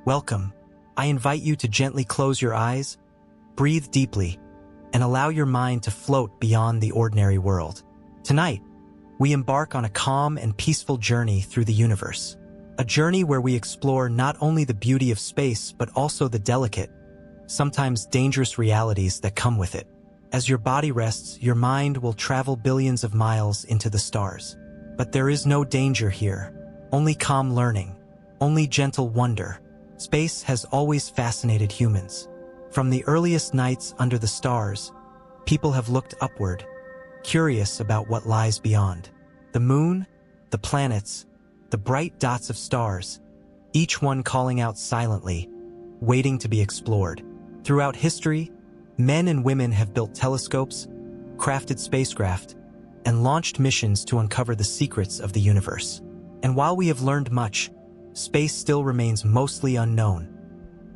Welcome. I invite you to gently close your eyes, breathe deeply, and allow your mind to float beyond the ordinary world. Tonight, we embark on a calm and peaceful journey through the universe. A journey where we explore not only the beauty of space, but also the delicate, sometimes dangerous realities that come with it. As your body rests, your mind will travel billions of miles into the stars. But there is no danger here, only calm learning, only gentle wonder. Space has always fascinated humans. From the earliest nights under the stars, people have looked upward, curious about what lies beyond. The moon, the planets, the bright dots of stars, each one calling out silently, waiting to be explored. Throughout history, men and women have built telescopes, crafted spacecraft, and launched missions to uncover the secrets of the universe. And while we have learned much, space still remains mostly unknown.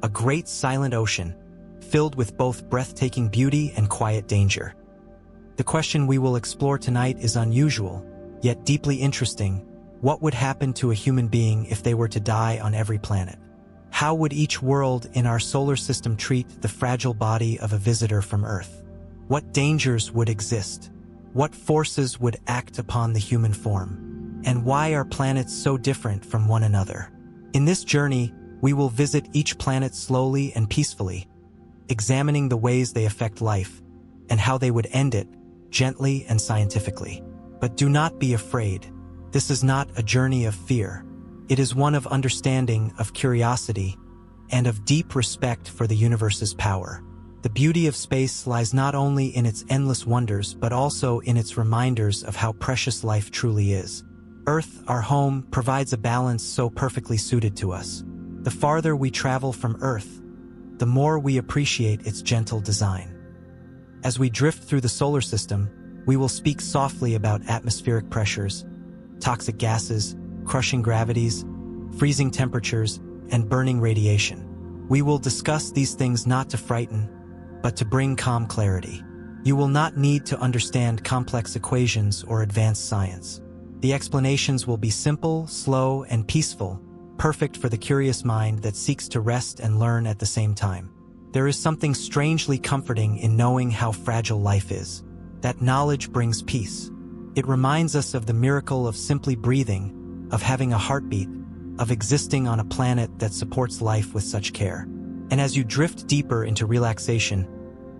A great silent ocean, filled with both breathtaking beauty and quiet danger. The question we will explore tonight is unusual, yet deeply interesting. What would happen to a human being if they were to die on every planet? How would each world in our solar system treat the fragile body of a visitor from Earth? What dangers would exist? What forces would act upon the human form? And why are planets so different from one another? In this journey, we will visit each planet slowly and peacefully, examining the ways they affect life and how they would end it, gently and scientifically. But do not be afraid. This is not a journey of fear. It is one of understanding, of curiosity, and of deep respect for the universe's power. The beauty of space lies not only in its endless wonders, but also in its reminders of how precious life truly is. Earth, our home, provides a balance so perfectly suited to us. The farther we travel from Earth, the more we appreciate its gentle design. As we drift through the solar system, we will speak softly about atmospheric pressures, toxic gases, crushing gravities, freezing temperatures, and burning radiation. We will discuss these things not to frighten, but to bring calm clarity. You will not need to understand complex equations or advanced science. The explanations will be simple, slow, and peaceful, perfect for the curious mind that seeks to rest and learn at the same time. There is something strangely comforting in knowing how fragile life is. That knowledge brings peace. It reminds us of the miracle of simply breathing, of having a heartbeat, of existing on a planet that supports life with such care. And as you drift deeper into relaxation,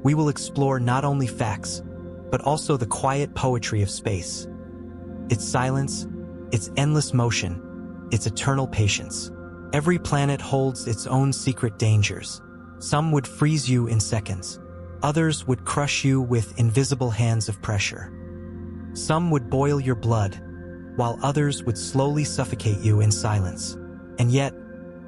we will explore not only facts, but also the quiet poetry of space. Its silence, its endless motion, its eternal patience. Every planet holds its own secret dangers. Some would freeze you in seconds. Others would crush you with invisible hands of pressure. Some would boil your blood, while others would slowly suffocate you in silence. And yet,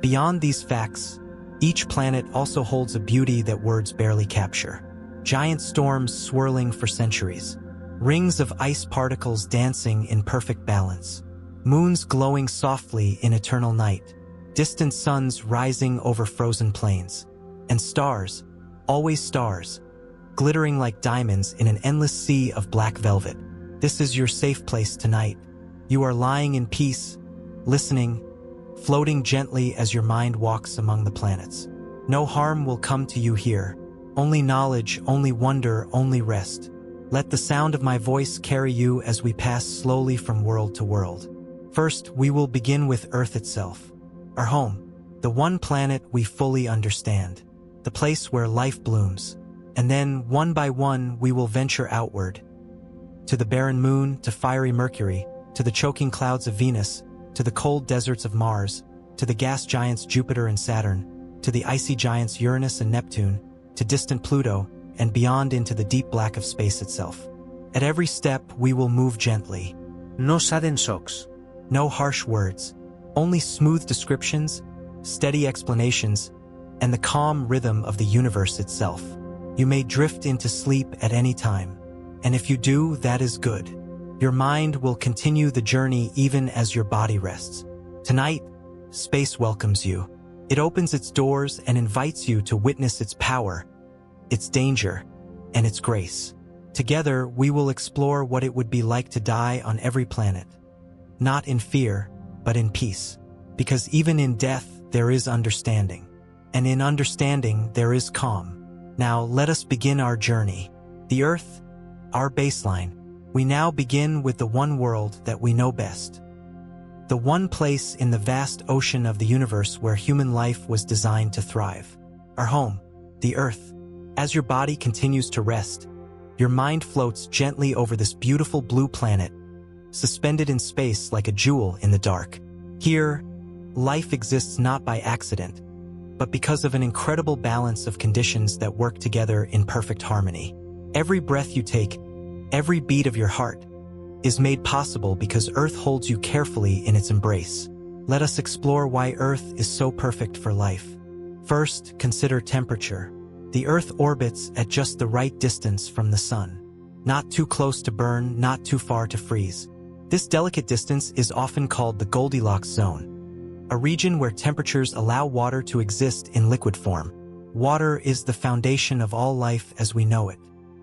beyond these facts, each planet also holds a beauty that words barely capture. Giant storms swirling for centuries. Rings of ice particles dancing in perfect balance. Moons glowing softly in eternal night. Distant suns rising over frozen plains. And stars, always stars, glittering like diamonds in an endless sea of black velvet. This is your safe place tonight. You are lying in peace, listening, floating gently as your mind walks among the planets. No harm will come to you here. Only knowledge, only wonder, only rest. Let the sound of my voice carry you as we pass slowly from world to world. First, we will begin with Earth itself, our home, the one planet we fully understand, the place where life blooms. And then, one by one, we will venture outward, to the barren moon, to fiery Mercury, to the choking clouds of Venus, to the cold deserts of Mars, to the gas giants Jupiter and Saturn, to the icy giants Uranus and Neptune, to distant Pluto, and beyond into the deep black of space itself. At every step, we will move gently. No sudden shocks. No harsh words. Only smooth descriptions, steady explanations, and the calm rhythm of the universe itself. You may drift into sleep at any time. And if you do, that is good. Your mind will continue the journey even as your body rests. Tonight, space welcomes you. It opens its doors and invites you to witness its power, its danger, and its grace. Together, we will explore what it would be like to die on every planet. Not in fear, but in peace. Because even in death, there is understanding. And in understanding, there is calm. Now, let us begin our journey. The Earth, our baseline. We now begin with the one world that we know best. The one place in the vast ocean of the universe where human life was designed to thrive. Our home, the Earth. As your body continues to rest, your mind floats gently over this beautiful blue planet, suspended in space like a jewel in the dark. Here, life exists not by accident, but because of an incredible balance of conditions that work together in perfect harmony. Every breath you take, every beat of your heart, is made possible because Earth holds you carefully in its embrace. Let us explore why Earth is so perfect for life. First, consider temperature. The Earth orbits at just the right distance from the Sun. Not too close to burn, not too far to freeze. This delicate distance is often called the Goldilocks zone, a region where temperatures allow water to exist in liquid form. Water is the foundation of all life as we know it.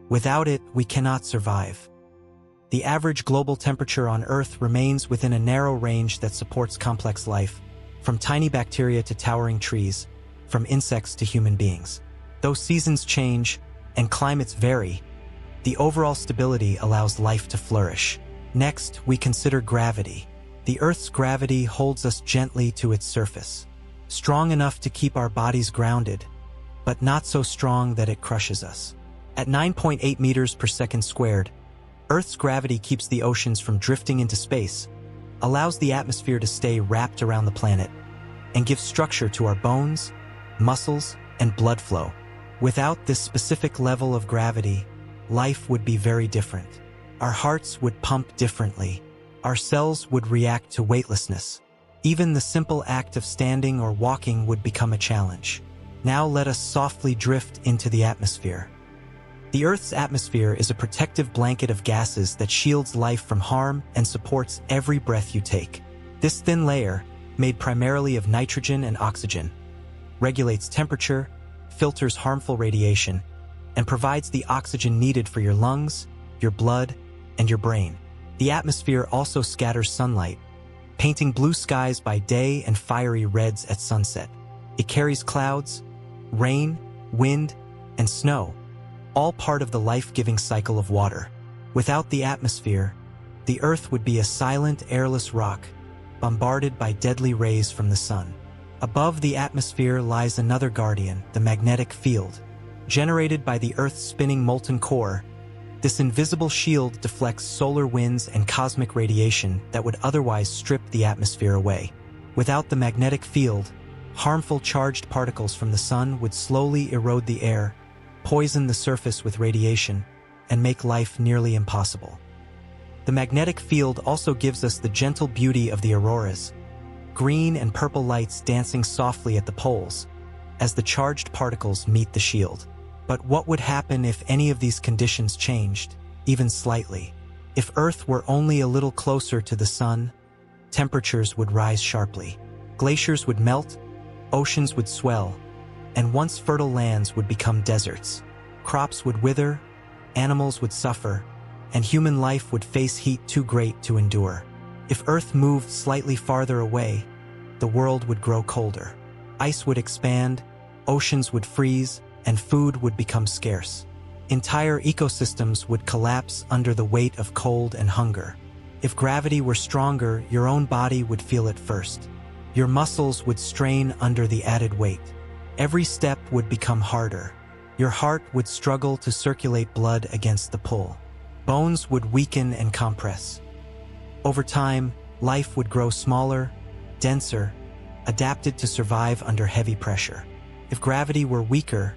Without it, we cannot survive. The average global temperature on Earth remains within a narrow range that supports complex life, from tiny bacteria to towering trees, from insects to human beings. Though seasons change and climates vary, the overall stability allows life to flourish. Next, we consider gravity. The Earth's gravity holds us gently to its surface, strong enough to keep our bodies grounded, but not so strong that it crushes us. At 9.8 meters per second squared, Earth's gravity keeps the oceans from drifting into space, allows the atmosphere to stay wrapped around the planet, and gives structure to our bones, muscles, and blood flow. Without this specific level of gravity, life would be very different. Our hearts would pump differently. Our cells would react to weightlessness. Even the simple act of standing or walking would become a challenge. Now let us softly drift into the atmosphere. The Earth's atmosphere is a protective blanket of gases that shields life from harm and supports every breath you take. This thin layer, made primarily of nitrogen and oxygen, regulates temperature, filters harmful radiation, and provides the oxygen needed for your lungs, your blood, and your brain. The atmosphere also scatters sunlight, painting blue skies by day and fiery reds at sunset. It carries clouds, rain, wind, and snow, all part of the life-giving cycle of water. Without the atmosphere, the Earth would be a silent, airless rock, bombarded by deadly rays from the sun. Above the atmosphere lies another guardian, the magnetic field. Generated by the Earth's spinning molten core, this invisible shield deflects solar winds and cosmic radiation that would otherwise strip the atmosphere away. Without the magnetic field, harmful charged particles from the sun would slowly erode the air, poison the surface with radiation, and make life nearly impossible. The magnetic field also gives us the gentle beauty of the auroras, green and purple lights dancing softly at the poles, as the charged particles meet the shield. But what would happen if any of these conditions changed, even slightly? If Earth were only a little closer to the sun, temperatures would rise sharply. Glaciers would melt, oceans would swell, and once fertile lands would become deserts. Crops would wither, animals would suffer, and human life would face heat too great to endure. If Earth moved slightly farther away, the world would grow colder. Ice would expand, oceans would freeze, and food would become scarce. Entire ecosystems would collapse under the weight of cold and hunger. If gravity were stronger, your own body would feel it first. Your muscles would strain under the added weight. Every step would become harder. Your heart would struggle to circulate blood against the pull. Bones would weaken and compress. Over time, life would grow smaller, denser, adapted to survive under heavy pressure. If gravity were weaker,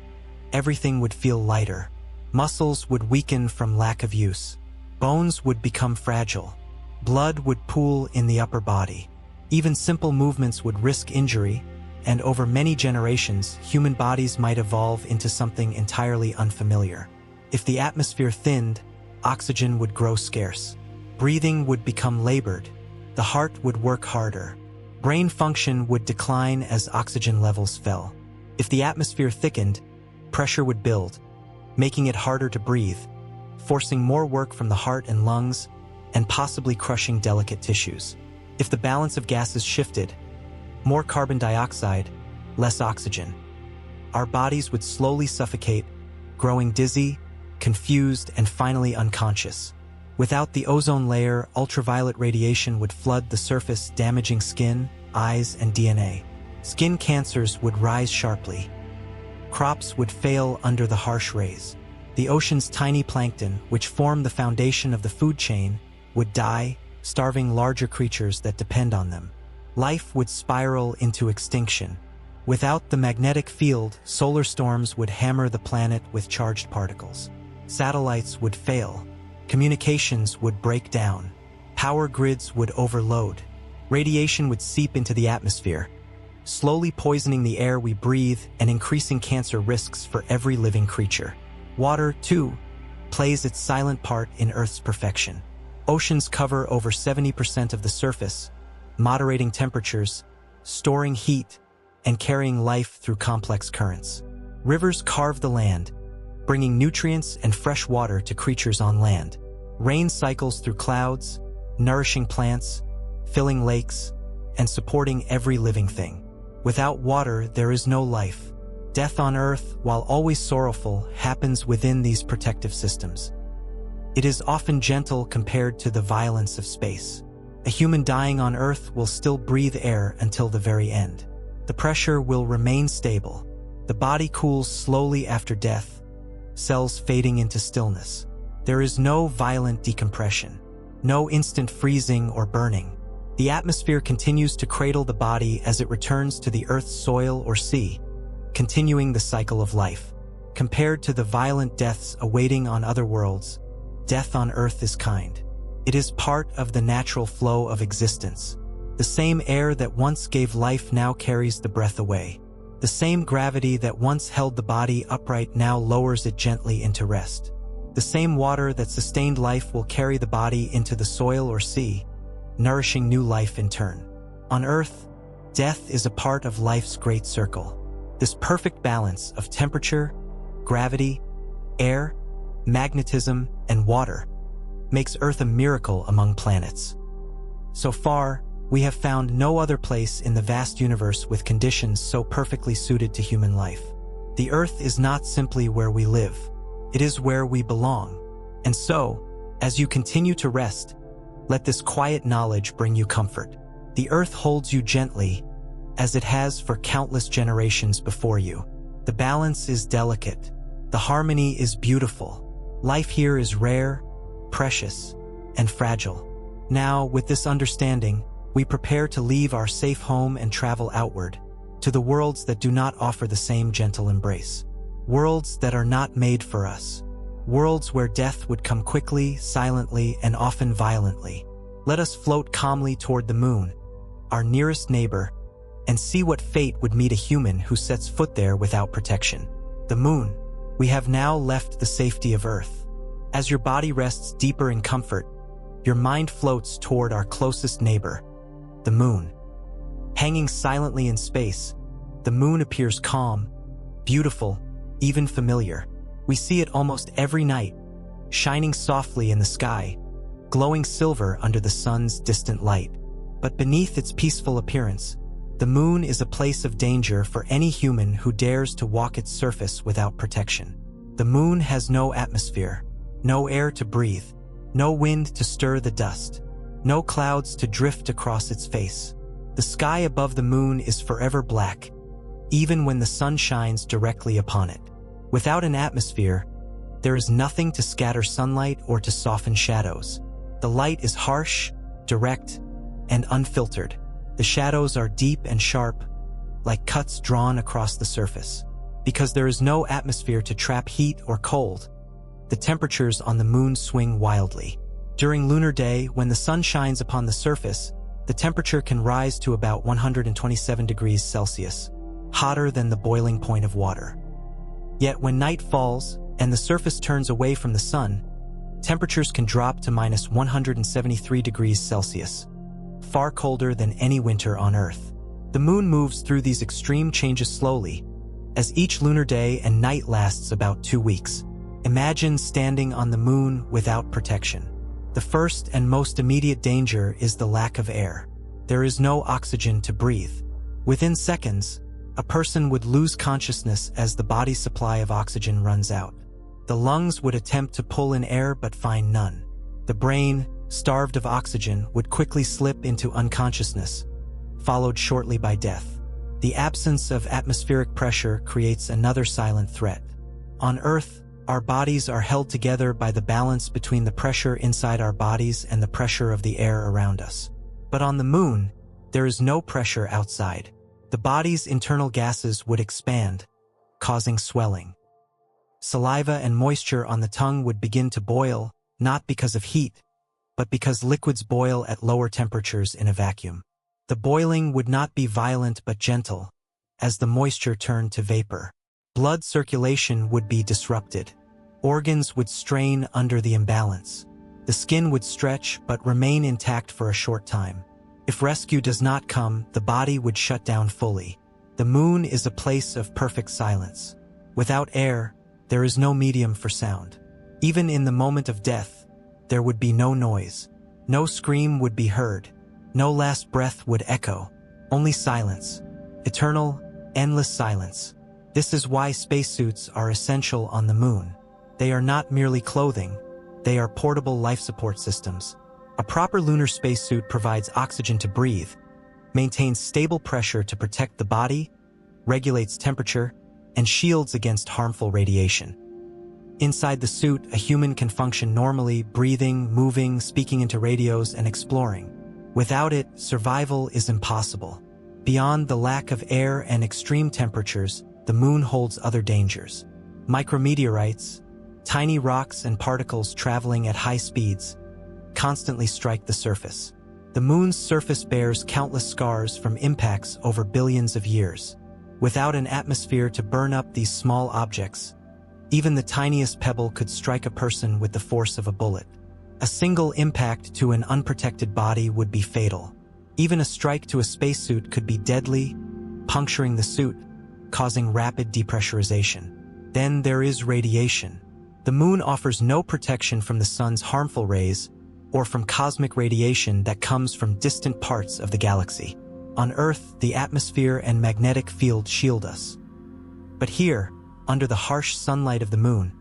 everything would feel lighter. Muscles would weaken from lack of use. Bones would become fragile. Blood would pool in the upper body. Even simple movements would risk injury, and over many generations, human bodies might evolve into something entirely unfamiliar. If the atmosphere thinned, oxygen would grow scarce. Breathing would become labored. The heart would work harder. Brain function would decline as oxygen levels fell. If the atmosphere thickened, pressure would build, making it harder to breathe, forcing more work from the heart and lungs, and possibly crushing delicate tissues. If the balance of gases shifted, More carbon dioxide, less oxygen. Our bodies would slowly suffocate, growing dizzy, confused, and finally unconscious. Without the ozone layer, ultraviolet radiation would flood the surface, damaging skin, eyes, and DNA. Skin cancers would rise sharply. Crops would fail under the harsh rays. The ocean's tiny plankton, which form the foundation of the food chain, would die, starving larger creatures that depend on them. Life would spiral into extinction. Without the magnetic field, solar storms would hammer the planet with charged particles. Satellites would fail. Communications would break down. Power grids would overload. Radiation would seep into the atmosphere, slowly poisoning the air we breathe and increasing cancer risks for every living creature. Water, too, plays its silent part in Earth's perfection. Oceans cover over 70% of the surface, moderating temperatures, storing heat, and carrying life through complex currents. Rivers carve the land, bringing nutrients and fresh water to creatures on land. Rain cycles through clouds, nourishing plants, filling lakes, and supporting every living thing. Without water, there is no life. Death on Earth, while always sorrowful, happens within these protective systems. It is often gentle compared to the violence of space. A human dying on Earth will still breathe air until the very end. The pressure will remain stable. The body cools slowly after death, cells fading into stillness. There is no violent decompression, no instant freezing or burning. The atmosphere continues to cradle the body as it returns to the Earth's soil or sea, continuing the cycle of life. Compared to the violent deaths awaiting on other worlds, death on Earth is kind. It is part of the natural flow of existence. The same air that once gave life now carries the breath away. The same gravity that once held the body upright now lowers it gently into rest. The same water that sustained life will carry the body into the soil or sea, nourishing new life in turn. On Earth, death is a part of life's great circle. This perfect balance of temperature, gravity, air, magnetism, and water makes Earth a miracle among planets. So far, we have found no other place in the vast universe with conditions so perfectly suited to human life. The Earth is not simply where we live, it is where we belong. And so, as you continue to rest, let this quiet knowledge bring you comfort. The Earth holds you gently, as it has for countless generations before you. The balance is delicate. The harmony is beautiful. Life here is rare, precious, and fragile. Now, with this understanding, we prepare to leave our safe home and travel outward, to the worlds that do not offer the same gentle embrace. Worlds that are not made for us. Worlds where death would come quickly, silently, and often violently. Let us float calmly toward the moon, our nearest neighbor, and see what fate would meet a human who sets foot there without protection. The moon. We have now left the safety of Earth. As your body rests deeper in comfort, your mind floats toward our closest neighbor, the moon. Hanging silently in space, the moon appears calm, beautiful, even familiar. We see it almost every night, shining softly in the sky, glowing silver under the sun's distant light. But beneath its peaceful appearance, the moon is a place of danger for any human who dares to walk its surface without protection. The moon has no atmosphere, no air to breathe, no wind to stir the dust, no clouds to drift across its face. The sky above the moon is forever black, even when the sun shines directly upon it. Without an atmosphere, there is nothing to scatter sunlight or to soften shadows. The light is harsh, direct, and unfiltered. The shadows are deep and sharp, like cuts drawn across the surface. Because there is no atmosphere to trap heat or cold, the temperatures on the moon swing wildly. During lunar day, when the sun shines upon the surface, the temperature can rise to about 127 degrees Celsius, hotter than the boiling point of water. Yet when night falls and the surface turns away from the sun, temperatures can drop to minus 173 degrees Celsius, far colder than any winter on Earth. The moon moves through these extreme changes slowly, as each lunar day and night lasts about 2 weeks. Imagine standing on the moon without protection. The first and most immediate danger is the lack of air. There is no oxygen to breathe. Within seconds, a person would lose consciousness as the body's supply of oxygen runs out. The lungs would attempt to pull in air but find none. The brain, starved of oxygen, would quickly slip into unconsciousness, followed shortly by death. The absence of atmospheric pressure creates another silent threat. On Earth, our bodies are held together by the balance between the pressure inside our bodies and the pressure of the air around us. But on the Moon, there is no pressure outside. The body's internal gases would expand, causing swelling. Saliva and moisture on the tongue would begin to boil, not because of heat, but because liquids boil at lower temperatures in a vacuum. The boiling would not be violent but gentle, as the moisture turned to vapor. Blood circulation would be disrupted. Organs would strain under the imbalance. The skin would stretch but remain intact for a short time. If rescue does not come, the body would shut down fully. The Moon is a place of perfect silence. Without air, there is no medium for sound. Even in the moment of death, there would be no noise. No scream would be heard. No last breath would echo. Only silence. Eternal, endless silence. This is why spacesuits are essential on the Moon. They are not merely clothing. They are portable life support systems. A proper lunar spacesuit provides oxygen to breathe, maintains stable pressure to protect the body, regulates temperature, and shields against harmful radiation. Inside the suit, a human can function normally, breathing, moving, speaking into radios, and exploring. Without it, survival is impossible. Beyond the lack of air and extreme temperatures, the Moon holds other dangers. Micrometeorites, tiny rocks and particles traveling at high speeds, constantly strike the surface. The Moon's surface bears countless scars from impacts over billions of years. Without an atmosphere to burn up these small objects, even the tiniest pebble could strike a person with the force of a bullet. A single impact to an unprotected body would be fatal. Even a strike to a spacesuit could be deadly, puncturing the suit, causing rapid depressurization. Then there is radiation. The Moon offers no protection from the sun's harmful rays or from cosmic radiation that comes from distant parts of the galaxy. On Earth, the atmosphere and magnetic field shield us. But here, under the harsh sunlight of the Moon,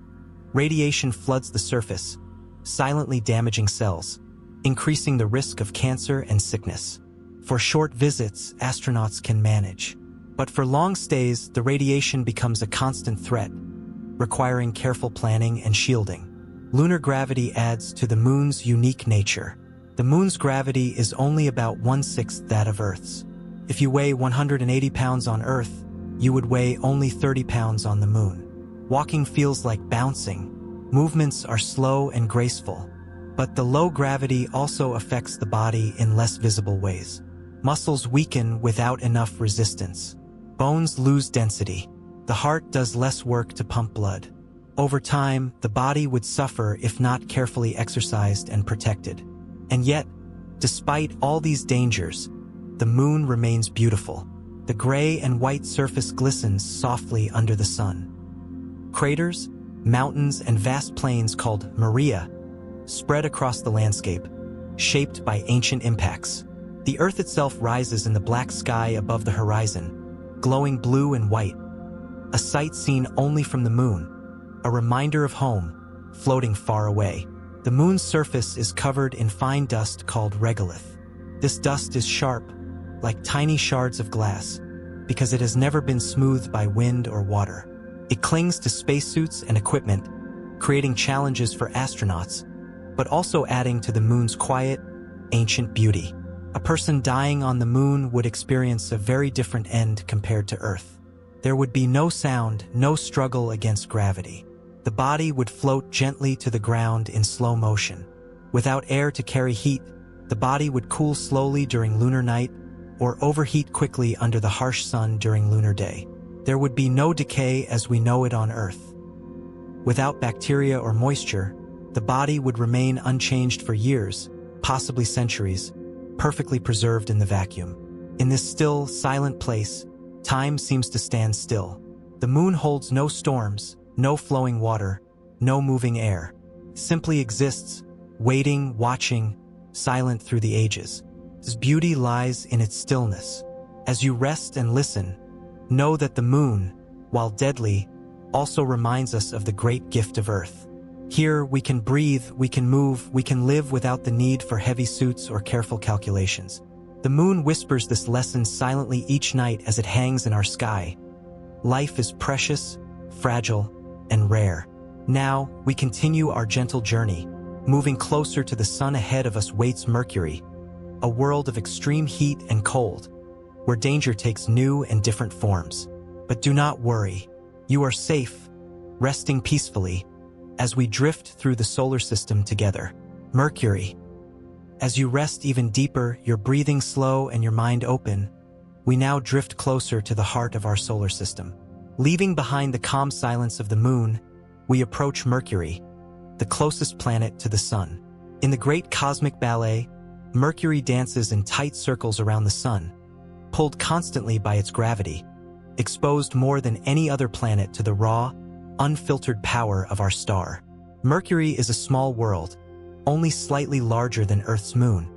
radiation floods the surface, silently damaging cells, increasing the risk of cancer and sickness. For short visits, astronauts can manage. But for long stays, the radiation becomes a constant threat, requiring careful planning and shielding. Lunar gravity adds to the Moon's unique nature. The Moon's gravity is only about 1/6 that of Earth's. If you weigh 180 pounds on Earth, you would weigh only 30 pounds on the Moon. Walking feels like bouncing. Movements are slow and graceful. But the low gravity also affects the body in less visible ways. Muscles weaken without enough resistance. Bones lose density. The heart does less work to pump blood. Over time, the body would suffer if not carefully exercised and protected. And yet, despite all these dangers, the Moon remains beautiful. The gray and white surface glistens softly under the sun. Craters, mountains, and vast plains called Maria spread across the landscape, shaped by ancient impacts. The Earth itself rises in the black sky above the horizon, glowing blue and white, a sight seen only from the Moon, a reminder of home, floating far away. The Moon's surface is covered in fine dust called regolith. This dust is sharp, like tiny shards of glass, because it has never been smoothed by wind or water. It clings to spacesuits and equipment, creating challenges for astronauts, but also adding to the Moon's quiet, ancient beauty. A person dying on the Moon would experience a very different end compared to Earth. There would be no sound, no struggle against gravity. The body would float gently to the ground in slow motion. Without air to carry heat, the body would cool slowly during lunar night or overheat quickly under the harsh sun during lunar day. There would be no decay as we know it on Earth. Without bacteria or moisture, the body would remain unchanged for years, possibly centuries, perfectly preserved in the vacuum. In this still, silent place, time seems to stand still. The Moon holds no storms, no flowing water, no moving air. Simply exists, waiting, watching, silent through the ages. Its beauty lies in its stillness. As you rest and listen, know that the moon, while deadly, also reminds us of the great gift of Earth. Here, we can breathe, we can move, we can live without the need for heavy suits or careful calculations. The moon whispers this lesson silently each night as it hangs in our sky. Life is precious, fragile, and rare. Now, we continue our gentle journey. Moving closer to the sun. Ahead of us waits Mercury, a world of extreme heat and cold, where danger takes new and different forms. But do not worry, you are safe, resting peacefully, as we drift through the solar system together. Mercury. As you rest even deeper, your breathing slow and your mind open, we now drift closer to the heart of our solar system. Leaving behind the calm silence of the moon, we approach Mercury, the closest planet to the sun. In the great cosmic ballet, Mercury dances in tight circles around the sun, pulled constantly by its gravity, exposed more than any other planet to the raw, unfiltered power of our star. Mercury is a small world, only slightly larger than Earth's moon,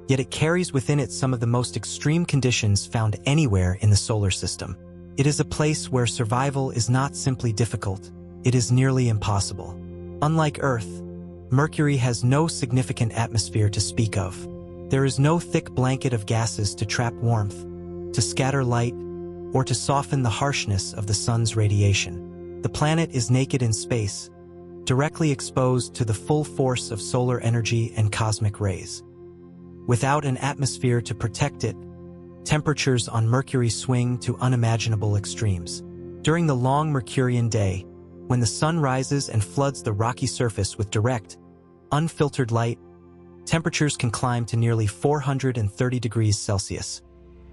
yet it carries within it some of the most extreme conditions found anywhere in the solar system. It is a place where survival is not simply difficult, it is nearly impossible. Unlike Earth, Mercury has no significant atmosphere to speak of. There is no thick blanket of gases to trap warmth, to scatter light, or to soften the harshness of the sun's radiation. The planet is naked in space, directly exposed to the full force of solar energy and cosmic rays. Without an atmosphere to protect it, temperatures on Mercury swing to unimaginable extremes. During the long Mercurian day, when the sun rises and floods the rocky surface with direct, unfiltered light, temperatures can climb to nearly 430 degrees Celsius,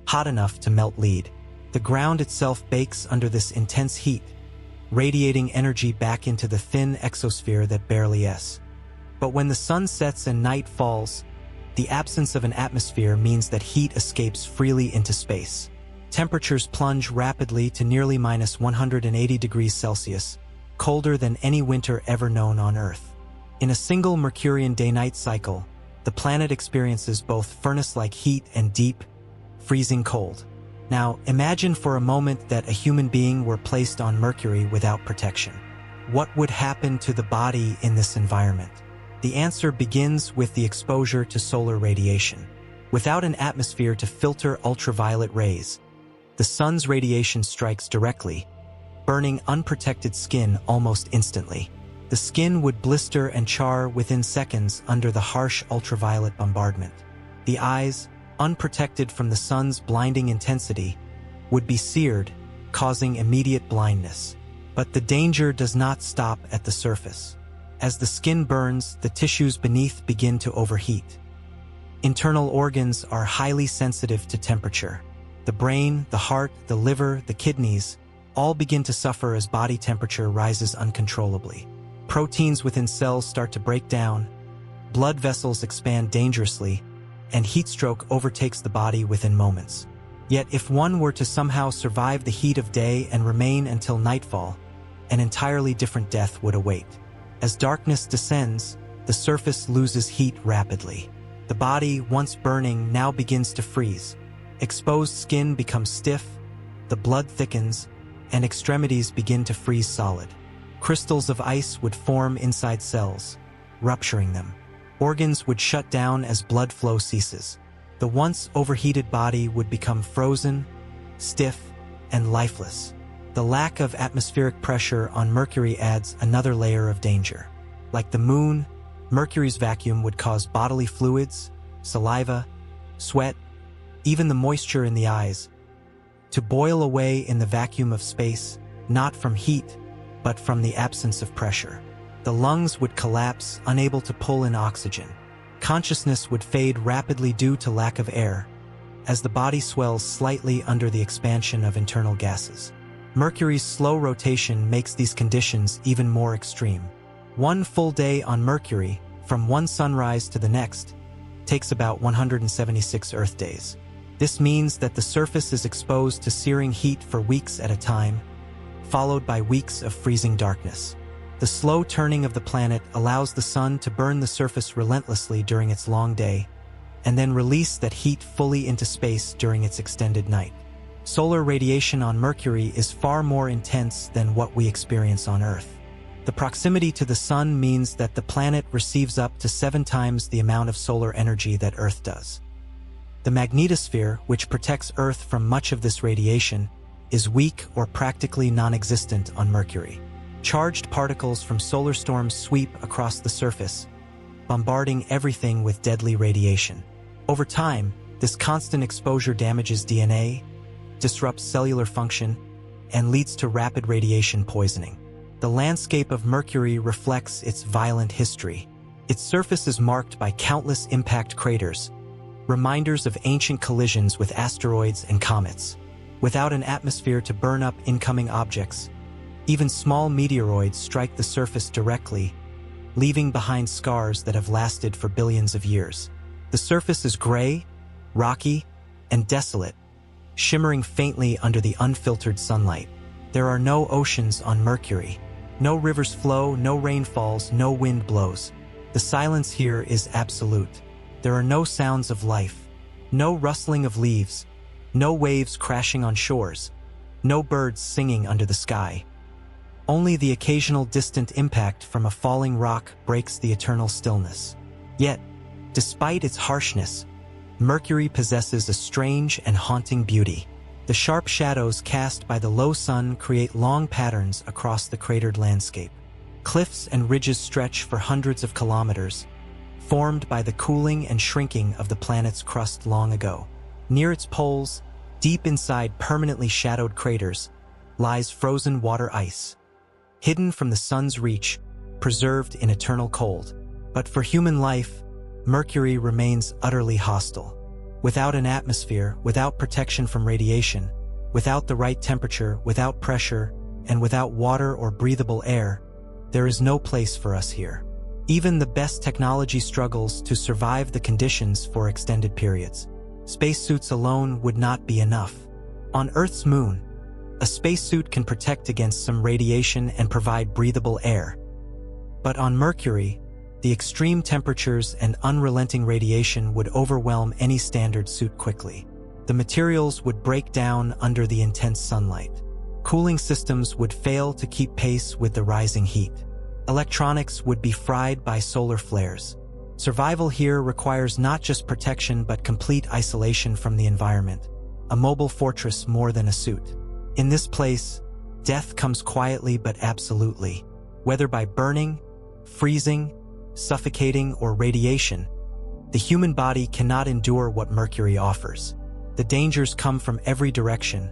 hot enough to melt lead. The ground itself bakes under this intense heat, radiating energy back into the thin exosphere that barely is. But when the sun sets and night falls, the absence of an atmosphere means that heat escapes freely into space. Temperatures plunge rapidly to nearly minus 180 degrees Celsius, colder than any winter ever known on Earth. In a single Mercurian day-night cycle, the planet experiences both furnace-like heat and deep, freezing cold. Now, imagine for a moment that a human being were placed on Mercury without protection. What would happen to the body in this environment? The answer begins with the exposure to solar radiation. Without an atmosphere to filter ultraviolet rays, the sun's radiation strikes directly, burning unprotected skin almost instantly. The skin would blister and char within seconds under the harsh ultraviolet bombardment. The eyes, unprotected from the sun's blinding intensity, would be seared, causing immediate blindness. But the danger does not stop at the surface. As the skin burns, the tissues beneath begin to overheat. Internal organs are highly sensitive to temperature. The brain, the heart, the liver, the kidneys all begin to suffer as body temperature rises uncontrollably. Proteins within cells start to break down, blood vessels expand dangerously, and heat stroke overtakes the body within moments. Yet if one were to somehow survive the heat of day and remain until nightfall, an entirely different death would await. As darkness descends, the surface loses heat rapidly. The body, once burning, now begins to freeze. Exposed skin becomes stiff, the blood thickens, and extremities begin to freeze solid. Crystals of ice would form inside cells, rupturing them. Organs would shut down as blood flow ceases. The once overheated body would become frozen, stiff, and lifeless. The lack of atmospheric pressure on Mercury adds another layer of danger. Like the moon, Mercury's vacuum would cause bodily fluids, saliva, sweat, even the moisture in the eyes, to boil away in the vacuum of space, not from heat, but from the absence of pressure. The lungs would collapse, unable to pull in oxygen. Consciousness would fade rapidly due to lack of air, as the body swells slightly under the expansion of internal gases. Mercury's slow rotation makes these conditions even more extreme. One full day on Mercury, from one sunrise to the next, takes about 176 Earth days. This means that the surface is exposed to searing heat for weeks at a time, followed by weeks of freezing darkness. The slow turning of the planet allows the sun to burn the surface relentlessly during its long day, and then release that heat fully into space during its extended night. Solar radiation on Mercury is far more intense than what we experience on Earth. The proximity to the Sun means that the planet receives up to 7 times the amount of solar energy that Earth does. The magnetosphere, which protects Earth from much of this radiation, is weak or practically non-existent on Mercury. Charged particles from solar storms sweep across the surface, bombarding everything with deadly radiation. Over time, this constant exposure damages DNA, disrupts cellular function, and leads to rapid radiation poisoning. The landscape of Mercury reflects its violent history. Its surface is marked by countless impact craters, reminders of ancient collisions with asteroids and comets. Without an atmosphere to burn up incoming objects, even small meteoroids strike the surface directly, leaving behind scars that have lasted for billions of years. The surface is gray, rocky, and desolate, shimmering faintly under the unfiltered sunlight. There are no oceans on Mercury. No rivers flow, no rain falls, no wind blows. The silence here is absolute. There are no sounds of life, no rustling of leaves, no waves crashing on shores, no birds singing under the sky. Only the occasional distant impact from a falling rock breaks the eternal stillness. Yet, despite its harshness, Mercury possesses a strange and haunting beauty. The sharp shadows cast by the low sun create long patterns across the cratered landscape. Cliffs and ridges stretch for hundreds of kilometers, formed by the cooling and shrinking of the planet's crust long ago. Near its poles, deep inside permanently shadowed craters, lies frozen water ice, hidden from the sun's reach, preserved in eternal cold. But for human life, Mercury remains utterly hostile. Without an atmosphere, without protection from radiation, without the right temperature, without pressure, and without water or breathable air, there is no place for us here. Even the best technology struggles to survive the conditions for extended periods. Spacesuits alone would not be enough. On Earth's moon, a spacesuit can protect against some radiation and provide breathable air. But on Mercury, the extreme temperatures and unrelenting radiation would overwhelm any standard suit quickly. The materials would break down under the intense sunlight. Cooling systems would fail to keep pace with the rising heat. Electronics would be fried by solar flares. Survival here requires not just protection but complete isolation from the environment, a mobile fortress more than a suit. In this place, death comes quietly but absolutely. Whether by burning, freezing, suffocating, or radiation, the human body cannot endure what Mercury offers. The dangers come from every direction,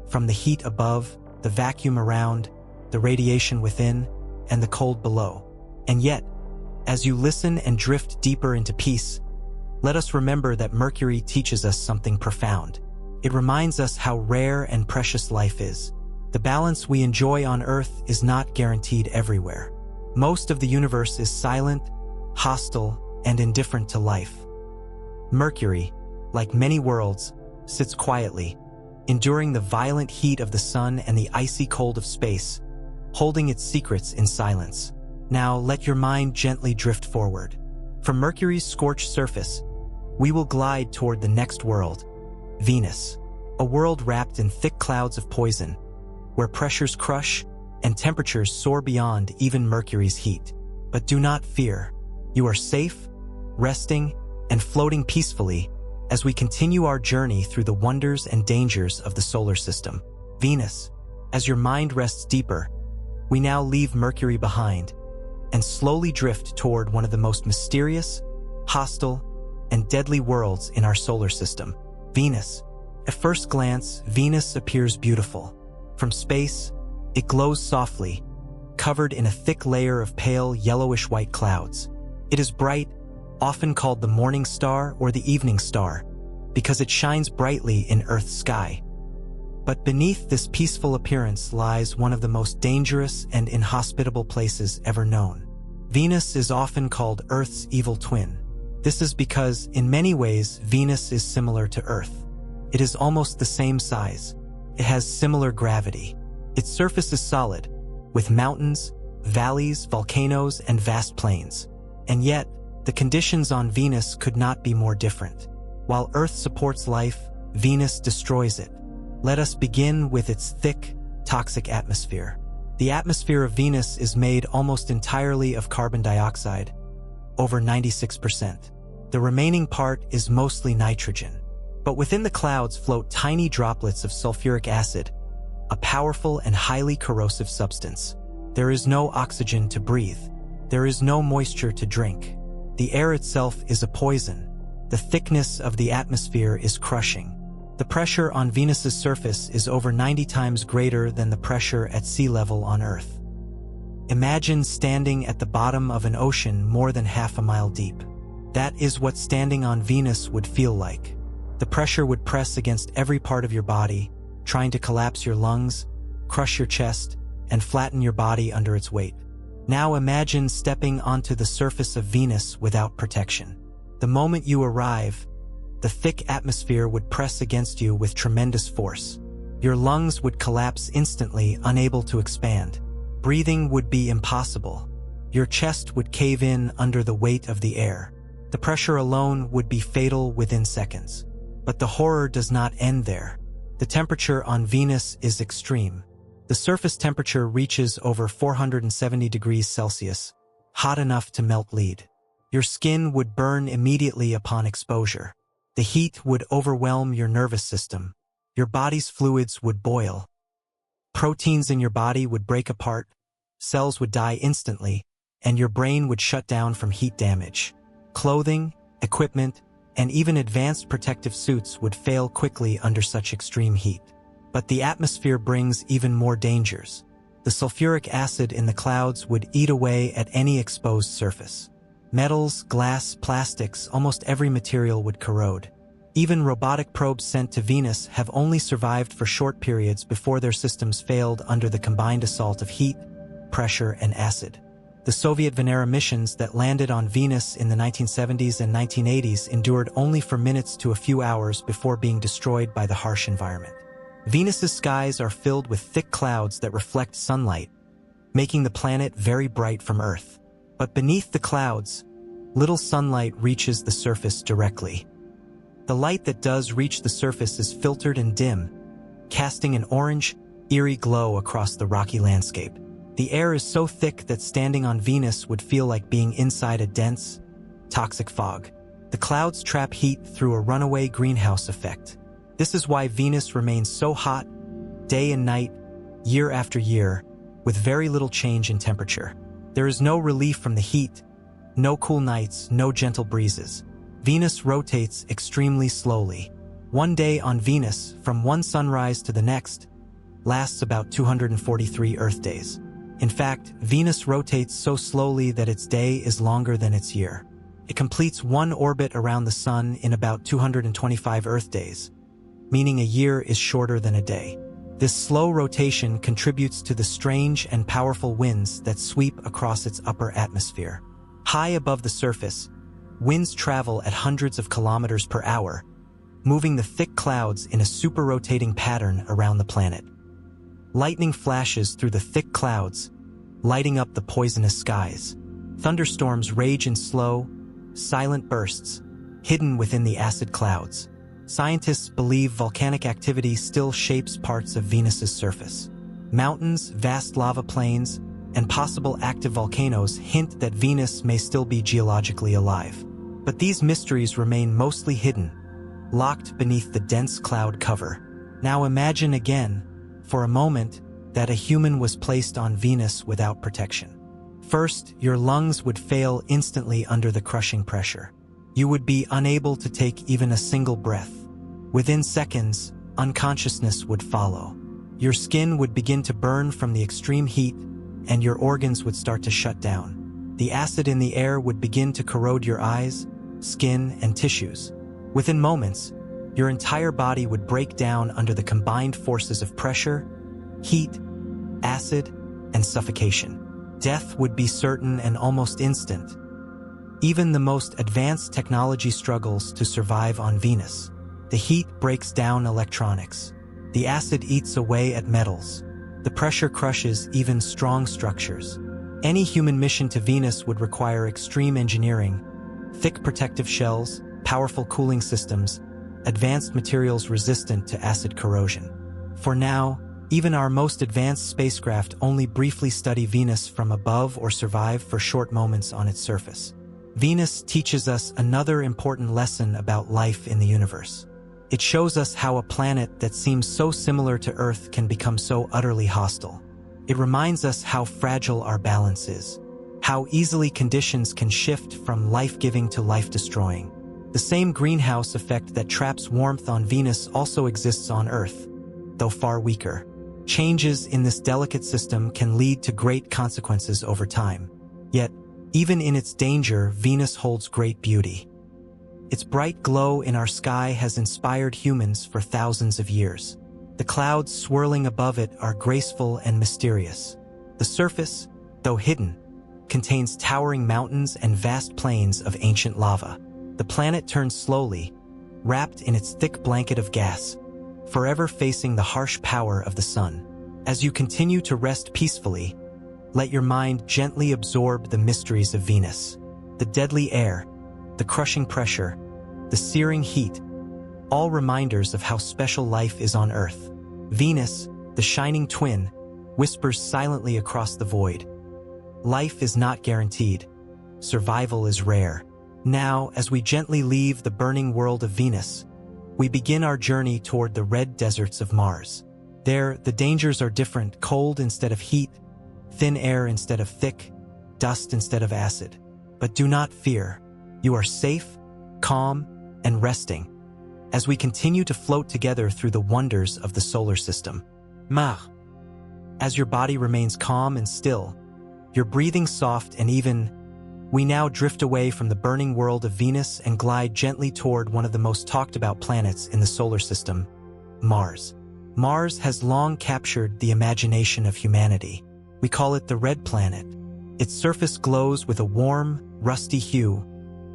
from the heat above, the vacuum around, the radiation within, and the cold below. And yet, as you listen and drift deeper into peace, let us remember that Mercury teaches us something profound. It reminds us how rare and precious life is. The balance we enjoy on Earth is not guaranteed everywhere. Most of the universe is silent, hostile, and indifferent to life. Mercury, like many worlds, sits quietly, enduring the violent heat of the sun and the icy cold of space, holding its secrets in silence. Now let your mind gently drift forward. From Mercury's scorched surface, we will glide toward the next world, Venus, a world wrapped in thick clouds of poison, where pressures crush and temperatures soar beyond even Mercury's heat. But do not fear. You are safe, resting, and floating peacefully as we continue our journey through the wonders and dangers of the solar system. Venus, as your mind rests deeper, we now leave Mercury behind and slowly drift toward one of the most mysterious, hostile, and deadly worlds in our solar system, Venus. At first glance, Venus appears beautiful. From space, it glows softly, covered in a thick layer of pale yellowish-white clouds. It is bright, often called the morning star or the evening star, because it shines brightly in Earth's sky. But beneath this peaceful appearance lies one of the most dangerous and inhospitable places ever known. Venus is often called Earth's evil twin. This is because, in many ways, Venus is similar to Earth. It is almost the same size. It has similar gravity. Its surface is solid, with mountains, valleys, volcanoes, and vast plains. And yet, The conditions on Venus could not be more different. While Earth supports life, Venus destroys it. Let us begin with its thick, toxic atmosphere. The atmosphere of Venus is made almost entirely of carbon dioxide, over 96%. The remaining part is mostly nitrogen. But within the clouds float tiny droplets of sulfuric acid, a powerful and highly corrosive substance. There is no oxygen to breathe. There is no moisture to drink. The air itself is a poison. The thickness of the atmosphere is crushing. The pressure on Venus's surface is over 90 times greater than the pressure at sea level on Earth. Imagine standing at the bottom of an ocean more than half a mile deep. That is what standing on Venus would feel like. The pressure would press against every part of your body, trying to collapse your lungs, crush your chest, and flatten your body under its weight. Now imagine stepping onto the surface of Venus without protection. The moment you arrive, the thick atmosphere would press against you with tremendous force. Your lungs would collapse instantly, unable to expand. Breathing would be impossible. Your chest would cave in under the weight of the air. The pressure alone would be fatal within seconds. But the horror does not end there. The temperature on Venus is extreme. The surface temperature reaches over 470 degrees Celsius, hot enough to melt lead. Your skin would burn immediately upon exposure. The heat would overwhelm your nervous system. Your body's fluids would boil. Proteins in your body would break apart, cells would die instantly, and your brain would shut down from heat damage. Clothing, equipment, and even advanced protective suits would fail quickly under such extreme heat. But the atmosphere brings even more dangers. The sulfuric acid in the clouds would eat away at any exposed surface. Metals, glass, plastics, almost every material would corrode. Even robotic probes sent to Venus have only survived for short periods before their systems failed under the combined assault of heat, pressure, and acid. The Soviet Venera missions that landed on Venus in the 1970s and 1980s endured only for minutes to a few hours before being destroyed by the harsh environment. Venus's skies are filled with thick clouds that reflect sunlight, making the planet very bright from Earth. But beneath the clouds, little sunlight reaches the surface directly. The light that does reach the surface is filtered and dim, casting an orange, eerie glow across the rocky landscape. The air is so thick that standing on Venus would feel like being inside a dense, toxic fog. The clouds trap heat through a runaway greenhouse effect. This is why Venus remains so hot, day and night, year after year, with very little change in temperature. There is no relief from the heat, no cool nights, no gentle breezes. Venus rotates extremely slowly. One day on Venus, from one sunrise to the next, lasts about 243 Earth days. In fact, Venus rotates so slowly that its day is longer than its year. It completes one orbit around the Sun in about 225 Earth days, meaning a year is shorter than a day. This slow rotation contributes to the strange and powerful winds that sweep across its upper atmosphere. High above the surface, winds travel at hundreds of kilometers per hour, moving the thick clouds in a super-rotating pattern around the planet. Lightning flashes through the thick clouds, lighting up the poisonous skies. Thunderstorms rage in slow, silent bursts, hidden within the acid clouds. Scientists believe volcanic activity still shapes parts of Venus's surface. Mountains, vast lava plains, and possible active volcanoes hint that Venus may still be geologically alive. But these mysteries remain mostly hidden, locked beneath the dense cloud cover. Now imagine again, for a moment, that a human was placed on Venus without protection. First, your lungs would fail instantly under the crushing pressure. You would be unable to take even a single breath. Within seconds, unconsciousness would follow. Your skin would begin to burn from the extreme heat, and your organs would start to shut down. The acid in the air would begin to corrode your eyes, skin, and tissues. Within moments, your entire body would break down under the combined forces of pressure, heat, acid, and suffocation. Death would be certain and almost instant. Even the most advanced technology struggles to survive on Venus. The heat breaks down electronics. The acid eats away at metals. The pressure crushes even strong structures. Any human mission to Venus would require extreme engineering, thick protective shells, powerful cooling systems, advanced materials resistant to acid corrosion. For now, even our most advanced spacecraft only briefly study Venus from above or survive for short moments on its surface. Venus teaches us another important lesson about life in the universe. It shows us how a planet that seems so similar to Earth can become so utterly hostile. It reminds us how fragile our balance is, how easily conditions can shift from life-giving to life-destroying. The same greenhouse effect that traps warmth on Venus also exists on Earth, though far weaker. Changes in this delicate system can lead to great consequences over time. Yet, even in its danger, Venus holds great beauty. Its bright glow in our sky has inspired humans for thousands of years. The clouds swirling above it are graceful and mysterious. The surface, though hidden, contains towering mountains and vast plains of ancient lava. The planet turns slowly, wrapped in its thick blanket of gas, forever facing the harsh power of the sun. As you continue to rest peacefully, let your mind gently absorb the mysteries of Venus. The deadly air, the crushing pressure, the searing heat, all reminders of how special life is on Earth. Venus, the shining twin, whispers silently across the void. Life is not guaranteed. Survival is rare. Now, as we gently leave the burning world of Venus, we begin our journey toward the red deserts of Mars. There, the dangers are different: cold instead of heat, thin air instead of thick, dust instead of acid. But do not fear. You are safe, calm, and resting as we continue to float together through the wonders of the solar system. As your body remains calm and still, your breathing soft and even, we now drift away from the burning world of Venus and glide gently toward one of the most talked about planets in the solar system, Mars. Mars has long captured the imagination of humanity. We call it the Red Planet. Its surface glows with a warm, rusty hue,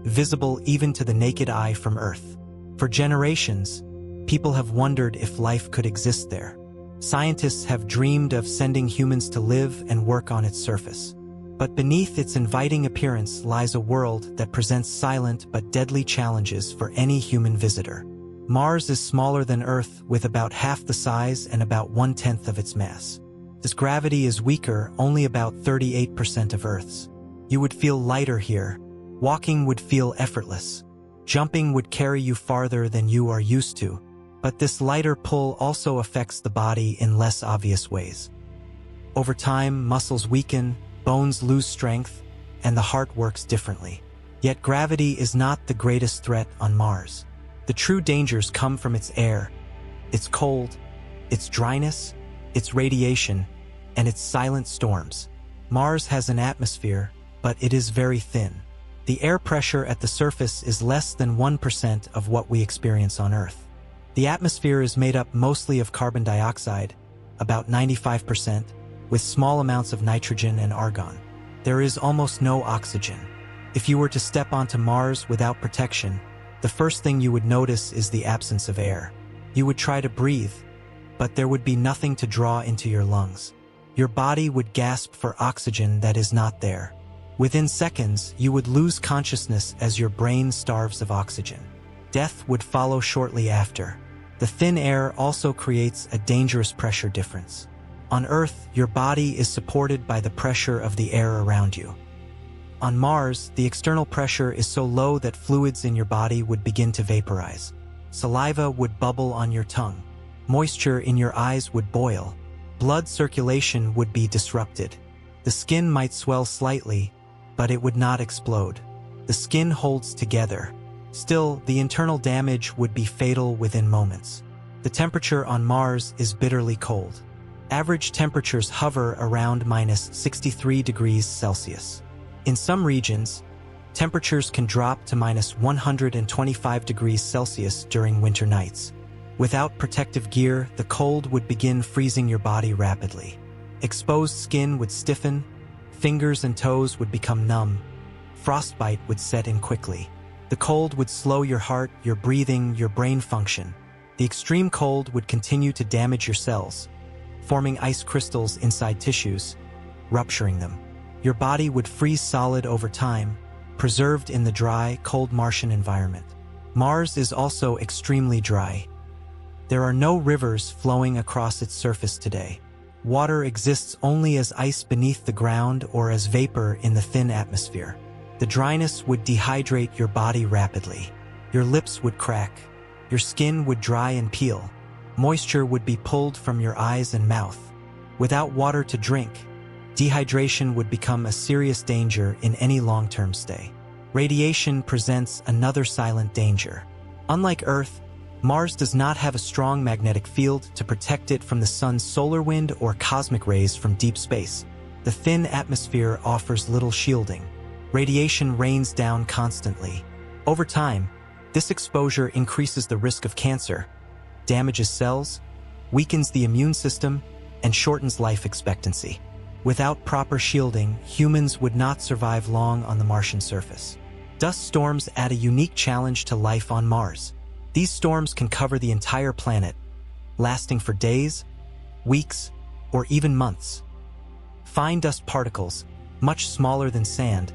visible even to the naked eye from Earth. For generations, people have wondered if life could exist there. Scientists have dreamed of sending humans to live and work on its surface. But beneath its inviting appearance lies a world that presents silent but deadly challenges for any human visitor. Mars is smaller than Earth, with about half the size and about 1/10 of its mass. Its gravity is weaker, only about 38% of Earth's. You would feel lighter here. Walking would feel effortless. Jumping would carry you farther than you are used to. But this lighter pull also affects the body in less obvious ways. Over time, muscles weaken, bones lose strength, and the heart works differently. Yet gravity is not the greatest threat on Mars. The true dangers come from its air, its cold, its dryness, its radiation, and its silent storms. Mars has an atmosphere, but it is very thin. The air pressure at the surface is less than 1% of what we experience on Earth. The atmosphere is made up mostly of carbon dioxide, about 95%, with small amounts of nitrogen and argon. There is almost no oxygen. If you were to step onto Mars without protection, the first thing you would notice is the absence of air. You would try to breathe, but there would be nothing to draw into your lungs. Your body would gasp for oxygen that is not there. Within seconds, you would lose consciousness as your brain starves of oxygen. Death would follow shortly after. The thin air also creates a dangerous pressure difference. On Earth, your body is supported by the pressure of the air around you. On Mars, the external pressure is so low that fluids in your body would begin to vaporize. Saliva would bubble on your tongue. Moisture in your eyes would boil. Blood circulation would be disrupted. The skin might swell slightly, but it would not explode. The skin holds together. Still, the internal damage would be fatal within moments. The temperature on Mars is bitterly cold. Average temperatures hover around -63 degrees Celsius. In some regions, temperatures can drop to -125 degrees Celsius during winter nights. Without protective gear, the cold would begin freezing your body rapidly. Exposed skin would stiffen, fingers and toes would become numb, frostbite would set in quickly. The cold would slow your heart, your breathing, your brain function. The extreme cold would continue to damage your cells, forming ice crystals inside tissues, rupturing them. Your body would freeze solid over time, preserved in the dry, cold Martian environment. Mars is also extremely dry. There are no rivers flowing across its surface today. Water exists only as ice beneath the ground or as vapor in the thin atmosphere. The dryness would dehydrate your body rapidly. Your lips would crack. Your skin would dry and peel. Moisture would be pulled from your eyes and mouth. Without water to drink, dehydration would become a serious danger in any long-term stay. Radiation presents another silent danger. Unlike Earth, Mars does not have a strong magnetic field to protect it from the sun's solar wind or cosmic rays from deep space. The thin atmosphere offers little shielding. Radiation rains down constantly. Over time, this exposure increases the risk of cancer, damages cells, weakens the immune system, and shortens life expectancy. Without proper shielding, humans would not survive long on the Martian surface. Dust storms add a unique challenge to life on Mars. These storms can cover the entire planet, lasting for days, weeks, or even months. Fine dust particles, much smaller than sand,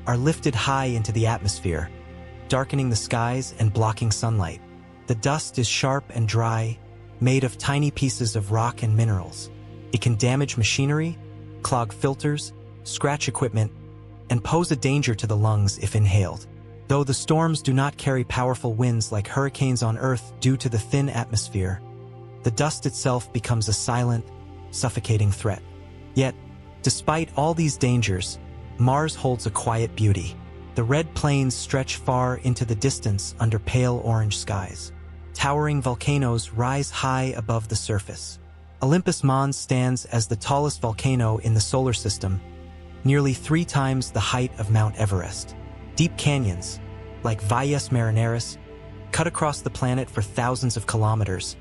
are lifted high into the atmosphere, darkening the skies and blocking sunlight. The dust is sharp and dry, made of tiny pieces of rock and minerals. It can damage machinery, clog filters, scratch equipment, and pose a danger to the lungs if inhaled. Though the storms do not carry powerful winds like hurricanes on Earth due to the thin atmosphere, the dust itself becomes a silent, suffocating threat. Yet, despite all these dangers, Mars holds a quiet beauty. The red plains stretch far into the distance under pale orange skies. Towering volcanoes rise high above the surface. Olympus Mons stands as the tallest volcano in the solar system, nearly 3 times the height of Mount Everest. Deep canyons, like Valles Marineris, cut across the planet for thousands of kilometers,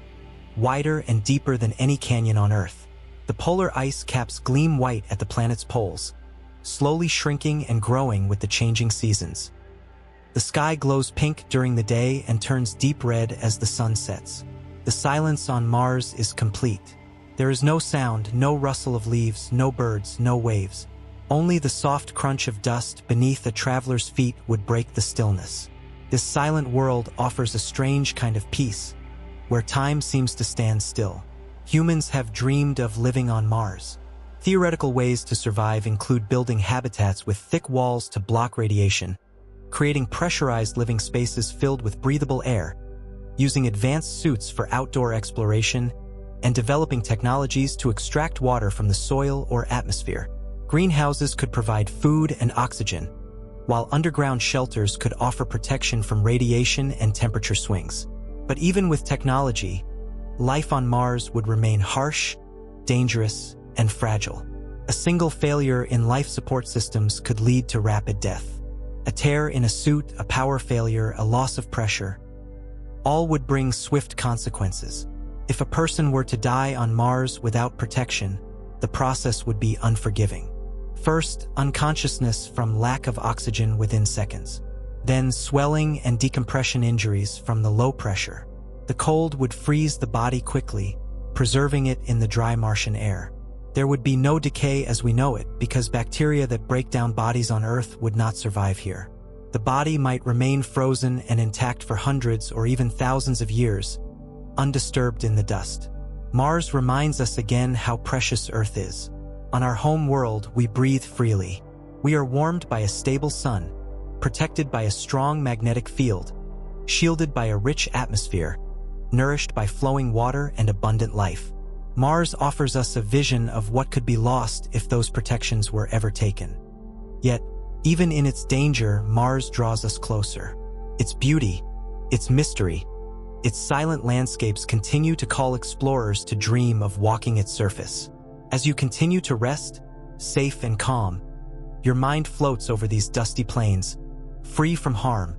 wider and deeper than any canyon on Earth. The polar ice caps gleam white at the planet's poles, slowly shrinking and growing with the changing seasons. The sky glows pink during the day and turns deep red as the sun sets. The silence on Mars is complete. There is no sound, no rustle of leaves, no birds, no waves. Only the soft crunch of dust beneath a traveler's feet would break the stillness. This silent world offers a strange kind of peace, where time seems to stand still. Humans have dreamed of living on Mars. Theoretical ways to survive include building habitats with thick walls to block radiation, creating pressurized living spaces filled with breathable air, using advanced suits for outdoor exploration, and developing technologies to extract water from the soil or atmosphere. Greenhouses could provide food and oxygen, while underground shelters could offer protection from radiation and temperature swings. But even with technology, life on Mars would remain harsh, dangerous, and fragile. A single failure in life support systems could lead to rapid death. A tear in a suit, a power failure, a loss of pressure, all would bring swift consequences. If a person were to die on Mars without protection, the process would be unforgiving. First, unconsciousness from lack of oxygen within seconds. Then swelling and decompression injuries from the low pressure. The cold would freeze the body quickly, preserving it in the dry Martian air. There would be no decay as we know it because bacteria that break down bodies on Earth would not survive here. The body might remain frozen and intact for hundreds or even thousands of years, undisturbed in the dust. Mars reminds us again how precious Earth is. On our home world, we breathe freely. We are warmed by a stable sun, protected by a strong magnetic field, shielded by a rich atmosphere, nourished by flowing water and abundant life. Mars offers us a vision of what could be lost if those protections were ever taken. Yet, even in its danger, Mars draws us closer. Its beauty, its mystery, its silent landscapes continue to call explorers to dream of walking its surface. As you continue to rest, safe and calm, your mind floats over these dusty plains, free from harm,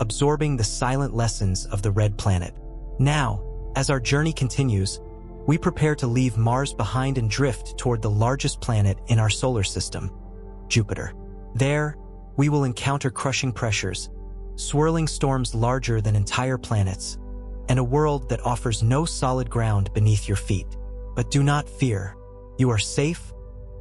absorbing the silent lessons of the red planet. Now, as our journey continues, we prepare to leave Mars behind and drift toward the largest planet in our solar system, Jupiter. There, we will encounter crushing pressures, swirling storms larger than entire planets, and a world that offers no solid ground beneath your feet. But do not fear. You are safe,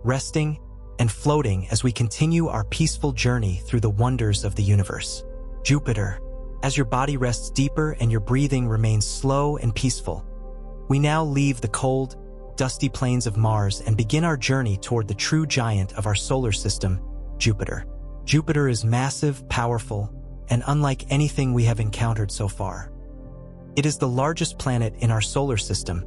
resting, and floating as we continue our peaceful journey through the wonders of the universe. Jupiter. As your body rests deeper and your breathing remains slow and peaceful, we now leave the cold, dusty plains of Mars and begin our journey toward the true giant of our solar system, Jupiter. Jupiter is massive, powerful, and unlike anything we have encountered so far. It is the largest planet in our solar system,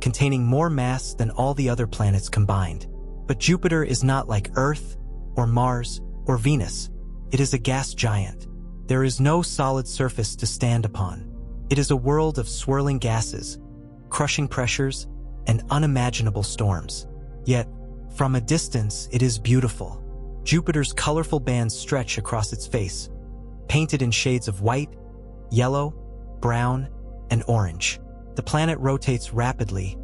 containing more mass than all the other planets combined. But Jupiter is not like Earth, or Mars, or Venus. It is a gas giant. There is no solid surface to stand upon. It is a world of swirling gases, crushing pressures, and unimaginable storms. Yet, from a distance, it is beautiful. Jupiter's colorful bands stretch across its face, painted in shades of white, yellow, brown, and orange. The planet rotates rapidly,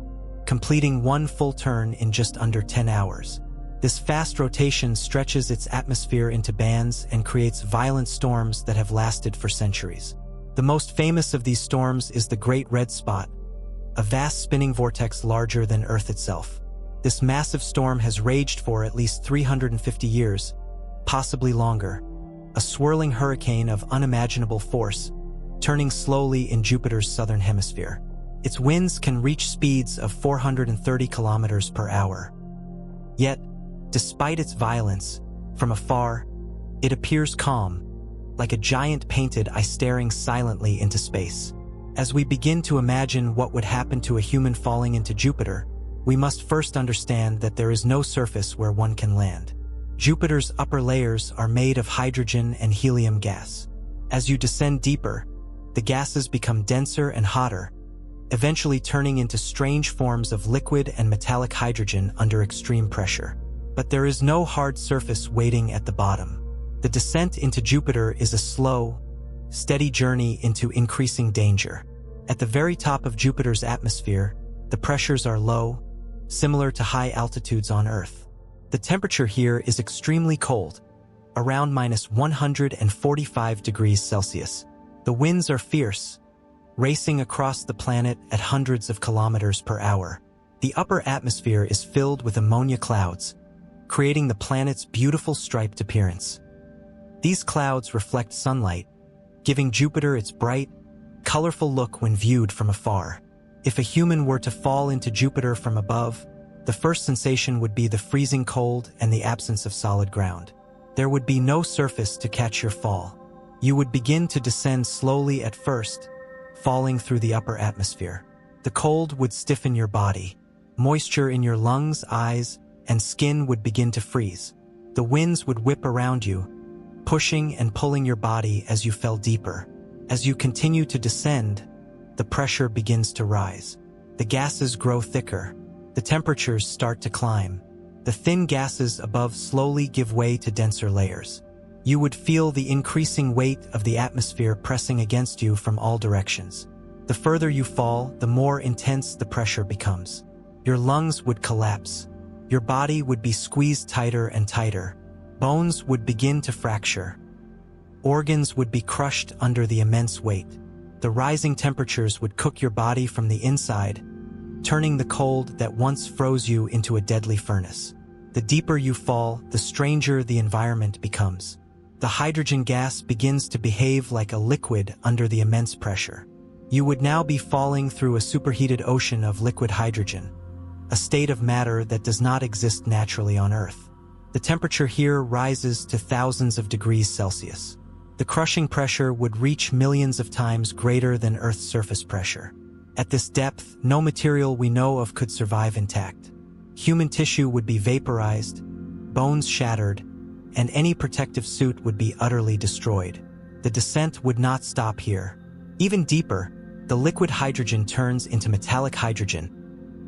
completing one full turn in just under 10 hours. This fast rotation stretches its atmosphere into bands and creates violent storms that have lasted for centuries. The most famous of these storms is the Great Red Spot, a vast spinning vortex larger than Earth itself. This massive storm has raged for at least 350 years, possibly longer, a swirling hurricane of unimaginable force, turning slowly in Jupiter's southern hemisphere. Its winds can reach speeds of 430 kilometers per hour. Yet, despite its violence, from afar, it appears calm, like a giant painted eye staring silently into space. As we begin to imagine what would happen to a human falling into Jupiter, we must first understand that there is no surface where one can land. Jupiter's upper layers are made of hydrogen and helium gas. As you descend deeper, the gases become denser and hotter, eventually turning into strange forms of liquid and metallic hydrogen under extreme pressure. But there is no hard surface waiting at the bottom. The descent into Jupiter is a slow, steady journey into increasing danger. At the very top of Jupiter's atmosphere, the pressures are low, similar to high altitudes on Earth. The temperature here is extremely cold, around -145 degrees Celsius. The winds are fierce, racing across the planet at hundreds of kilometers per hour. The upper atmosphere is filled with ammonia clouds, creating the planet's beautiful striped appearance. These clouds reflect sunlight, giving Jupiter its bright, colorful look when viewed from afar. If a human were to fall into Jupiter from above, the first sensation would be the freezing cold and the absence of solid ground. There would be no surface to catch your fall. You would begin to descend slowly at first, falling through the upper atmosphere. The cold would stiffen your body. Moisture in your lungs, eyes, and skin would begin to freeze. The winds would whip around you, pushing and pulling your body as you fell deeper. As you continue to descend, the pressure begins to rise. The gases grow thicker. The temperatures start to climb. The thin gases above slowly give way to denser layers. You would feel the increasing weight of the atmosphere pressing against you from all directions. The further you fall, the more intense the pressure becomes. Your lungs would collapse. Your body would be squeezed tighter and tighter. Bones would begin to fracture. Organs would be crushed under the immense weight. The rising temperatures would cook your body from the inside, turning the cold that once froze you into a deadly furnace. The deeper you fall, the stranger the environment becomes. The hydrogen gas begins to behave like a liquid under the immense pressure. You would now be falling through a superheated ocean of liquid hydrogen, a state of matter that does not exist naturally on Earth. The temperature here rises to thousands of degrees Celsius. The crushing pressure would reach millions of times greater than Earth's surface pressure. At this depth, no material we know of could survive intact. Human tissue would be vaporized, bones shattered, and any protective suit would be utterly destroyed. The descent would not stop here. Even deeper, the liquid hydrogen turns into metallic hydrogen,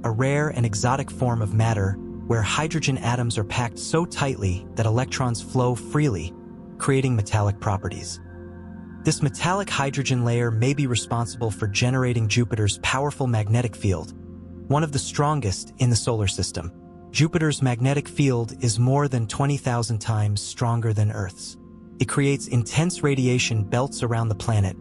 a rare and exotic form of matter where hydrogen atoms are packed so tightly that electrons flow freely, creating metallic properties. This metallic hydrogen layer may be responsible for generating Jupiter's powerful magnetic field, one of the strongest in the solar system. Jupiter's magnetic field is more than 20,000 times stronger than Earth's. It creates intense radiation belts around the planet,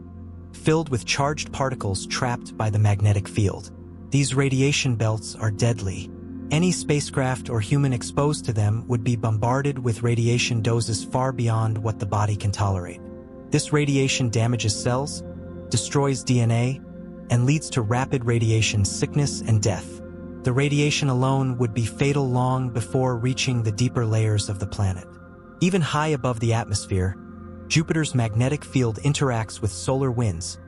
filled with charged particles trapped by the magnetic field. These radiation belts are deadly. Any spacecraft or human exposed to them would be bombarded with radiation doses far beyond what the body can tolerate. This radiation damages cells, destroys DNA, and leads to rapid radiation sickness and death. The radiation alone would be fatal long before reaching the deeper layers of the planet. Even high above the atmosphere, Jupiter's magnetic field interacts with solar winds,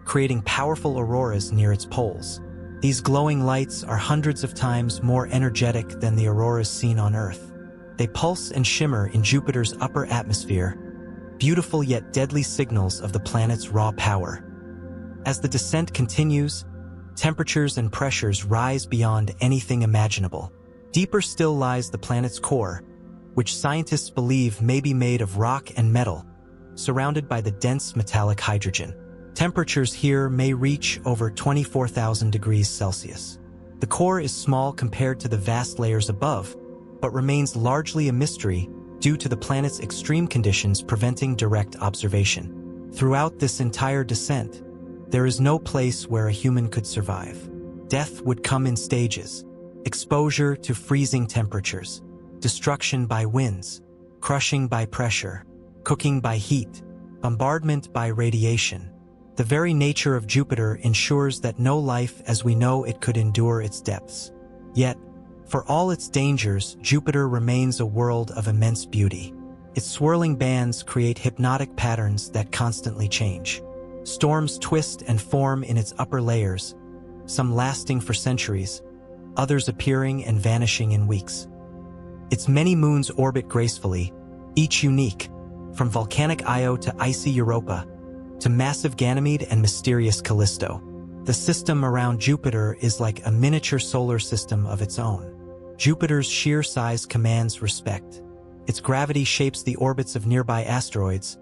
creating powerful auroras near its poles. These glowing lights are hundreds of times more energetic than the auroras seen on Earth. They pulse and shimmer in Jupiter's upper atmosphere, beautiful yet deadly signals of the planet's raw power. As the descent continues, temperatures and pressures rise beyond anything imaginable. Deeper still lies the planet's core, which scientists believe may be made of rock and metal, surrounded by the dense metallic hydrogen. Temperatures here may reach over 24,000 degrees Celsius. The core is small compared to the vast layers above, but remains largely a mystery due to the planet's extreme conditions preventing direct observation. Throughout this entire descent, there is no place where a human could survive. Death would come in stages: exposure to freezing temperatures, destruction by winds, crushing by pressure, cooking by heat, bombardment by radiation. The very nature of Jupiter ensures that no life as we know it could endure its depths. Yet, for all its dangers, Jupiter remains a world of immense beauty. Its swirling bands create hypnotic patterns that constantly change. Storms twist and form in its upper layers, some lasting for centuries, others appearing and vanishing in weeks. Its many moons orbit gracefully, each unique, from volcanic Io to icy Europa, to massive Ganymede and mysterious Callisto. The system around Jupiter is like a miniature solar system of its own. Jupiter's sheer size commands respect. Its gravity shapes the orbits of nearby asteroids,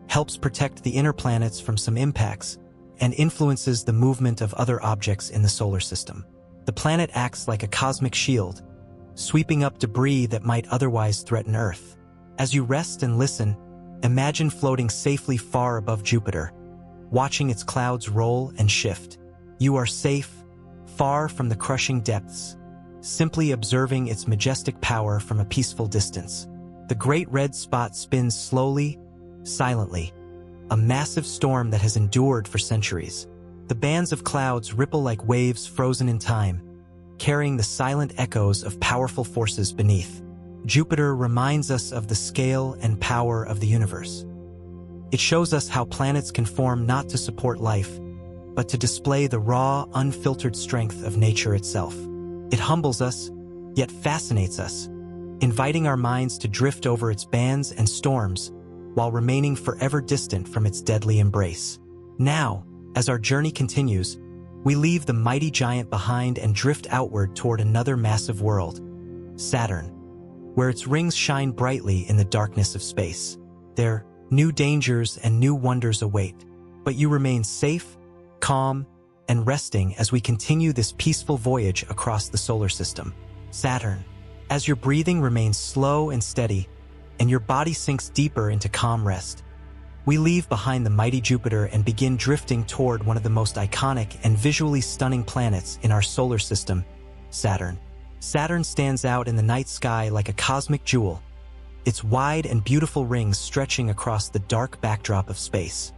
helps protect the inner planets from some impacts, and influences the movement of other objects in the solar system. The planet acts like a cosmic shield, sweeping up debris that might otherwise threaten Earth. As you rest and listen, imagine floating safely far above Jupiter, watching its clouds roll and shift. You are safe, far from the crushing depths, simply observing its majestic power from a peaceful distance. The great red spot spins slowly, silently, a massive storm that has endured for centuries. The bands of clouds ripple like waves frozen in time, carrying the silent echoes of powerful forces beneath. Jupiter reminds us of the scale and power of the universe. It shows us how planets can form not to support life, but to display the raw, unfiltered strength of nature itself. It humbles us, yet fascinates us, inviting our minds to drift over its bands and storms while remaining forever distant from its deadly embrace. Now, as our journey continues, we leave the mighty giant behind and drift outward toward another massive world, Saturn, where its rings shine brightly in the darkness of space. There, new dangers and new wonders await, but you remain safe, calm, and resting as we continue this peaceful voyage across the solar system. Saturn, as your breathing remains slow and steady, and your body sinks deeper into calm rest, we leave behind the mighty Jupiter and begin drifting toward one of the most iconic and visually stunning planets in our solar system, Saturn. Saturn stands out in the night sky like a cosmic jewel, its wide and beautiful rings stretching across the dark backdrop of space.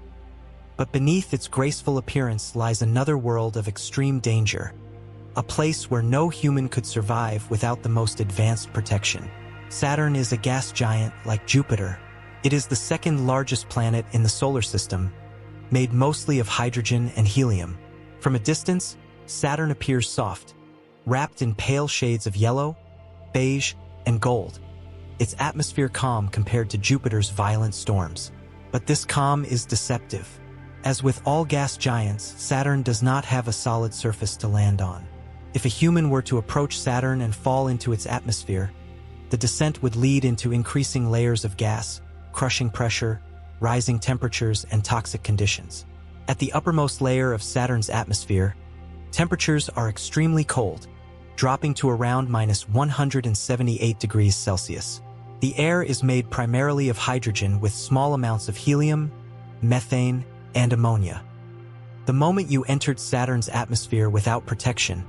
But beneath its graceful appearance lies another world of extreme danger, a place where no human could survive without the most advanced protection. Saturn is a gas giant like Jupiter. It is the second largest planet in the solar system, made mostly of hydrogen and helium. From a distance, Saturn appears soft, wrapped in pale shades of yellow, beige, and gold. Its atmosphere calm compared to Jupiter's violent storms. But this calm is deceptive. As with all gas giants, Saturn does not have a solid surface to land on. If a human were to approach Saturn and fall into its atmosphere, the descent would lead into increasing layers of gas, crushing pressure, rising temperatures, and toxic conditions. At the uppermost layer of Saturn's atmosphere, temperatures are extremely cold, dropping to around -178 degrees Celsius. The air is made primarily of hydrogen with small amounts of helium, methane, and ammonia. The moment you entered Saturn's atmosphere without protection,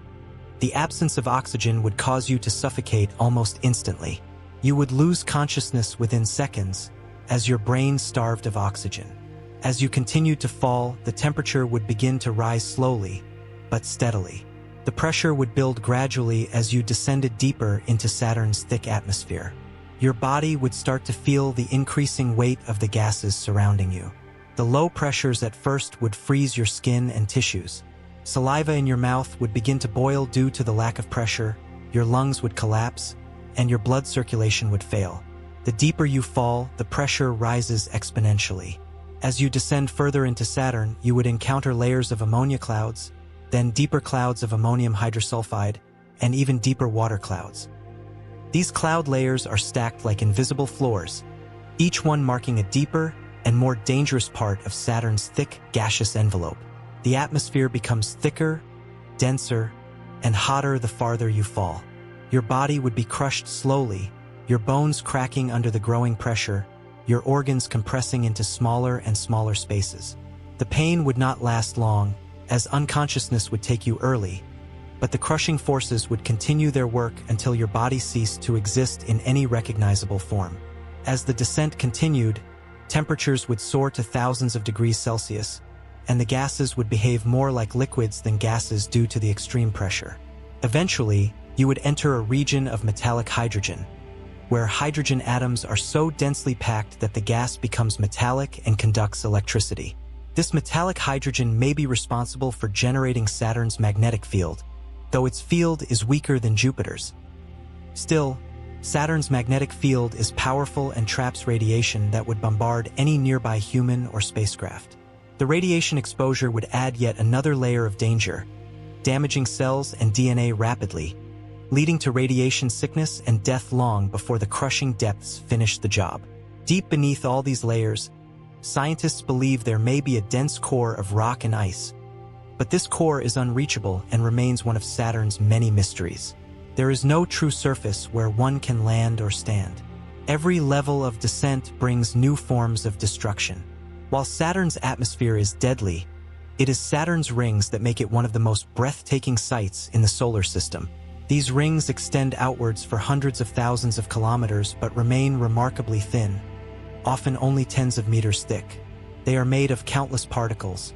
The absence of oxygen would cause you to suffocate almost instantly. You would lose consciousness within seconds, as your brain starved of oxygen. As you continued to fall, the temperature would begin to rise slowly, but steadily. The pressure would build gradually as you descended deeper into Saturn's thick atmosphere. Your body would start to feel the increasing weight of the gases surrounding you. The low pressures at first would freeze your skin and tissues. Saliva in your mouth would begin to boil due to the lack of pressure, your lungs would collapse, and your blood circulation would fail. The deeper you fall, the pressure rises exponentially. As you descend further into Saturn, you would encounter layers of ammonia clouds, then deeper clouds of ammonium hydrosulfide, and even deeper water clouds. These cloud layers are stacked like invisible floors, each one marking a deeper and more dangerous part of Saturn's thick, gaseous envelope. The atmosphere becomes thicker, denser, and hotter the farther you fall. Your body would be crushed slowly, your bones cracking under the growing pressure, your organs compressing into smaller and smaller spaces. The pain would not last long, as unconsciousness would take you early, but the crushing forces would continue their work until your body ceased to exist in any recognizable form. As the descent continued, temperatures would soar to thousands of degrees Celsius, and the gases would behave more like liquids than gases due to the extreme pressure. Eventually, you would enter a region of metallic hydrogen, where hydrogen atoms are so densely packed that the gas becomes metallic and conducts electricity. This metallic hydrogen may be responsible for generating Saturn's magnetic field, though its field is weaker than Jupiter's. Still, Saturn's magnetic field is powerful and traps radiation that would bombard any nearby human or spacecraft. The radiation exposure would add yet another layer of danger, damaging cells and DNA rapidly, leading to radiation sickness and death long before the crushing depths finish the job. Deep beneath all these layers, scientists believe there may be a dense core of rock and ice, but this core is unreachable and remains one of Saturn's many mysteries. There is no true surface where one can land or stand. Every level of descent brings new forms of destruction. While Saturn's atmosphere is deadly, it is Saturn's rings that make it one of the most breathtaking sights in the solar system. These rings extend outwards for hundreds of thousands of kilometers but remain remarkably thin, often only tens of meters thick. They are made of countless particles,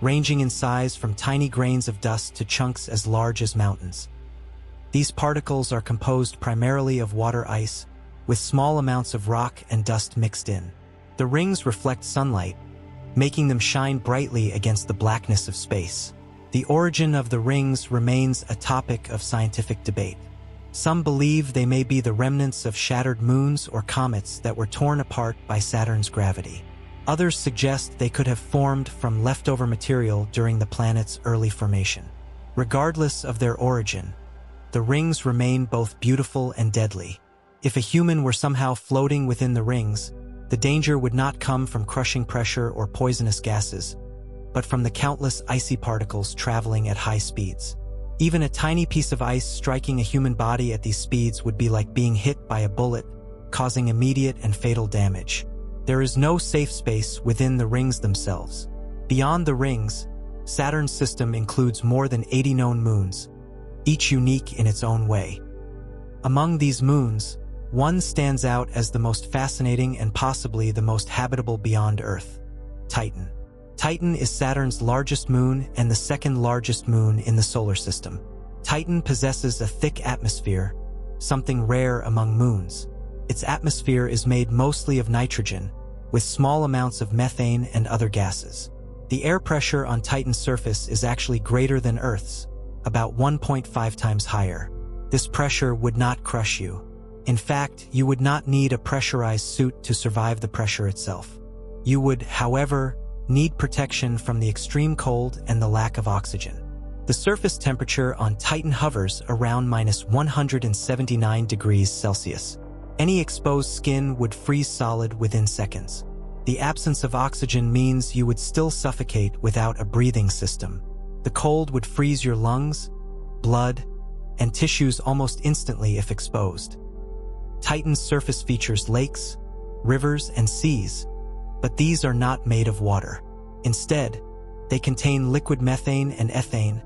ranging in size from tiny grains of dust to chunks as large as mountains. These particles are composed primarily of water ice, with small amounts of rock and dust mixed in. The rings reflect sunlight, making them shine brightly against the blackness of space. The origin of the rings remains a topic of scientific debate. Some believe they may be the remnants of shattered moons or comets that were torn apart by Saturn's gravity. Others suggest they could have formed from leftover material during the planet's early formation. Regardless of their origin, the rings remain both beautiful and deadly. If a human were somehow floating within the rings, the danger would not come from crushing pressure or poisonous gases, but from the countless icy particles traveling at high speeds. Even a tiny piece of ice striking a human body at these speeds would be like being hit by a bullet, causing immediate and fatal damage. There is no safe space within the rings themselves. Beyond the rings, Saturn's system includes more than 80 known moons, each unique in its own way. Among these moons, one stands out as the most fascinating and possibly the most habitable beyond Earth: Titan. Titan is Saturn's largest moon and the second largest moon in the solar system. Titan possesses a thick atmosphere, something rare among moons. Its atmosphere is made mostly of nitrogen, with small amounts of methane and other gases. The air pressure on Titan's surface is actually greater than Earth's, about 1.5 times higher. This pressure would not crush you. In fact, you would not need a pressurized suit to survive the pressure itself. You would, however, need protection from the extreme cold and the lack of oxygen. The surface temperature on Titan hovers around -179 degrees Celsius. Any exposed skin would freeze solid within seconds. The absence of oxygen means you would still suffocate without a breathing system. The cold would freeze your lungs, blood, and tissues almost instantly if exposed. Titan's surface features lakes, rivers, and seas, but these are not made of water. Instead, they contain liquid methane and ethane,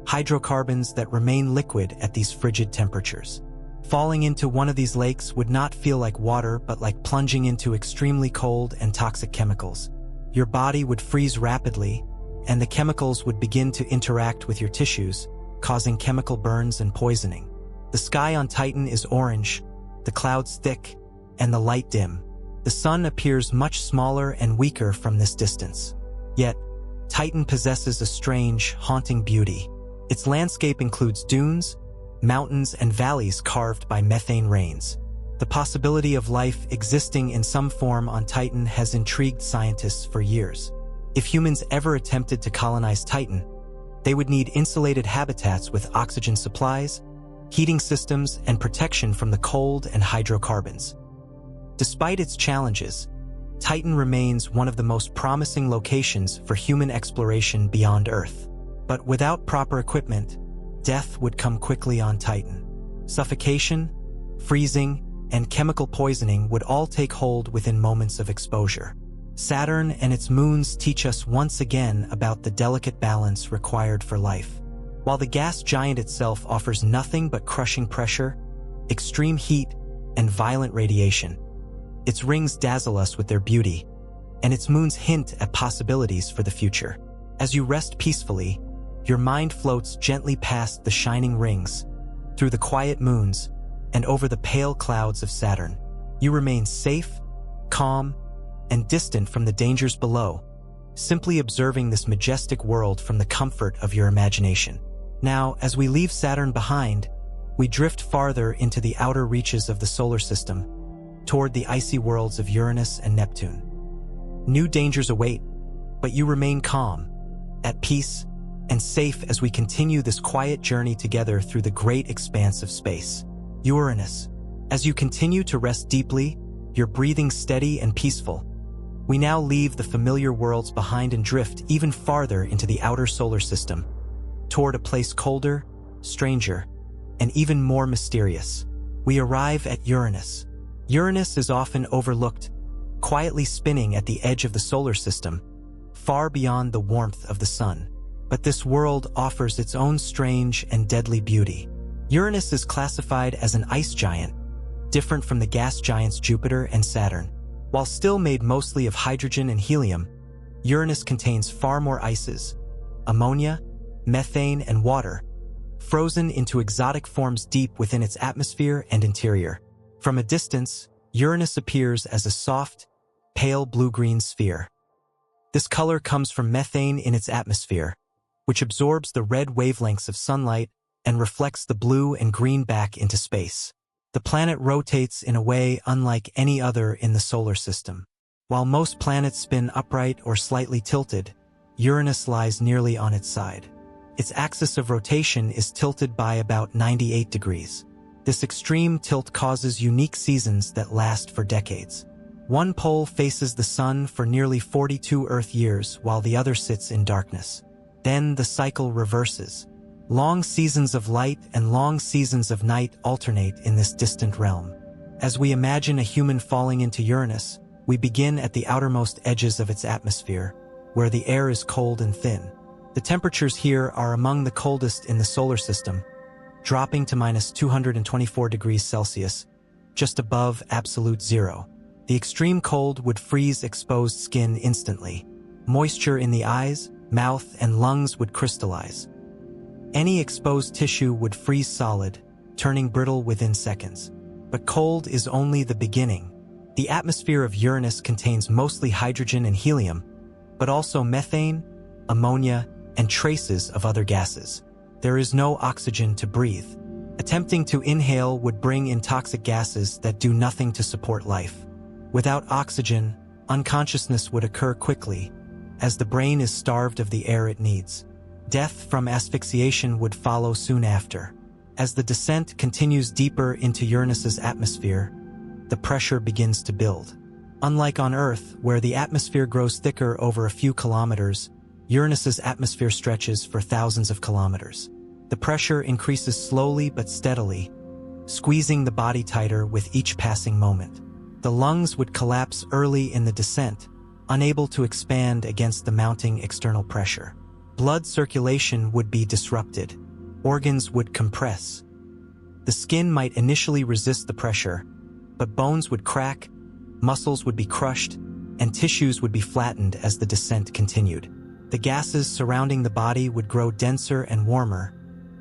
hydrocarbons that remain liquid at these frigid temperatures. Falling into one of these lakes would not feel like water but like plunging into extremely cold and toxic chemicals. Your body would freeze rapidly, and the chemicals would begin to interact with your tissues, causing chemical burns and poisoning. The sky on Titan is orange, the clouds thick, and the light dim. The sun appears much smaller and weaker from this distance. Yet, Titan possesses a strange, haunting beauty. Its landscape includes dunes, mountains, and valleys carved by methane rains. The possibility of life existing in some form on Titan has intrigued scientists for years. If humans ever attempted to colonize Titan, they would need insulated habitats with oxygen supplies, heating systems, and protection from the cold and hydrocarbons. Despite its challenges, Titan remains one of the most promising locations for human exploration beyond Earth. But without proper equipment, death would come quickly on Titan. Suffocation, freezing, and chemical poisoning would all take hold within moments of exposure. Saturn and its moons teach us once again about the delicate balance required for life. While the gas giant itself offers nothing but crushing pressure, extreme heat, and violent radiation, its rings dazzle us with their beauty, and its moons hint at possibilities for the future. As you rest peacefully, your mind floats gently past the shining rings, through the quiet moons, and over the pale clouds of Saturn. You remain safe, calm, and distant from the dangers below, simply observing this majestic world from the comfort of your imagination. Now, as we leave Saturn behind, we drift farther into the outer reaches of the solar system, toward the icy worlds of Uranus and Neptune. New dangers await, but you remain calm, at peace, and safe as we continue this quiet journey together through the great expanse of space. Uranus. As you continue to rest deeply, your breathing steady and peaceful, we now leave the familiar worlds behind and drift even farther into the outer solar system, toward a place colder, stranger, and even more mysterious. We arrive at Uranus. Uranus is often overlooked, quietly spinning at the edge of the solar system, far beyond the warmth of the sun. But this world offers its own strange and deadly beauty. Uranus is classified as an ice giant, different from the gas giants Jupiter and Saturn. While still made mostly of hydrogen and helium, Uranus contains far more ices, ammonia, methane, and water, frozen into exotic forms deep within its atmosphere and interior. From a distance, Uranus appears as a soft, pale blue-green sphere. This color comes from methane in its atmosphere, which absorbs the red wavelengths of sunlight and reflects the blue and green back into space. The planet rotates in a way unlike any other in the solar system. While most planets spin upright or slightly tilted, Uranus lies nearly on its side. Its axis of rotation is tilted by about 98 degrees. This extreme tilt causes unique seasons that last for decades. One pole faces the sun for nearly 42 Earth years while the other sits in darkness. Then the cycle reverses. Long seasons of light and long seasons of night alternate in this distant realm. As we imagine a human falling into Uranus, we begin at the outermost edges of its atmosphere, where the air is cold and thin. The temperatures here are among the coldest in the solar system, dropping to -224 degrees Celsius, just above absolute zero. The extreme cold would freeze exposed skin instantly. Moisture in the eyes, mouth, and lungs would crystallize. Any exposed tissue would freeze solid, turning brittle within seconds. But cold is only the beginning. The atmosphere of Uranus contains mostly hydrogen and helium, but also methane, ammonia, and traces of other gases. There is no oxygen to breathe. Attempting to inhale would bring in toxic gases that do nothing to support life. Without oxygen, unconsciousness would occur quickly, as the brain is starved of the air it needs. Death from asphyxiation would follow soon after. As the descent continues deeper into Uranus's atmosphere, the pressure begins to build. Unlike on Earth, where the atmosphere grows thicker over a few kilometers, Uranus's atmosphere stretches for thousands of kilometers. The pressure increases slowly but steadily, squeezing the body tighter with each passing moment. The lungs would collapse early in the descent, unable to expand against the mounting external pressure. Blood circulation would be disrupted. Organs would compress. The skin might initially resist the pressure, but bones would crack, muscles would be crushed, and tissues would be flattened as the descent continued. The gases surrounding the body would grow denser and warmer,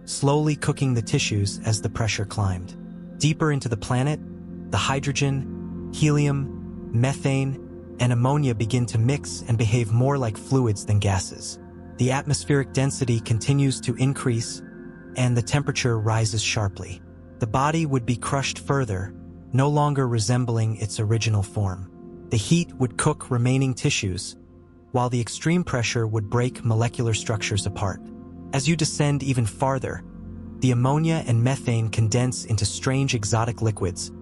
slowly cooking the tissues as the pressure climbed. Deeper into the planet, the hydrogen, helium, methane, and ammonia begin to mix and behave more like fluids than gases. The atmospheric density continues to increase, and the temperature rises sharply. The body would be crushed further, no longer resembling its original form. The heat would cook remaining tissues, while the extreme pressure would break molecular structures apart. As you descend even farther, the ammonia and methane condense into strange exotic liquids,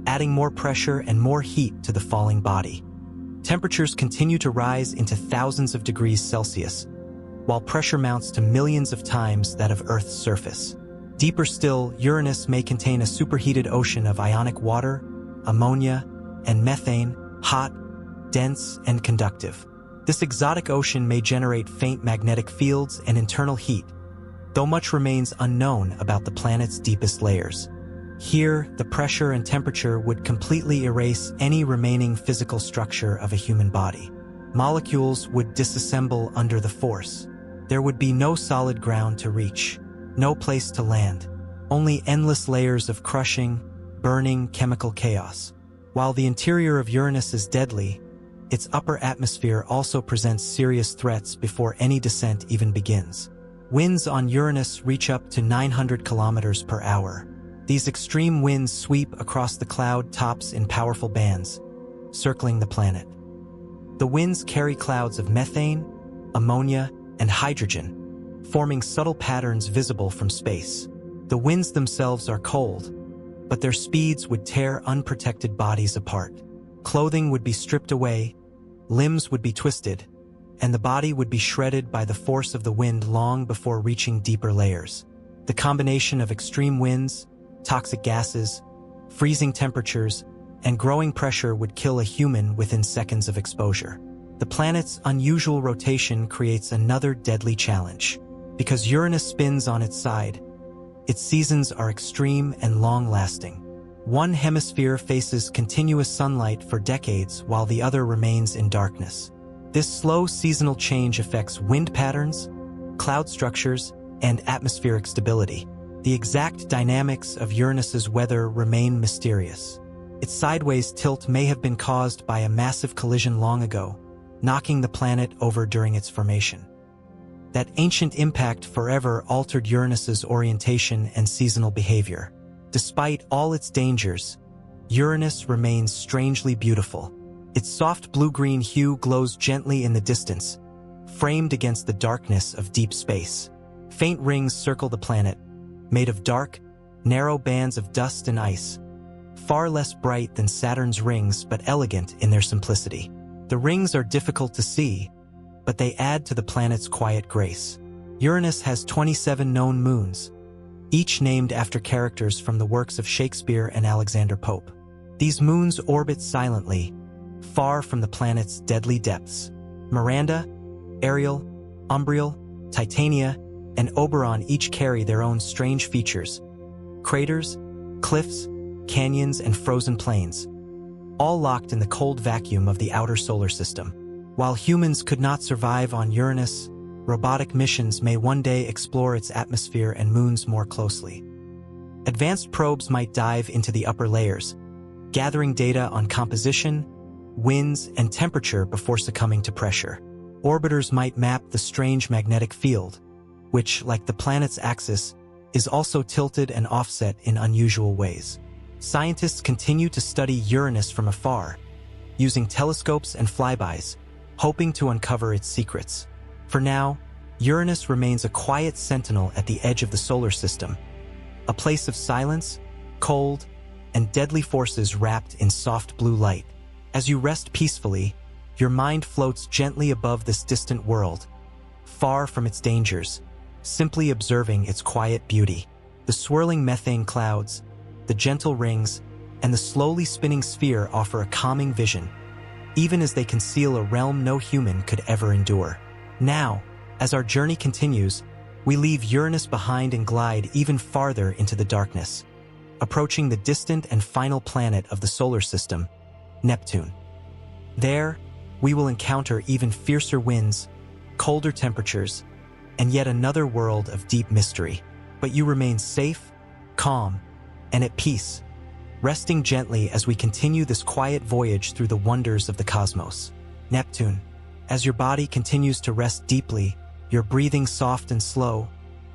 adding more pressure and more heat to the falling body. Temperatures continue to rise into thousands of degrees Celsius, while pressure mounts to millions of times that of Earth's surface. Deeper still, Uranus may contain a superheated ocean of ionic water, ammonia, and methane, hot, dense, and conductive. This exotic ocean may generate faint magnetic fields and internal heat, though much remains unknown about the planet's deepest layers. Here, the pressure and temperature would completely erase any remaining physical structure of a human body. Molecules would disassemble under the force. There would be no solid ground to reach, no place to land, only endless layers of crushing, burning chemical chaos. While the interior of Uranus is deadly, its upper atmosphere also presents serious threats before any descent even begins. Winds on Uranus reach up to 900 kilometers per hour. These extreme winds sweep across the cloud tops in powerful bands, circling the planet. The winds carry clouds of methane, ammonia, and hydrogen, forming subtle patterns visible from space. The winds themselves are cold, but their speeds would tear unprotected bodies apart. Clothing would be stripped away, limbs would be twisted, and the body would be shredded by the force of the wind long before reaching deeper layers. The combination of extreme winds, toxic gases, freezing temperatures, and growing pressure would kill a human within seconds of exposure. The planet's unusual rotation creates another deadly challenge. Because Uranus spins on its side, its seasons are extreme and long-lasting. One hemisphere faces continuous sunlight for decades while the other remains in darkness. This slow seasonal change affects wind patterns, cloud structures, and atmospheric stability. The exact dynamics of Uranus's weather remain mysterious. Its sideways tilt may have been caused by a massive collision long ago, knocking the planet over during its formation. That ancient impact forever altered Uranus's orientation and seasonal behavior. Despite all its dangers, Uranus remains strangely beautiful. Its soft blue-green hue glows gently in the distance, framed against the darkness of deep space. Faint rings circle the planet, made of dark, narrow bands of dust and ice, far less bright than Saturn's rings but elegant in their simplicity. The rings are difficult to see, but they add to the planet's quiet grace. Uranus has 27 known moons, each named after characters from the works of Shakespeare and Alexander Pope. These moons orbit silently, far from the planet's deadly depths. Miranda, Ariel, Umbriel, Titania, and Oberon each carry their own strange features: craters, cliffs, canyons, and frozen plains, all locked in the cold vacuum of the outer solar system. While humans could not survive on Uranus, robotic missions may one day explore its atmosphere and moons more closely. Advanced probes might dive into the upper layers, gathering data on composition, winds, and temperature before succumbing to pressure. Orbiters might map the strange magnetic field, which, like the planet's axis, is also tilted and offset in unusual ways. Scientists continue to study Uranus from afar, using telescopes and flybys, hoping to uncover its secrets. For now, Uranus remains a quiet sentinel at the edge of the solar system, a place of silence, cold, and deadly forces wrapped in soft blue light. As you rest peacefully, your mind floats gently above this distant world, far from its dangers, simply observing its quiet beauty. The swirling methane clouds, the gentle rings, and the slowly spinning sphere offer a calming vision, even as they conceal a realm no human could ever endure. Now, As our journey continues, we leave Uranus behind and glide even farther into the darkness, approaching the distant and final planet of the solar system, Neptune. There, we will encounter even fiercer winds, colder temperatures, and yet another world of deep mystery. But you remain safe, calm, and at peace, resting gently as we continue this quiet voyage through the wonders of the cosmos. Neptune, as your body continues to rest deeply, your breathing soft and slow,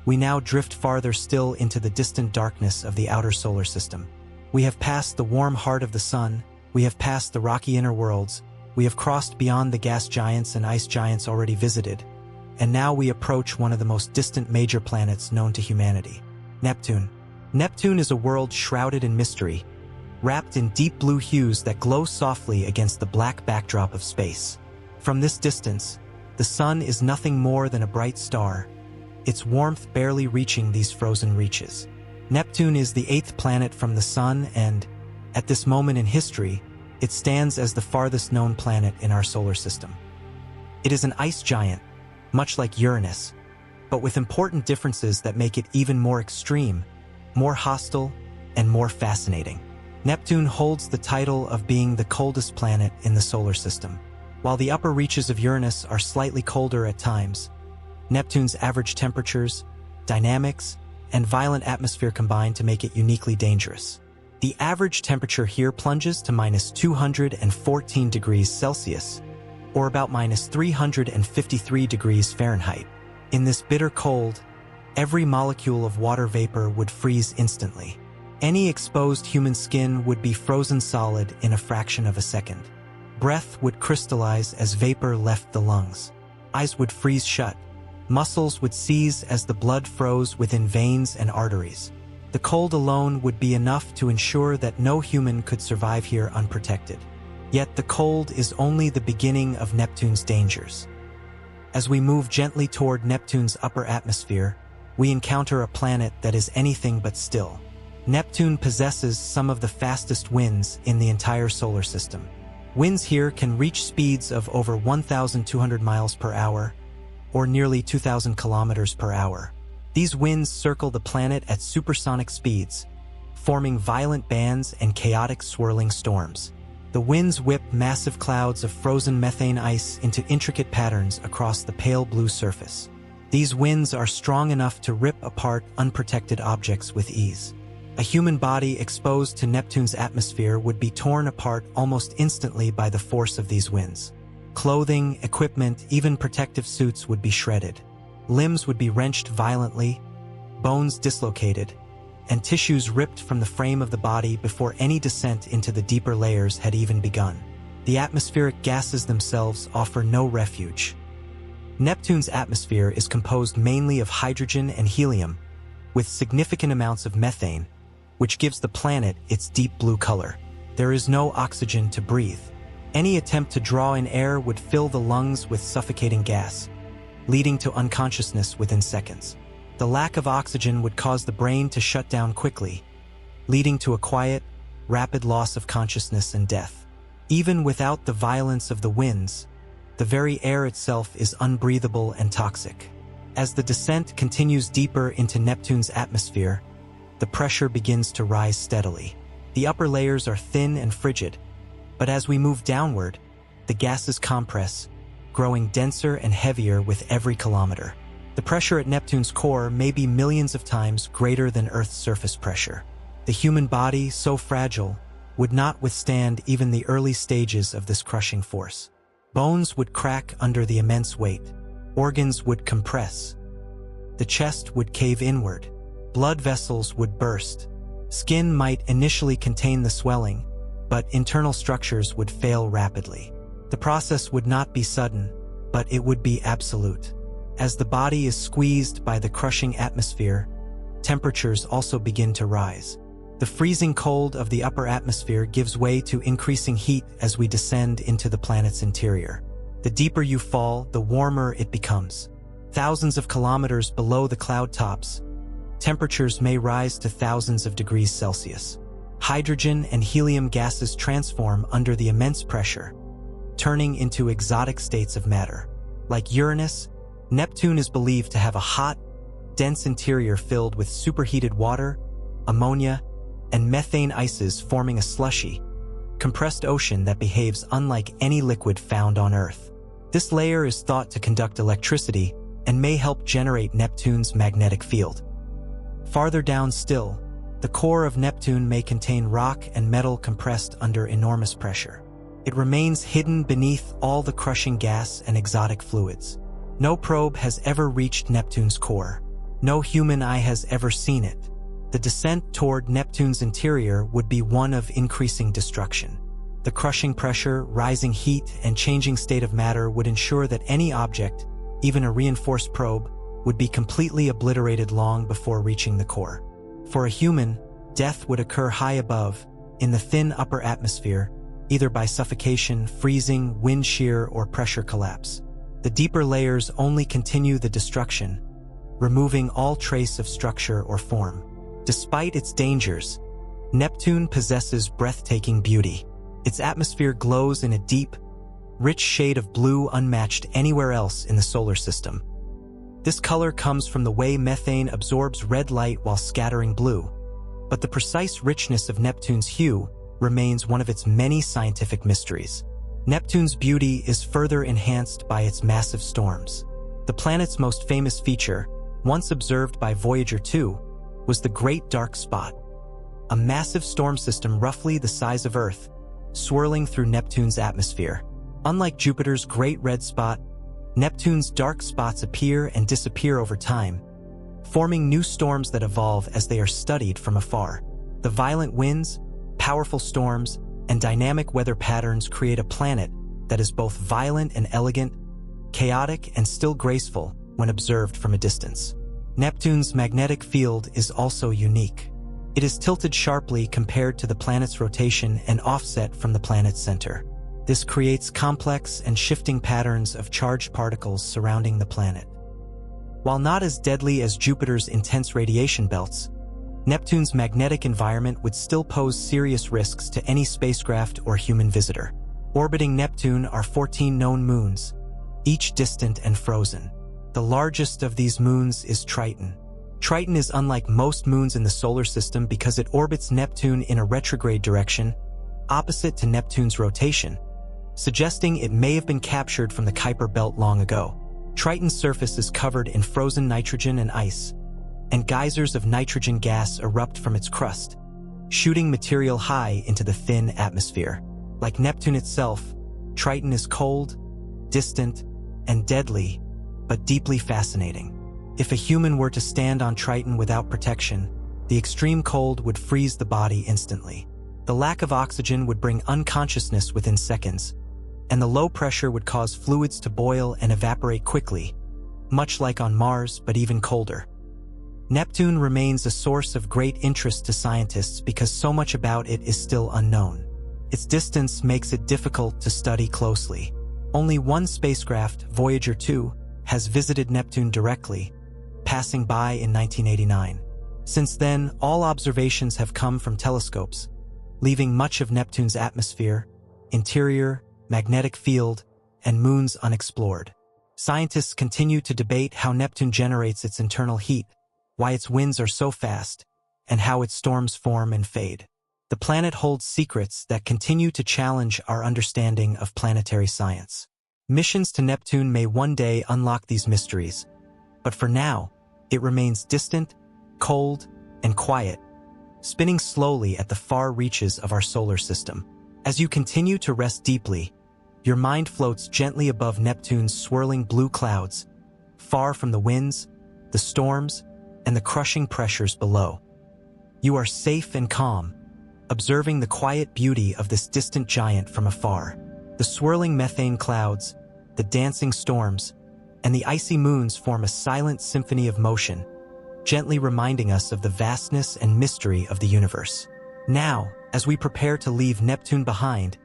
we now drift farther still into the distant darkness of the outer solar system. We have passed the warm heart of the sun, we have passed the rocky inner worlds, we have crossed beyond the gas giants and ice giants already visited, and now we approach one of the most distant major planets known to humanity, Neptune. Neptune is a world shrouded in mystery, wrapped in deep blue hues that glow softly against the black backdrop of space. From this distance, the sun is nothing more than a bright star, its warmth barely reaching these frozen reaches. Neptune is the 8th planet from the sun and, at this moment in history, it stands as the farthest known planet in our solar system. It is an ice giant, much like Uranus, but with important differences that make it even more extreme, more hostile, and more fascinating. Neptune holds the title of being the coldest planet in the solar system. While the upper reaches of Uranus are slightly colder at times, Neptune's average temperatures, dynamics, and violent atmosphere combine to make it uniquely dangerous. The average temperature here plunges to -214 degrees Celsius, or about -353 degrees Fahrenheit. In this bitter cold, every molecule of water vapor would freeze instantly. Any exposed human skin would be frozen solid in a fraction of a second. Breath would crystallize as vapor left the lungs. Eyes would freeze shut. Muscles would seize as the blood froze within veins and arteries. The cold alone would be enough to ensure that no human could survive here unprotected. Yet the cold is only the beginning of Neptune's dangers. As we move gently toward Neptune's upper atmosphere, we encounter a planet that is anything but still. Neptune possesses some of the fastest winds in the entire solar system. Winds here can reach speeds of over 1,200 miles per hour, or nearly 2,000 kilometers per hour. These winds circle the planet at supersonic speeds, forming violent bands and chaotic swirling storms. The winds whip massive clouds of frozen methane ice into intricate patterns across the pale blue surface. These winds are strong enough to rip apart unprotected objects with ease. A human body exposed to Neptune's atmosphere would be torn apart almost instantly by the force of these winds. Clothing, equipment, even protective suits would be shredded. Limbs would be wrenched violently, bones dislocated, and tissues ripped from the frame of the body before any descent into the deeper layers had even begun. The atmospheric gases themselves offer no refuge. Neptune's atmosphere is composed mainly of hydrogen and helium, with significant amounts of methane, which gives the planet its deep blue color. There is no oxygen to breathe. Any attempt to draw in air would fill the lungs with suffocating gas, leading to unconsciousness within seconds. The lack of oxygen would cause the brain to shut down quickly, leading to a quiet, rapid loss of consciousness and death. Even without the violence of the winds, the very air itself is unbreathable and toxic. As the descent continues deeper into Neptune's atmosphere, the pressure begins to rise steadily. The upper layers are thin and frigid, but as we move downward, the gases compress, growing denser and heavier with every kilometer. The pressure at Neptune's core may be millions of times greater than Earth's surface pressure. The human body, so fragile, would not withstand even the early stages of this crushing force. Bones would crack under the immense weight. Organs would compress. The chest would cave inward. Blood vessels would burst. Skin might initially contain the swelling, but internal structures would fail rapidly. The process would not be sudden, but it would be absolute. As the body is squeezed by the crushing atmosphere, temperatures also begin to rise. The freezing cold of the upper atmosphere gives way to increasing heat as we descend into the planet's interior. The deeper you fall, the warmer it becomes. Thousands of kilometers below the cloud tops, temperatures may rise to thousands of degrees Celsius. Hydrogen and helium gases transform under the immense pressure, turning into exotic states of matter. Like Uranus, Neptune is believed to have a hot, dense interior filled with superheated water, ammonia, and methane ices forming a slushy, compressed ocean that behaves unlike any liquid found on Earth. This layer is thought to conduct electricity and may help generate Neptune's magnetic field. Farther down still, the core of Neptune may contain rock and metal compressed under enormous pressure. It remains hidden beneath all the crushing gas and exotic fluids. No probe has ever reached Neptune's core. No human eye has ever seen it. The descent toward Neptune's interior would be one of increasing destruction. The crushing pressure, rising heat, and changing state of matter would ensure that any object, even a reinforced probe, would be completely obliterated long before reaching the core. For a human, death would occur high above, in the thin upper atmosphere, either by suffocation, freezing, wind shear, or pressure collapse. The deeper layers only continue the destruction, removing all trace of structure or form. Despite its dangers, Neptune possesses breathtaking beauty. Its atmosphere glows in a deep, rich shade of blue unmatched anywhere else in the solar system. This color comes from the way methane absorbs red light while scattering blue, but the precise richness of Neptune's hue remains one of its many scientific mysteries. Neptune's beauty is further enhanced by its massive storms. The planet's most famous feature, once observed by Voyager 2, was the Great Dark Spot, a massive storm system roughly the size of Earth, swirling through Neptune's atmosphere. Unlike Jupiter's Great Red Spot, Neptune's dark spots appear and disappear over time, forming new storms that evolve as they are studied from afar. The violent winds, powerful storms, and dynamic weather patterns create a planet that is both violent and elegant, chaotic and still graceful when observed from a distance. Neptune's magnetic field is also unique. It is tilted sharply compared to the planet's rotation and offset from the planet's center. This creates complex and shifting patterns of charged particles surrounding the planet. While not as deadly as Jupiter's intense radiation belts, Neptune's magnetic environment would still pose serious risks to any spacecraft or human visitor. Orbiting Neptune are 14 known moons, each distant and frozen. The largest of these moons is Triton. Triton is unlike most moons in the solar system because it orbits Neptune in a retrograde direction, opposite to Neptune's rotation, suggesting it may have been captured from the Kuiper Belt long ago. Triton's surface is covered in frozen nitrogen and ice, and geysers of nitrogen gas erupt from its crust, shooting material high into the thin atmosphere. Like Neptune itself, Triton is cold, distant, and deadly, but deeply fascinating. If a human were to stand on Triton without protection, the extreme cold would freeze the body instantly. The lack of oxygen would bring unconsciousness within seconds, and the low pressure would cause fluids to boil and evaporate quickly, much like on Mars, but even colder. Neptune remains a source of great interest to scientists because so much about it is still unknown. Its distance makes it difficult to study closely. Only one spacecraft, Voyager 2, has visited Neptune directly, passing by in 1989. Since then, all observations have come from telescopes, leaving much of Neptune's atmosphere, interior, magnetic field, and moons unexplored. Scientists continue to debate how Neptune generates its internal heat, why its winds are so fast, and how its storms form and fade. The planet holds secrets that continue to challenge our understanding of planetary science. Missions to Neptune may one day unlock these mysteries, but for now, it remains distant, cold, and quiet, spinning slowly at the far reaches of our solar system. As you continue to rest deeply, your mind floats gently above Neptune's swirling blue clouds, far from the winds, the storms, and the crushing pressures below. You are safe and calm, observing the quiet beauty of this distant giant from afar. The swirling methane clouds, the dancing storms, and the icy moons form a silent symphony of motion, gently reminding us of the vastness and mystery of the universe. Now, as we prepare to leave Neptune behind,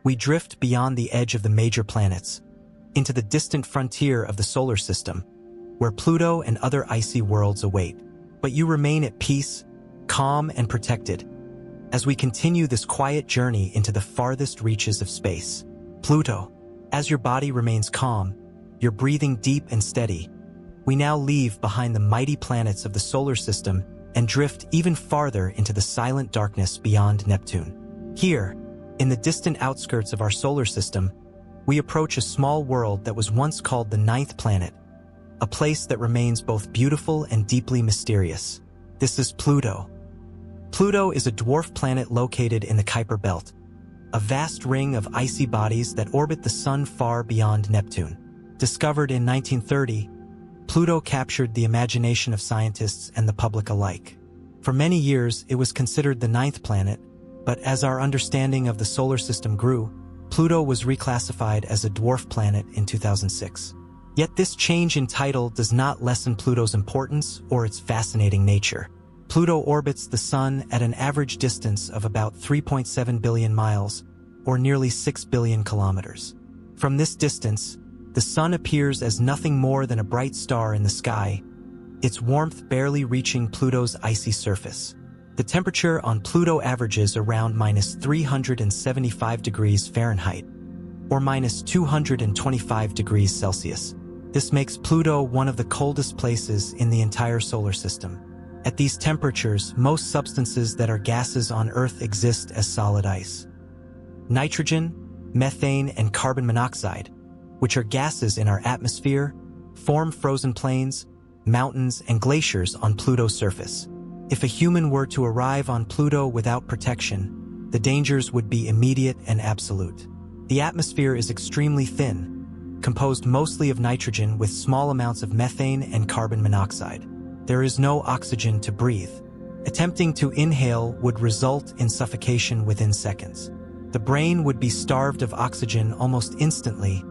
we drift beyond the edge of the major planets, into the distant frontier of the solar system, where Pluto and other icy worlds await. But you remain at peace, calm and protected, as we continue this quiet journey into the farthest reaches of space. Pluto, as your body remains calm, you're breathing deep and steady. We now leave behind the mighty planets of the solar system and drift even farther into the silent darkness beyond Neptune. Here, in the distant outskirts of our solar system, we approach a small world that was once called the ninth planet, a place that remains both beautiful and deeply mysterious. This is Pluto. Pluto is a dwarf planet located in the Kuiper Belt, a vast ring of icy bodies that orbit the Sun far beyond Neptune. Discovered in 1930, Pluto captured the imagination of scientists and the public alike. For many years, it was considered the ninth planet, but as our understanding of the solar system grew, Pluto was reclassified as a dwarf planet in 2006. Yet this change in title does not lessen Pluto's importance or its fascinating nature. Pluto orbits the Sun at an average distance of about 3.7 billion miles, or nearly 6 billion kilometers. From this distance, the Sun appears as nothing more than a bright star in the sky, its warmth barely reaching Pluto's icy surface. The temperature on Pluto averages around -375 degrees Fahrenheit, or -225 degrees Celsius. This makes Pluto one of the coldest places in the entire solar system. At these temperatures, most substances that are gases on Earth exist as solid ice. Nitrogen, methane, and carbon monoxide, which are gases in our atmosphere, form frozen plains, mountains, and glaciers on Pluto's surface. If a human were to arrive on Pluto without protection, the dangers would be immediate and absolute. The atmosphere is extremely thin, composed mostly of nitrogen with small amounts of methane and carbon monoxide. There is no oxygen to breathe. Attempting to inhale would result in suffocation within seconds. The brain would be starved of oxygen almost instantly,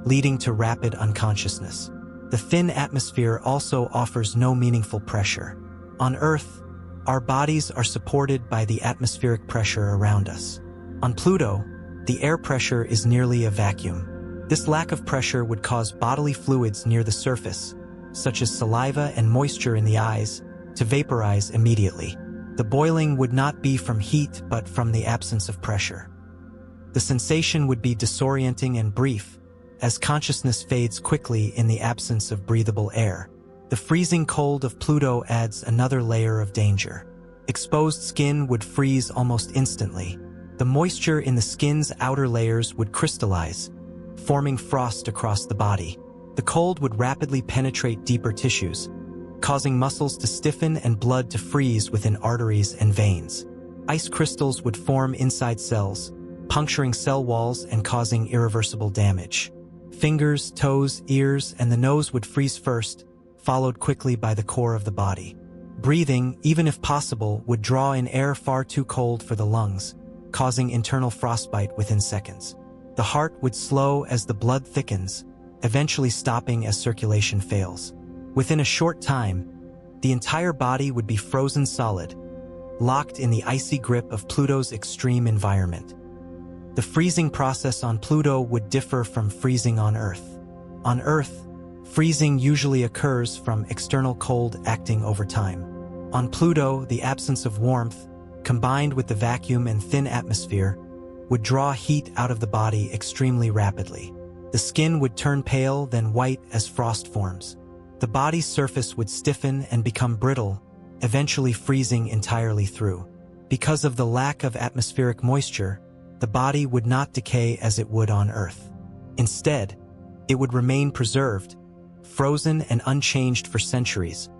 leading to rapid unconsciousness. The thin atmosphere also offers no meaningful pressure. On Earth, our bodies are supported by the atmospheric pressure around us. On Pluto, the air pressure is nearly a vacuum. This lack of pressure would cause bodily fluids near the surface, such as saliva and moisture in the eyes, to vaporize immediately. The boiling would not be from heat but from the absence of pressure. The sensation would be disorienting and brief, as consciousness fades quickly in the absence of breathable air. The freezing cold of Pluto adds another layer of danger. Exposed skin would freeze almost instantly. The moisture in the skin's outer layers would crystallize, forming frost across the body. The cold would rapidly penetrate deeper tissues, causing muscles to stiffen and blood to freeze within arteries and veins. Ice crystals would form inside cells, puncturing cell walls and causing irreversible damage. Fingers, toes, ears, and the nose would freeze first, followed quickly by the core of the body. Breathing, even if possible, would draw in air far too cold for the lungs, causing internal frostbite within seconds. The heart would slow as the blood thickens, eventually stopping as circulation fails. Within a short time, the entire body would be frozen solid, locked in the icy grip of Pluto's extreme environment. The freezing process on Pluto would differ from freezing on Earth. On Earth, freezing usually occurs from external cold acting over time. On Pluto, the absence of warmth, combined with the vacuum and thin atmosphere, would draw heat out of the body extremely rapidly. The skin would turn pale, then white as frost forms. The body's surface would stiffen and become brittle, eventually freezing entirely through. Because of the lack of atmospheric moisture, the body would not decay as it would on Earth. Instead, it would remain preserved, frozen and unchanged for centuries,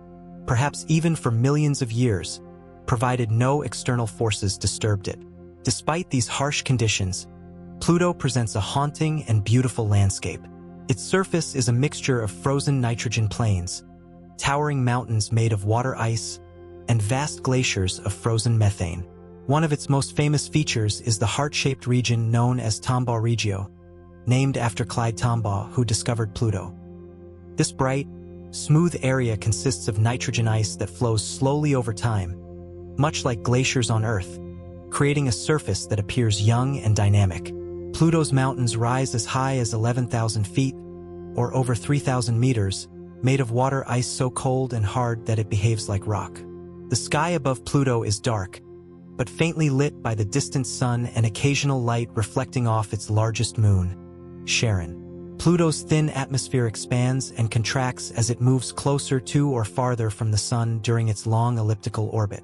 perhaps even for millions of years, provided no external forces disturbed it. Despite these harsh conditions, Pluto presents a haunting and beautiful landscape. Its surface is a mixture of frozen nitrogen plains, towering mountains made of water ice, and vast glaciers of frozen methane. One of its most famous features is the heart-shaped region known as Tombaugh Regio, named after Clyde Tombaugh, who discovered Pluto. This bright, smooth area consists of nitrogen ice that flows slowly over time, much like glaciers on Earth, creating a surface that appears young and dynamic. Pluto's mountains rise as high as 11,000 feet, or over 3,000 meters, made of water ice so cold and hard that it behaves like rock. The sky above Pluto is dark, but faintly lit by the distant sun and occasional light reflecting off its largest moon, Charon. Pluto's thin atmosphere expands and contracts as it moves closer to or farther from the Sun during its long elliptical orbit.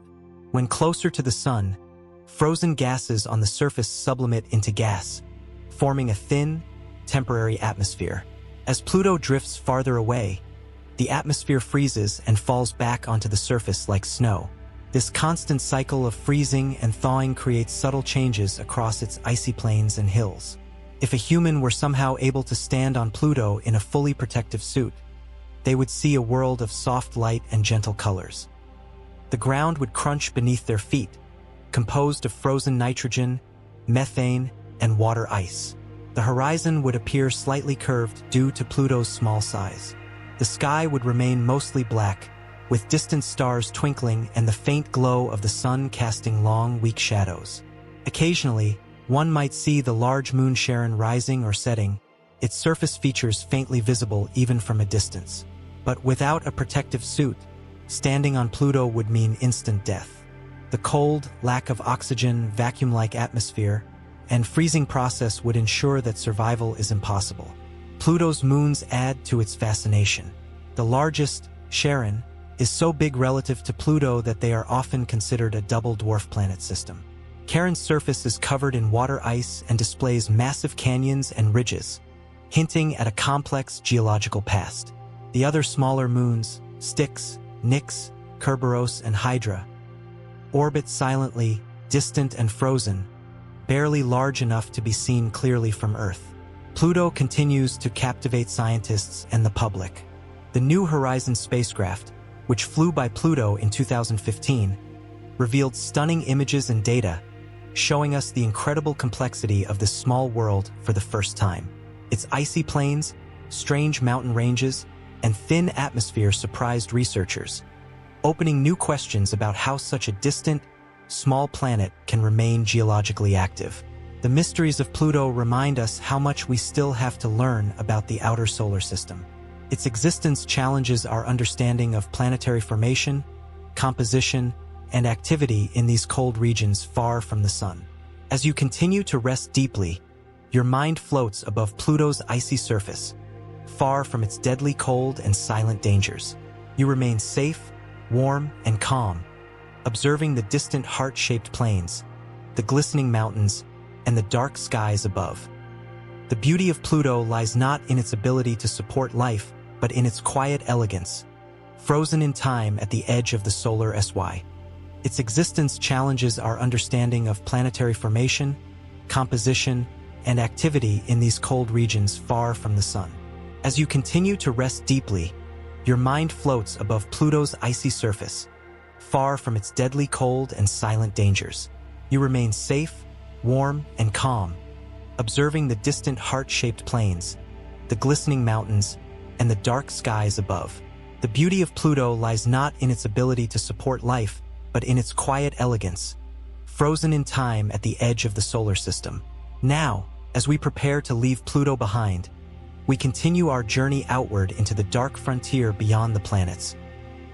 When closer to the Sun, frozen gases on the surface sublimate into gas, forming a thin, temporary atmosphere. As Pluto drifts farther away, the atmosphere freezes and falls back onto the surface like snow. This constant cycle of freezing and thawing creates subtle changes across its icy plains and hills. If a human were somehow able to stand on Pluto in a fully protective suit, they would see a world of soft light and gentle colors. The ground would crunch beneath their feet, composed of frozen nitrogen, methane, and water ice. The horizon would appear slightly curved due to Pluto's small size. The sky would remain mostly black, with distant stars twinkling and the faint glow of the sun casting long, weak shadows. Occasionally, one might see the large moon Charon rising or setting, its surface features faintly visible even from a distance. But without a protective suit, standing on Pluto would mean instant death. The cold, lack of oxygen, vacuum-like atmosphere, and freezing process would ensure that survival is impossible. Pluto's moons add to its fascination. The largest, Charon, is so big relative to Pluto that they are often considered a double dwarf planet system. Charon's surface is covered in water ice and displays massive canyons and ridges, hinting at a complex geological past. The other smaller moons, Styx, Nix, Kerberos, and Hydra, orbit silently, distant and frozen, barely large enough to be seen clearly from Earth. Pluto continues to captivate scientists and the public. The New Horizons spacecraft, which flew by Pluto in 2015, revealed stunning images and data, showing us the incredible complexity of this small world for the first time. Its icy plains, strange mountain ranges, and thin atmosphere surprised researchers, opening new questions about how such a distant, small planet can remain geologically active. The mysteries of Pluto remind us how much we still have to learn about the outer solar system. Its existence challenges our understanding of planetary formation, composition, and activity in these cold regions far from the Sun. As you continue to rest deeply, your mind floats above Pluto's icy surface, far from its deadly cold and silent dangers. You remain safe, warm, and calm, observing the distant heart-shaped plains, the glistening mountains, and the dark skies above. The beauty of Pluto lies not in its ability to support life, but in its quiet elegance, frozen in time at the edge of the solar SY. Its existence challenges our understanding of planetary formation, composition, and activity in these cold regions far from the Sun. As you continue to rest deeply, your mind floats above Pluto's icy surface, far from its deadly cold and silent dangers. You remain safe, warm, and calm, observing the distant heart-shaped plains, the glistening mountains, and the dark skies above. The beauty of Pluto lies not in its ability to support life, but in its quiet elegance, frozen in time at the edge of the solar system. Now, as we prepare to leave Pluto behind, we continue our journey outward into the dark frontier beyond the planets,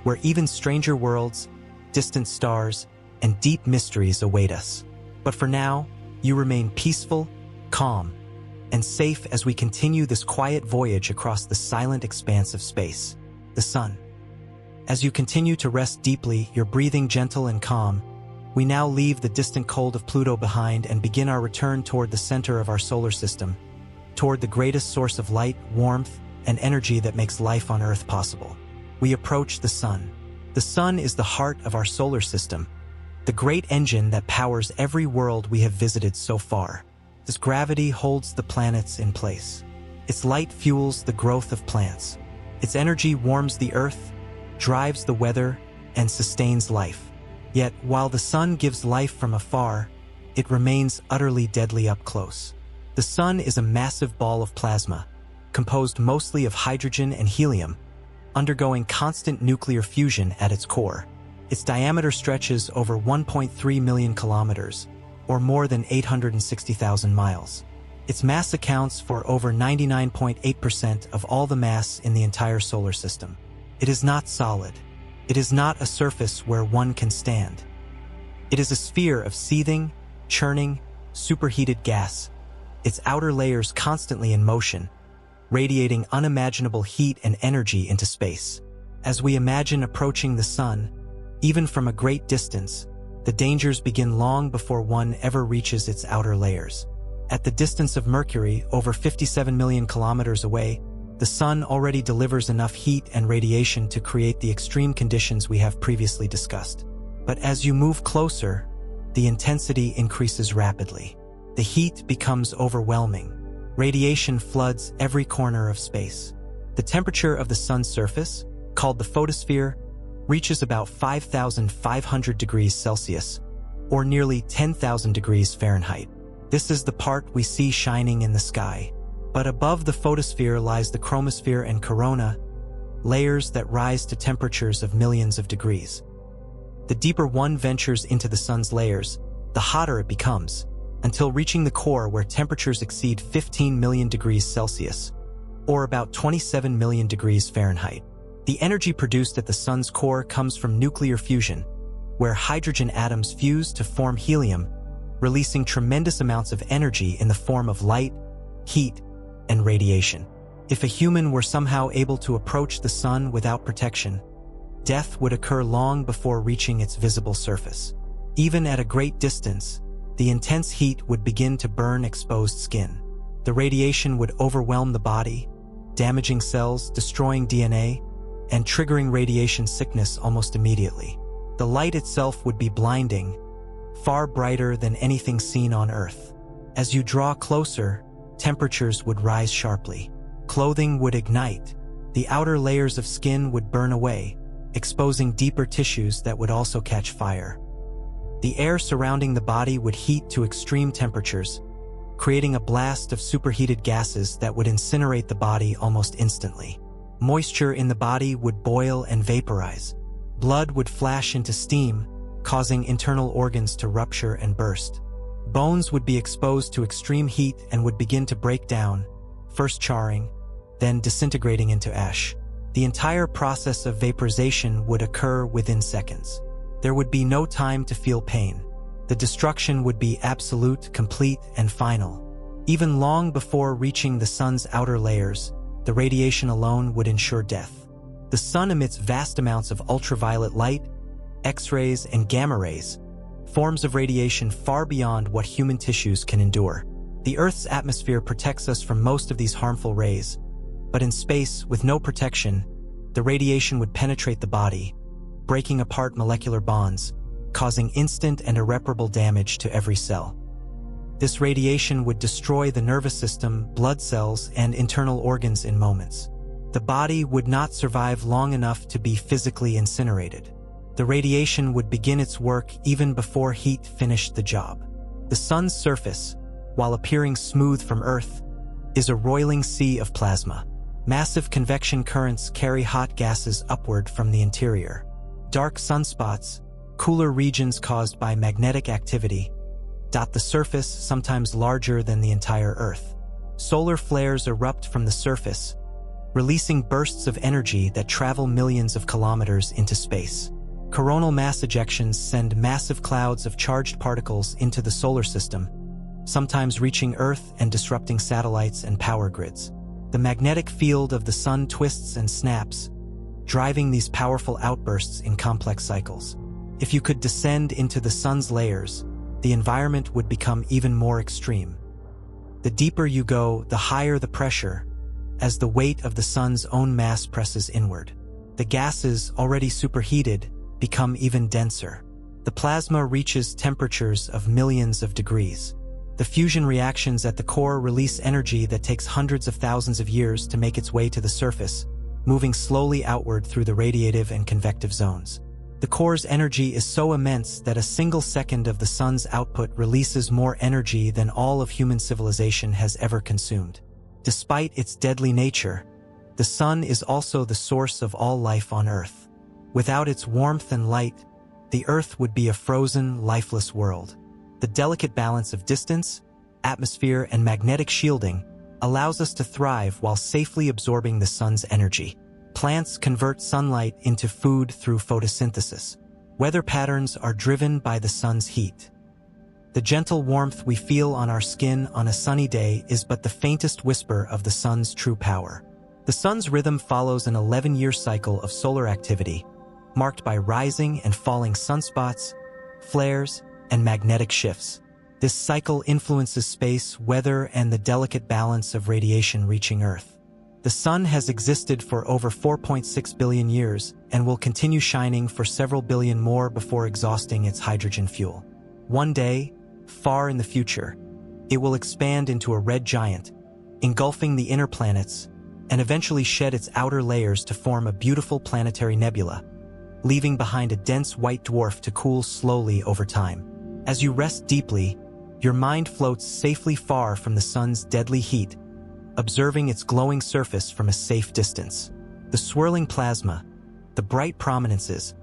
where even stranger worlds, distant stars, and deep mysteries await us. But for now, you remain peaceful, calm, and safe as we continue this quiet voyage across the silent expanse of space, the Sun. As you continue to rest deeply, your breathing gentle and calm, we now leave the distant cold of Pluto behind and begin our return toward the center of our solar system, toward the greatest source of light, warmth, and energy that makes life on Earth possible. We approach the Sun. The Sun is the heart of our solar system, the great engine that powers every world we have visited so far. Its gravity holds the planets in place. Its light fuels the growth of plants. Its energy warms the Earth, drives the weather, and sustains life. Yet, while the Sun gives life from afar, it remains utterly deadly up close. The Sun is a massive ball of plasma, composed mostly of hydrogen and helium, undergoing constant nuclear fusion at its core. Its diameter stretches over 1.3 million kilometers, or more than 860,000 miles. Its mass accounts for over 99.8% of all the mass in the entire solar system. It is not solid. It is not a surface where one can stand. It is a sphere of seething, churning, superheated gas, its outer layers constantly in motion, radiating unimaginable heat and energy into space. As we imagine approaching the sun, even from a great distance, the dangers begin long before one ever reaches its outer layers. At the distance of Mercury, over 57 million kilometers away, the sun already delivers enough heat and radiation to create the extreme conditions we have previously discussed. But as you move closer, the intensity increases rapidly. The heat becomes overwhelming. Radiation floods every corner of space. The temperature of the sun's surface, called the photosphere, reaches about 5,500 degrees Celsius, or nearly 10,000 degrees Fahrenheit. This is the part we see shining in the sky. But above the photosphere lies the chromosphere and corona, layers that rise to temperatures of millions of degrees. The deeper one ventures into the sun's layers, the hotter it becomes, until reaching the core where temperatures exceed 15 million degrees Celsius, or about 27 million degrees Fahrenheit. The energy produced at the sun's core comes from nuclear fusion, where hydrogen atoms fuse to form helium, releasing tremendous amounts of energy in the form of light, heat, and radiation. If a human were somehow able to approach the sun without protection, death would occur long before reaching its visible surface. Even at a great distance, the intense heat would begin to burn exposed skin. The radiation would overwhelm the body, damaging cells, destroying DNA, and triggering radiation sickness almost immediately. The light itself would be blinding, far brighter than anything seen on Earth. As you draw closer, temperatures would rise sharply. Clothing would ignite. The outer layers of skin would burn away, exposing deeper tissues that would also catch fire. The air surrounding the body would heat to extreme temperatures, creating a blast of superheated gases that would incinerate the body almost instantly. Moisture in the body would boil and vaporize. Blood would flash into steam, causing internal organs to rupture and burst. Bones would be exposed to extreme heat and would begin to break down, first charring, then disintegrating into ash. The entire process of vaporization would occur within seconds. There would be no time to feel pain. The destruction would be absolute, complete, and final. Even long before reaching the sun's outer layers, the radiation alone would ensure death. The sun emits vast amounts of ultraviolet light, X-rays, and gamma rays, forms of radiation far beyond what human tissues can endure. The Earth's atmosphere protects us from most of these harmful rays, but in space, with no protection, the radiation would penetrate the body, breaking apart molecular bonds, causing instant and irreparable damage to every cell. This radiation would destroy the nervous system, blood cells, and internal organs in moments. The body would not survive long enough to be physically incinerated. The radiation would begin its work even before heat finished the job. The sun's surface, while appearing smooth from Earth, is a roiling sea of plasma. Massive convection currents carry hot gases upward from the interior. Dark sunspots, cooler regions caused by magnetic activity, dot the surface, sometimes larger than the entire Earth. Solar flares erupt from the surface, releasing bursts of energy that travel millions of kilometers into space. Coronal mass ejections send massive clouds of charged particles into the solar system, sometimes reaching Earth and disrupting satellites and power grids. The magnetic field of the sun twists and snaps, driving these powerful outbursts in complex cycles. If you could descend into the sun's layers, the environment would become even more extreme. The deeper you go, the higher the pressure, as the weight of the sun's own mass presses inward. The gases, already superheated, become even denser. The plasma reaches temperatures of millions of degrees. The fusion reactions at the core release energy that takes hundreds of thousands of years to make its way to the surface, moving slowly outward through the radiative and convective zones. The core's energy is so immense that a single second of the sun's output releases more energy than all of human civilization has ever consumed. Despite its deadly nature, the sun is also the source of all life on Earth. Without its warmth and light, the Earth would be a frozen, lifeless world. The delicate balance of distance, atmosphere, and magnetic shielding allows us to thrive while safely absorbing the sun's energy. Plants convert sunlight into food through photosynthesis. Weather patterns are driven by the sun's heat. The gentle warmth we feel on our skin on a sunny day is but the faintest whisper of the sun's true power. The sun's rhythm follows an 11-year cycle of solar activity, marked by rising and falling sunspots, flares, and magnetic shifts. This cycle influences space, weather, and the delicate balance of radiation reaching Earth. The sun has existed for over 4.6 billion years and will continue shining for several billion more before exhausting its hydrogen fuel. One day, far in the future, it will expand into a red giant, engulfing the inner planets, and eventually shed its outer layers to form a beautiful planetary nebula, leaving behind a dense white dwarf to cool slowly over time. As you rest deeply, your mind floats safely far from the sun's deadly heat, observing its glowing surface from a safe distance. The swirling plasma, the bright prominences,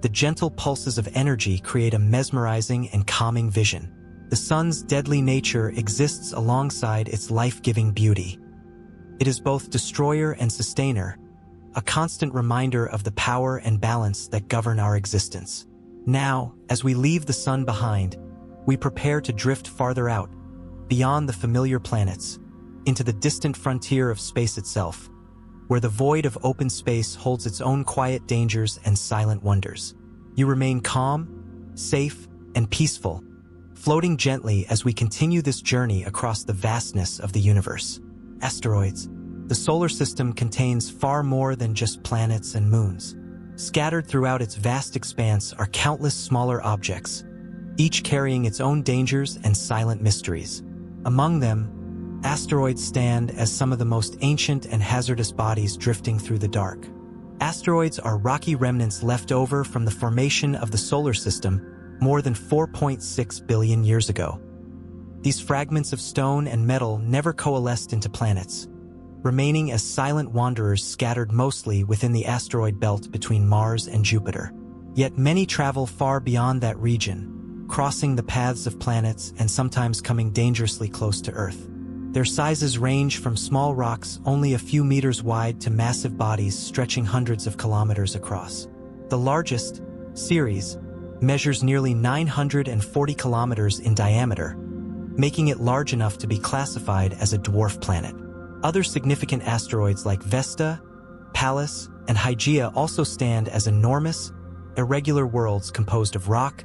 the gentle pulses of energy create a mesmerizing and calming vision. The sun's deadly nature exists alongside its life-giving beauty. It is both destroyer and sustainer, a constant reminder of the power and balance that govern our existence. Now, as we leave the sun behind, we prepare to drift farther out, beyond the familiar planets, into the distant frontier of space itself, where the void of open space holds its own quiet dangers and silent wonders. You remain calm, safe, and peaceful, floating gently as we continue this journey across the vastness of the universe. Asteroids. The solar system contains far more than just planets and moons. Scattered throughout its vast expanse are countless smaller objects, each carrying its own dangers and silent mysteries. Among them, asteroids stand as some of the most ancient and hazardous bodies drifting through the dark. Asteroids are rocky remnants left over from the formation of the solar system more than 4.6 billion years ago. These fragments of stone and metal never coalesced into planets, remaining as silent wanderers scattered mostly within the asteroid belt between Mars and Jupiter. Yet many travel far beyond that region, crossing the paths of planets and sometimes coming dangerously close to Earth. Their sizes range from small rocks only a few meters wide to massive bodies stretching hundreds of kilometers across. The largest, Ceres, measures nearly 940 kilometers in diameter, making it large enough to be classified as a dwarf planet. Other significant asteroids like Vesta, Pallas, and Hygiea also stand as enormous, irregular worlds composed of rock,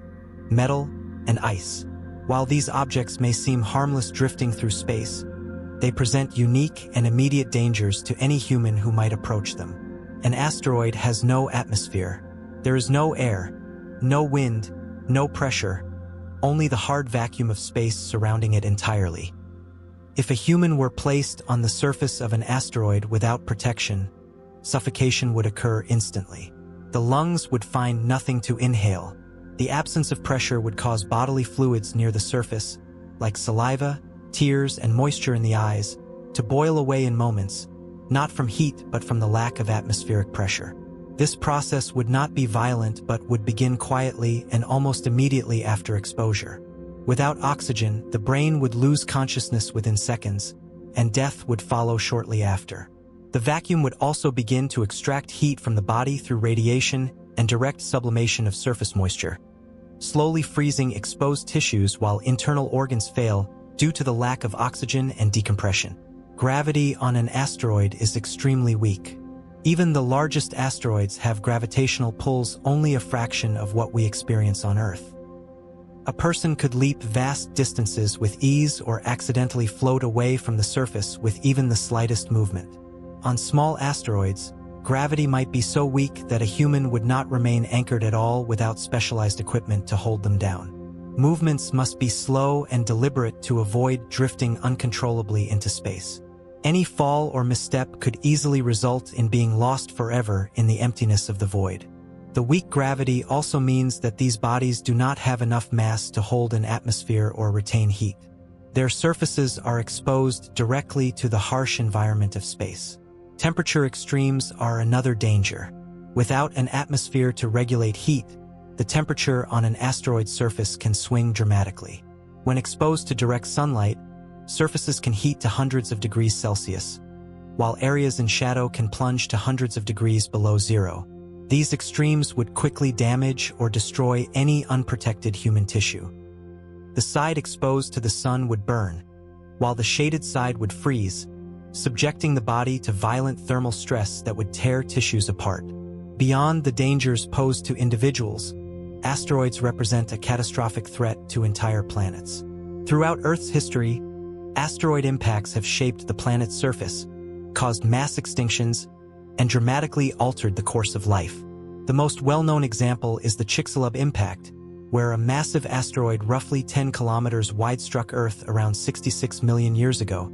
metal, and ice. While these objects may seem harmless drifting through space, they present unique and immediate dangers to any human who might approach them. An asteroid has no atmosphere. There is no air, no wind, no pressure, only the hard vacuum of space surrounding it entirely. If a human were placed on the surface of an asteroid without protection, suffocation would occur instantly. The lungs would find nothing to inhale. The absence of pressure would cause bodily fluids near the surface, like saliva, tears, and moisture in the eyes, to boil away in moments, not from heat but from the lack of atmospheric pressure. This process would not be violent but would begin quietly and almost immediately after exposure. Without oxygen, the brain would lose consciousness within seconds, and death would follow shortly after. The vacuum would also begin to extract heat from the body through radiation and direct sublimation of surface moisture, slowly freezing exposed tissues while internal organs fail due to the lack of oxygen and decompression. Gravity on an asteroid is extremely weak. Even the largest asteroids have gravitational pulls only a fraction of what we experience on Earth. A person could leap vast distances with ease or accidentally float away from the surface with even the slightest movement. On small asteroids, gravity might be so weak that a human would not remain anchored at all without specialized equipment to hold them down. Movements must be slow and deliberate to avoid drifting uncontrollably into space. Any fall or misstep could easily result in being lost forever in the emptiness of the void. The weak gravity also means that these bodies do not have enough mass to hold an atmosphere or retain heat. Their surfaces are exposed directly to the harsh environment of space. Temperature extremes are another danger. Without an atmosphere to regulate heat, the temperature on an asteroid's surface can swing dramatically. When exposed to direct sunlight, surfaces can heat to hundreds of degrees Celsius, while areas in shadow can plunge to hundreds of degrees below zero. These extremes would quickly damage or destroy any unprotected human tissue. The side exposed to the sun would burn, while the shaded side would freeze, subjecting the body to violent thermal stress that would tear tissues apart. Beyond the dangers posed to individuals, asteroids represent a catastrophic threat to entire planets. Throughout Earth's history, asteroid impacts have shaped the planet's surface, caused mass extinctions, and dramatically altered the course of life. The most well-known example is the Chicxulub impact, where a massive asteroid roughly 10 kilometers wide struck Earth around 66 million years ago,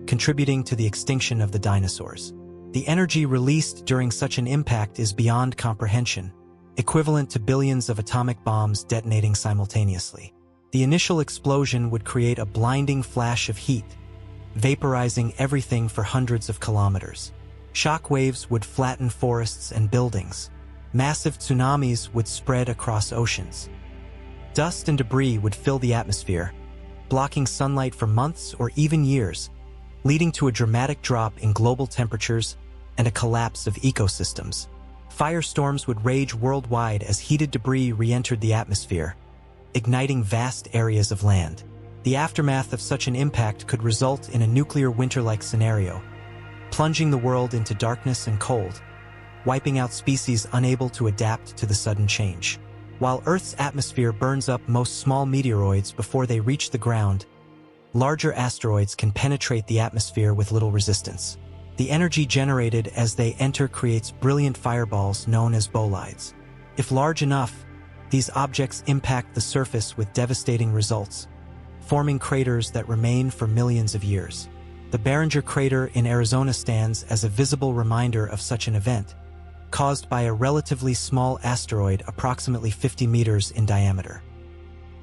contributing to the extinction of the dinosaurs. The energy released during such an impact is beyond comprehension, equivalent to billions of atomic bombs detonating simultaneously. The initial explosion would create a blinding flash of heat, vaporizing everything for hundreds of kilometers. Shock waves would flatten forests and buildings. Massive tsunamis would spread across oceans. Dust and debris would fill the atmosphere, blocking sunlight for months or even years, leading to a dramatic drop in global temperatures and a collapse of ecosystems. Firestorms would rage worldwide as heated debris re-entered the atmosphere, igniting vast areas of land. The aftermath of such an impact could result in a nuclear winter-like scenario, plunging the world into darkness and cold, wiping out species unable to adapt to the sudden change. While Earth's atmosphere burns up most small meteoroids before they reach the ground, larger asteroids can penetrate the atmosphere with little resistance. The energy generated as they enter creates brilliant fireballs known as bolides. If large enough, these objects impact the surface with devastating results, forming craters that remain for millions of years. The Barringer crater in Arizona stands as a visible reminder of such an event, caused by a relatively small asteroid approximately 50 meters in diameter.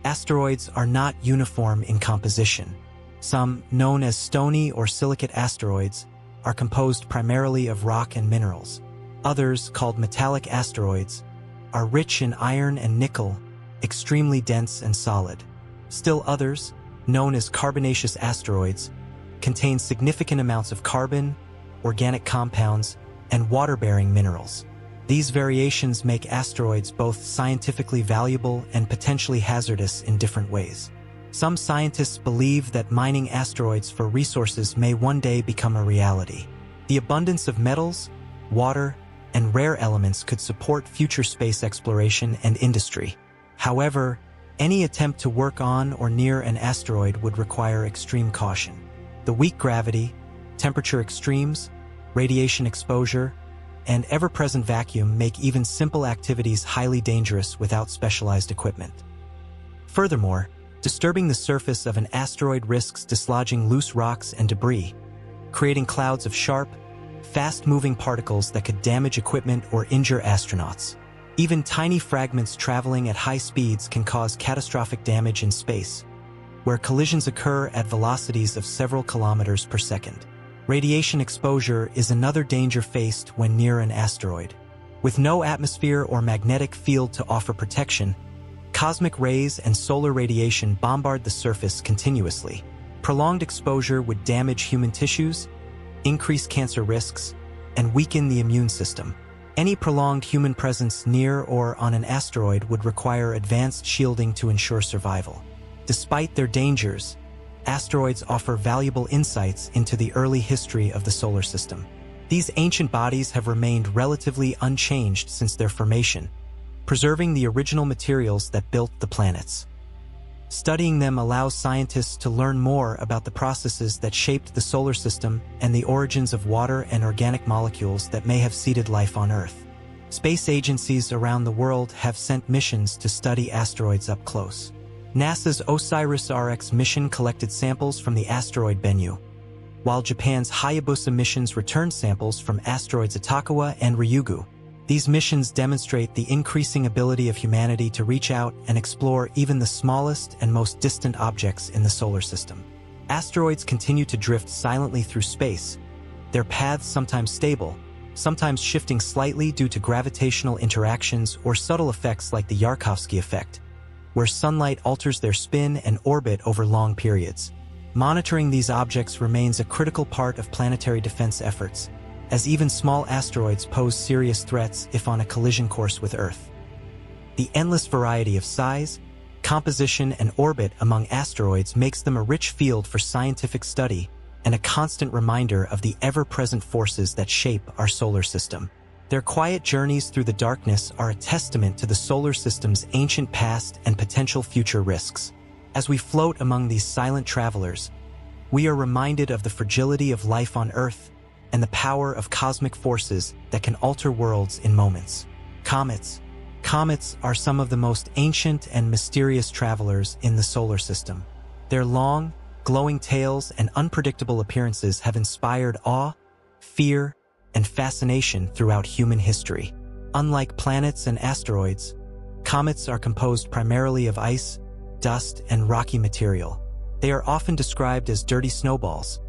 Asteroids are not uniform in composition. Some, known as stony or silicate asteroids, are composed primarily of rock and minerals. Others, called metallic asteroids, are rich in iron and nickel, extremely dense and solid. Still others, known as carbonaceous asteroids, contain significant amounts of carbon, organic compounds, and water-bearing minerals. These variations make asteroids both scientifically valuable and potentially hazardous in different ways. Some scientists believe that mining asteroids for resources may one day become a reality. The abundance of metals, water, and rare elements could support future space exploration and industry. However, any attempt to work on or near an asteroid would require extreme caution. The weak gravity, temperature extremes, radiation exposure, and ever-present vacuum make even simple activities highly dangerous without specialized equipment. Furthermore, disturbing the surface of an asteroid risks dislodging loose rocks and debris, creating clouds of sharp, fast-moving particles that could damage equipment or injure astronauts. Even tiny fragments traveling at high speeds can cause catastrophic damage in space, where collisions occur at velocities of several kilometers per second. Radiation exposure is another danger faced when near an asteroid. With no atmosphere or magnetic field to offer protection, cosmic rays and solar radiation bombard the surface continuously. Prolonged exposure would damage human tissues, increase cancer risks, and weaken the immune system. Any prolonged human presence near or on an asteroid would require advanced shielding to ensure survival. Despite their dangers, asteroids offer valuable insights into the early history of the solar system. These ancient bodies have remained relatively unchanged since their formation, preserving the original materials that built the planets. Studying them allows scientists to learn more about the processes that shaped the solar system and the origins of water and organic molecules that may have seeded life on Earth. Space agencies around the world have sent missions to study asteroids up close. NASA's OSIRIS-RX mission collected samples from the asteroid Bennu, while Japan's Hayabusa missions returned samples from asteroids Itokawa and Ryugu. These missions demonstrate the increasing ability of humanity to reach out and explore even the smallest and most distant objects in the solar system. Asteroids continue to drift silently through space, their paths sometimes stable, sometimes shifting slightly due to gravitational interactions or subtle effects like the Yarkovsky effect, where sunlight alters their spin and orbit over long periods. Monitoring these objects remains a critical part of planetary defense efforts, as even small asteroids pose serious threats if on a collision course with Earth. The endless variety of size, composition, and orbit among asteroids makes them a rich field for scientific study and a constant reminder of the ever-present forces that shape our solar system. Their quiet journeys through the darkness are a testament to the solar system's ancient past and potential future risks. As we float among these silent travelers, we are reminded of the fragility of life on Earth and the power of cosmic forces that can alter worlds in moments. Comets. Comets are some of the most ancient and mysterious travelers in the solar system. Their long, glowing tails and unpredictable appearances have inspired awe, fear, and fascination throughout human history. Unlike planets and asteroids, comets are composed primarily of ice, dust, and rocky material. They are often described as dirty snowballs,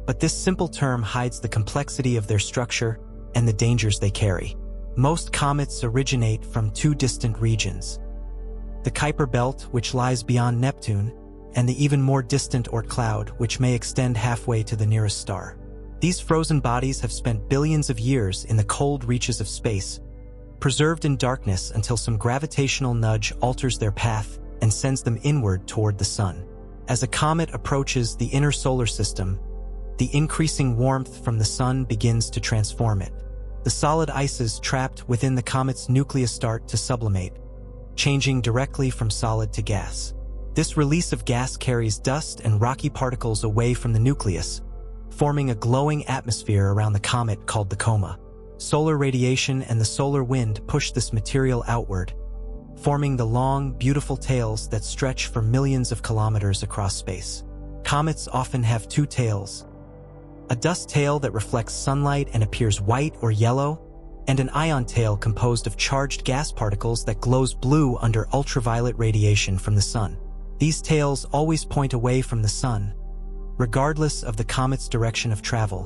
but this simple term hides the complexity of their structure and the dangers they carry. Most comets originate from two distant regions: the Kuiper Belt, which lies beyond Neptune, and the even more distant Oort cloud, which may extend halfway to the nearest star. These frozen bodies have spent billions of years in the cold reaches of space, preserved in darkness until some gravitational nudge alters their path and sends them inward toward the sun. As a comet approaches the inner solar system, the increasing warmth from the sun begins to transform it. The solid ices trapped within the comet's nucleus start to sublimate, changing directly from solid to gas. This release of gas carries dust and rocky particles away from the nucleus, forming a glowing atmosphere around the comet called the coma. Solar radiation and the solar wind push this material outward, forming the long, beautiful tails that stretch for millions of kilometers across space. Comets often have two tails: a dust tail that reflects sunlight and appears white or yellow, and an ion tail composed of charged gas particles that glows blue under ultraviolet radiation from the sun. These tails always point away from the sun, regardless of the comet's direction of travel,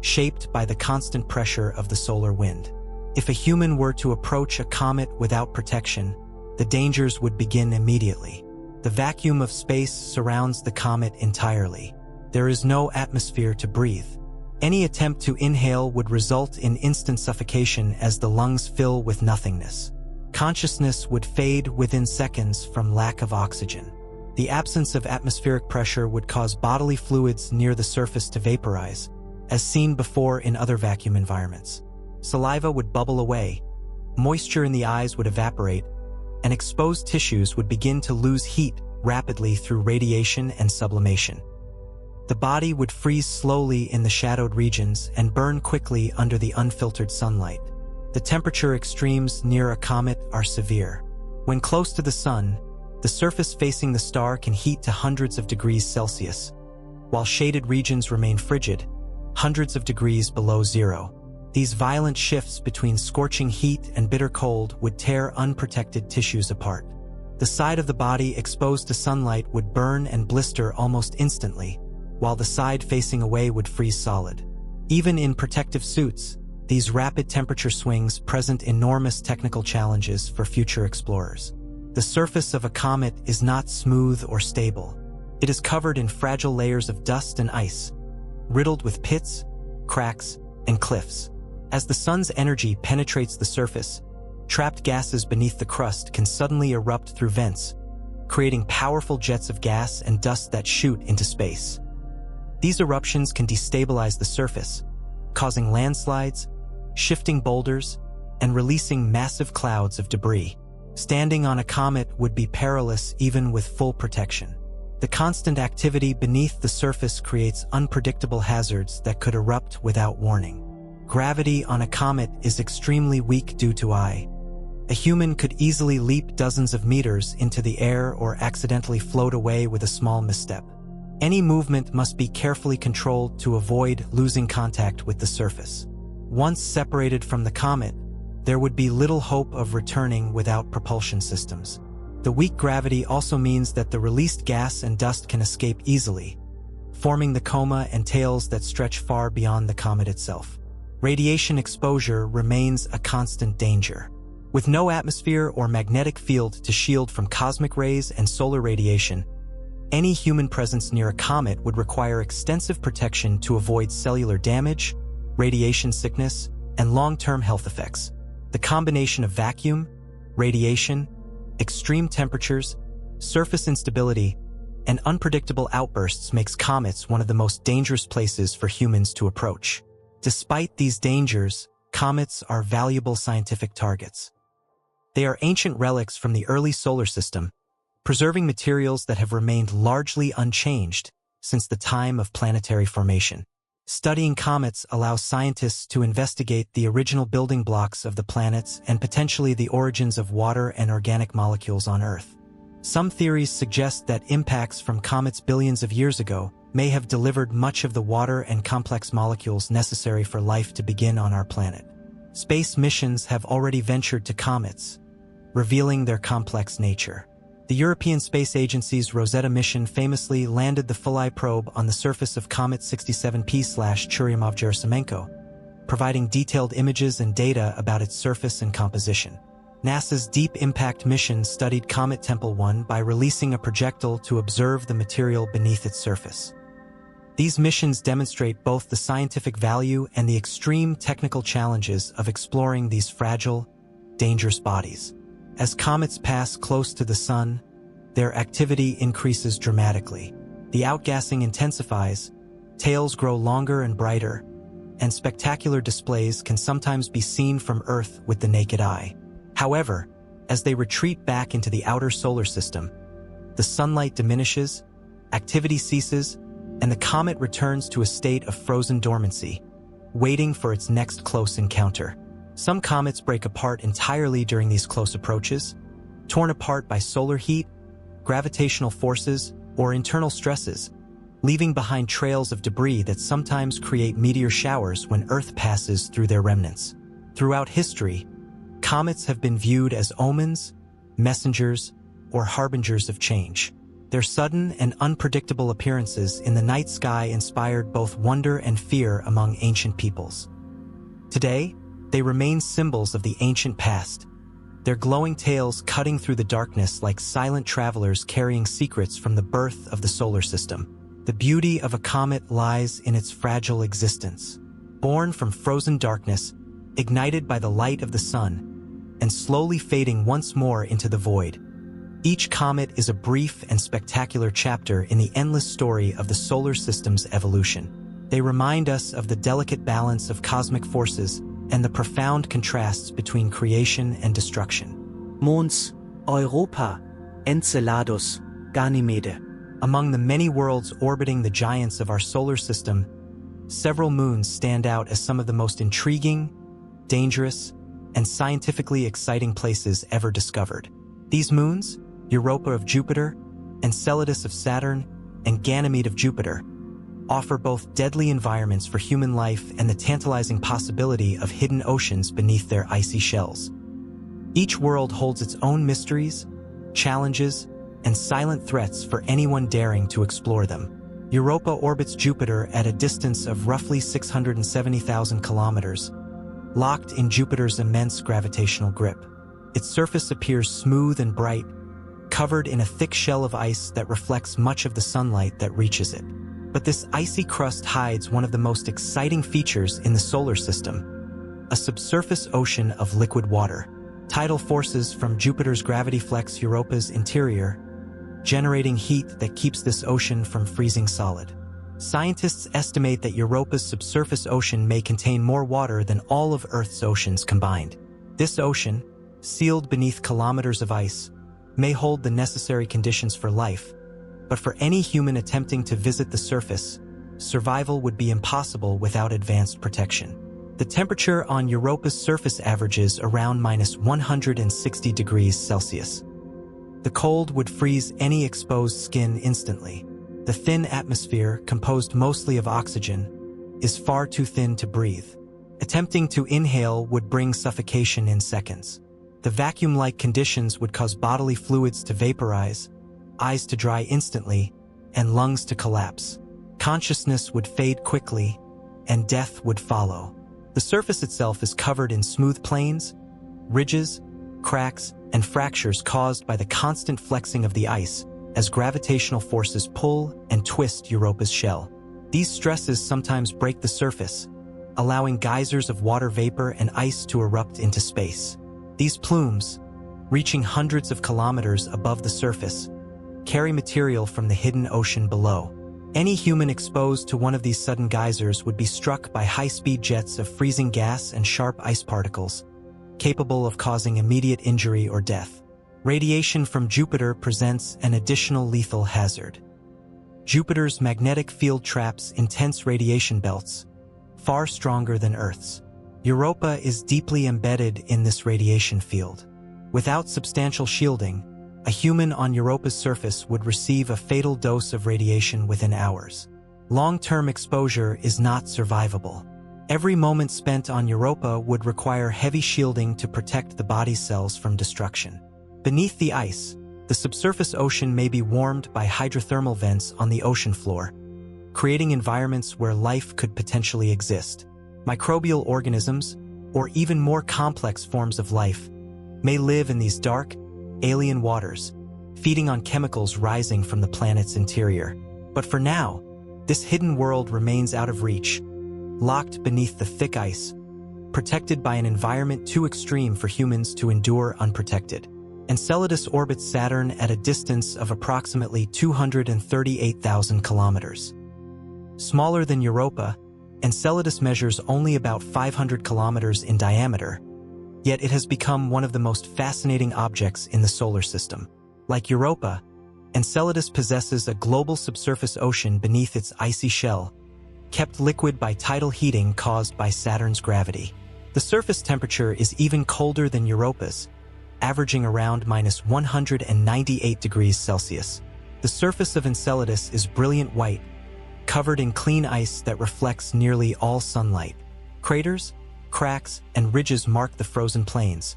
shaped by the constant pressure of the solar wind. If a human were to approach a comet without protection, the dangers would begin immediately. The vacuum of space surrounds the comet entirely. There is no atmosphere to breathe. Any attempt to inhale would result in instant suffocation as the lungs fill with nothingness. Consciousness would fade within seconds from lack of oxygen. The absence of atmospheric pressure would cause bodily fluids near the surface to vaporize, as seen before in other vacuum environments. Saliva would bubble away, moisture in the eyes would evaporate, and exposed tissues would begin to lose heat rapidly through radiation and sublimation. The body would freeze slowly in the shadowed regions and burn quickly under the unfiltered sunlight. The temperature extremes near a comet are severe. When close to the sun, the surface facing the star can heat to hundreds of degrees Celsius, while shaded regions remain frigid, hundreds of degrees below zero. These violent shifts between scorching heat and bitter cold would tear unprotected tissues apart. The side of the body exposed to sunlight would burn and blister almost instantly, while the side facing away would freeze solid. Even in protective suits, these rapid temperature swings present enormous technical challenges for future explorers. The surface of a comet is not smooth or stable. It is covered in fragile layers of dust and ice, riddled with pits, cracks, and cliffs. As the sun's energy penetrates the surface, trapped gases beneath the crust can suddenly erupt through vents, creating powerful jets of gas and dust that shoot into space. These eruptions can destabilize the surface, causing landslides, shifting boulders, and releasing massive clouds of debris. Standing on a comet would be perilous even with full protection. The constant activity beneath the surface creates unpredictable hazards that could erupt without warning. Gravity on a comet is extremely weak due to I. A human could easily leap dozens of meters into the air or accidentally float away with a small misstep. Any movement must be carefully controlled to avoid losing contact with the surface. Once separated from the comet, there would be little hope of returning without propulsion systems. The weak gravity also means that the released gas and dust can escape easily, forming the coma and tails that stretch far beyond the comet itself. Radiation exposure remains a constant danger. With no atmosphere or magnetic field to shield from cosmic rays and solar radiation, any human presence near a comet would require extensive protection to avoid cellular damage, radiation sickness, and long-term health effects. The combination of vacuum, radiation, extreme temperatures, Surface instability and unpredictable outbursts makes comets one of the most dangerous places for humans to approach. Despite these dangers, comets are valuable scientific targets. They are ancient relics from the early solar system, preserving materials that have remained largely unchanged since the time of planetary formation. Studying comets allows scientists to investigate the original building blocks of the planets and potentially the origins of water and organic molecules on Earth. Some theories suggest that impacts from comets billions of years ago may have delivered much of the water and complex molecules necessary for life to begin on our planet. Space missions have already ventured to comets, revealing their complex nature. The European Space Agency's Rosetta mission famously landed the Philae probe on the surface of Comet 67P/Churyumov-Gerasimenko, providing detailed images and data about its surface and composition. NASA's Deep Impact mission studied Comet Tempel 1 by releasing a projectile to observe the material beneath its surface. These missions demonstrate both the scientific value and the extreme technical challenges of exploring these fragile, dangerous bodies. As comets pass close to the Sun, their activity increases dramatically. The outgassing intensifies, tails grow longer and brighter, and spectacular displays can sometimes be seen from Earth with the naked eye. However, as they retreat back into the outer solar system, the sunlight diminishes, activity ceases, and the comet returns to a state of frozen dormancy, waiting for its next close encounter. Some comets break apart entirely during these close approaches, torn apart by solar heat, gravitational forces, or internal stresses, leaving behind trails of debris that sometimes create meteor showers when Earth passes through their remnants. Throughout history, comets have been viewed as omens, messengers, or harbingers of change. Their sudden and unpredictable appearances in the night sky inspired both wonder and fear among ancient peoples. Today, they remain symbols of the ancient past, their glowing tails cutting through the darkness like silent travelers carrying secrets from the birth of the solar system. The beauty of a comet lies in its fragile existence. Born from frozen darkness, ignited by the light of the sun, and slowly fading once more into the void. Each comet is a brief and spectacular chapter in the endless story of the solar system's evolution. They remind us of the delicate balance of cosmic forces and the profound contrasts between creation and destruction. Mons, Europa, Enceladus, Ganymede. Among the many worlds orbiting the giants of our solar system, several moons stand out as some of the most intriguing, dangerous, and scientifically exciting places ever discovered. These moons, Europa of Jupiter, Enceladus of Saturn, and Ganymede of Jupiter, offer both deadly environments for human life and the tantalizing possibility of hidden oceans beneath their icy shells. Each world holds its own mysteries, challenges, and silent threats for anyone daring to explore them. Europa orbits Jupiter at a distance of roughly 670,000 kilometers, locked in Jupiter's immense gravitational grip. Its surface appears smooth and bright, covered in a thick shell of ice that reflects much of the sunlight that reaches it. But this icy crust hides one of the most exciting features in the solar system: a subsurface ocean of liquid water. Tidal forces from Jupiter's gravity flex Europa's interior, generating heat that keeps this ocean from freezing solid. Scientists estimate that Europa's subsurface ocean may contain more water than all of Earth's oceans combined. This ocean, sealed beneath kilometers of ice, may hold the necessary conditions for life, but for any human attempting to visit the surface, survival would be impossible without advanced protection. The temperature on Europa's surface averages around -160 degrees Celsius. The cold would freeze any exposed skin instantly. The thin atmosphere, composed mostly of oxygen, is far too thin to breathe. Attempting to inhale would bring suffocation in seconds. The vacuum-like conditions would cause bodily fluids to vaporize, eyes to dry instantly, and lungs to collapse. Consciousness would fade quickly, and death would follow. The surface itself is covered in smooth plains, ridges, cracks, and fractures caused by the constant flexing of the ice as gravitational forces pull and twist Europa's shell. These stresses sometimes break the surface, allowing geysers of water vapor and ice to erupt into space. These plumes, reaching hundreds of kilometers above the surface, carry material from the hidden ocean below. Any human exposed to one of these sudden geysers would be struck by high-speed jets of freezing gas and sharp ice particles, capable of causing immediate injury or death. Radiation from Jupiter presents an additional lethal hazard. Jupiter's magnetic field traps intense radiation belts, far stronger than Earth's. Europa is deeply embedded in this radiation field. Without substantial shielding, a human on Europa's surface would receive a fatal dose of radiation within hours. Long-term exposure is not survivable. Every moment spent on Europa would require heavy shielding to protect the body cells from destruction. Beneath the ice, the subsurface ocean may be warmed by hydrothermal vents on the ocean floor, creating environments where life could potentially exist. Microbial organisms, or even more complex forms of life, may live in these dark, alien waters, feeding on chemicals rising from the planet's interior. But for now, this hidden world remains out of reach, locked beneath the thick ice, protected by an environment too extreme for humans to endure unprotected. Enceladus orbits Saturn at a distance of approximately 238,000 kilometers. Smaller than Europa, Enceladus measures only about 500 kilometers in diameter, yet it has become one of the most fascinating objects in the solar system. Like Europa, Enceladus possesses a global subsurface ocean beneath its icy shell, kept liquid by tidal heating caused by Saturn's gravity. The surface temperature is even colder than Europa's, averaging around -198 degrees Celsius. The surface of Enceladus is brilliant white, covered in clean ice that reflects nearly all sunlight. Craters, cracks, and ridges mark the frozen plains,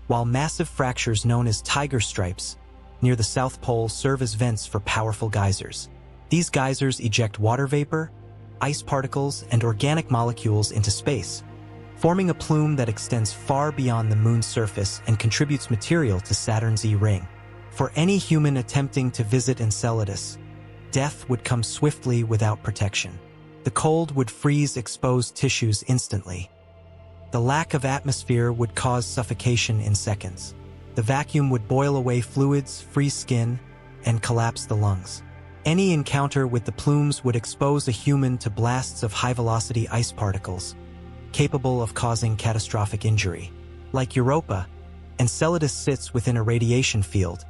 while massive fractures known as tiger stripes near the South Pole serve as vents for powerful geysers. These geysers eject water vapor, ice particles, and organic molecules into space, forming a plume that extends far beyond the Moon's surface and contributes material to Saturn's E-ring. For any human attempting to visit Enceladus, death would come swiftly without protection. The cold would freeze exposed tissues instantly. The lack of atmosphere would cause suffocation in seconds. The vacuum would boil away fluids, freeze skin, and collapse the lungs. Any encounter with the plumes would expose a human to blasts of high-velocity ice particles, capable of causing catastrophic injury. Like Europa, Enceladus sits within a radiation field,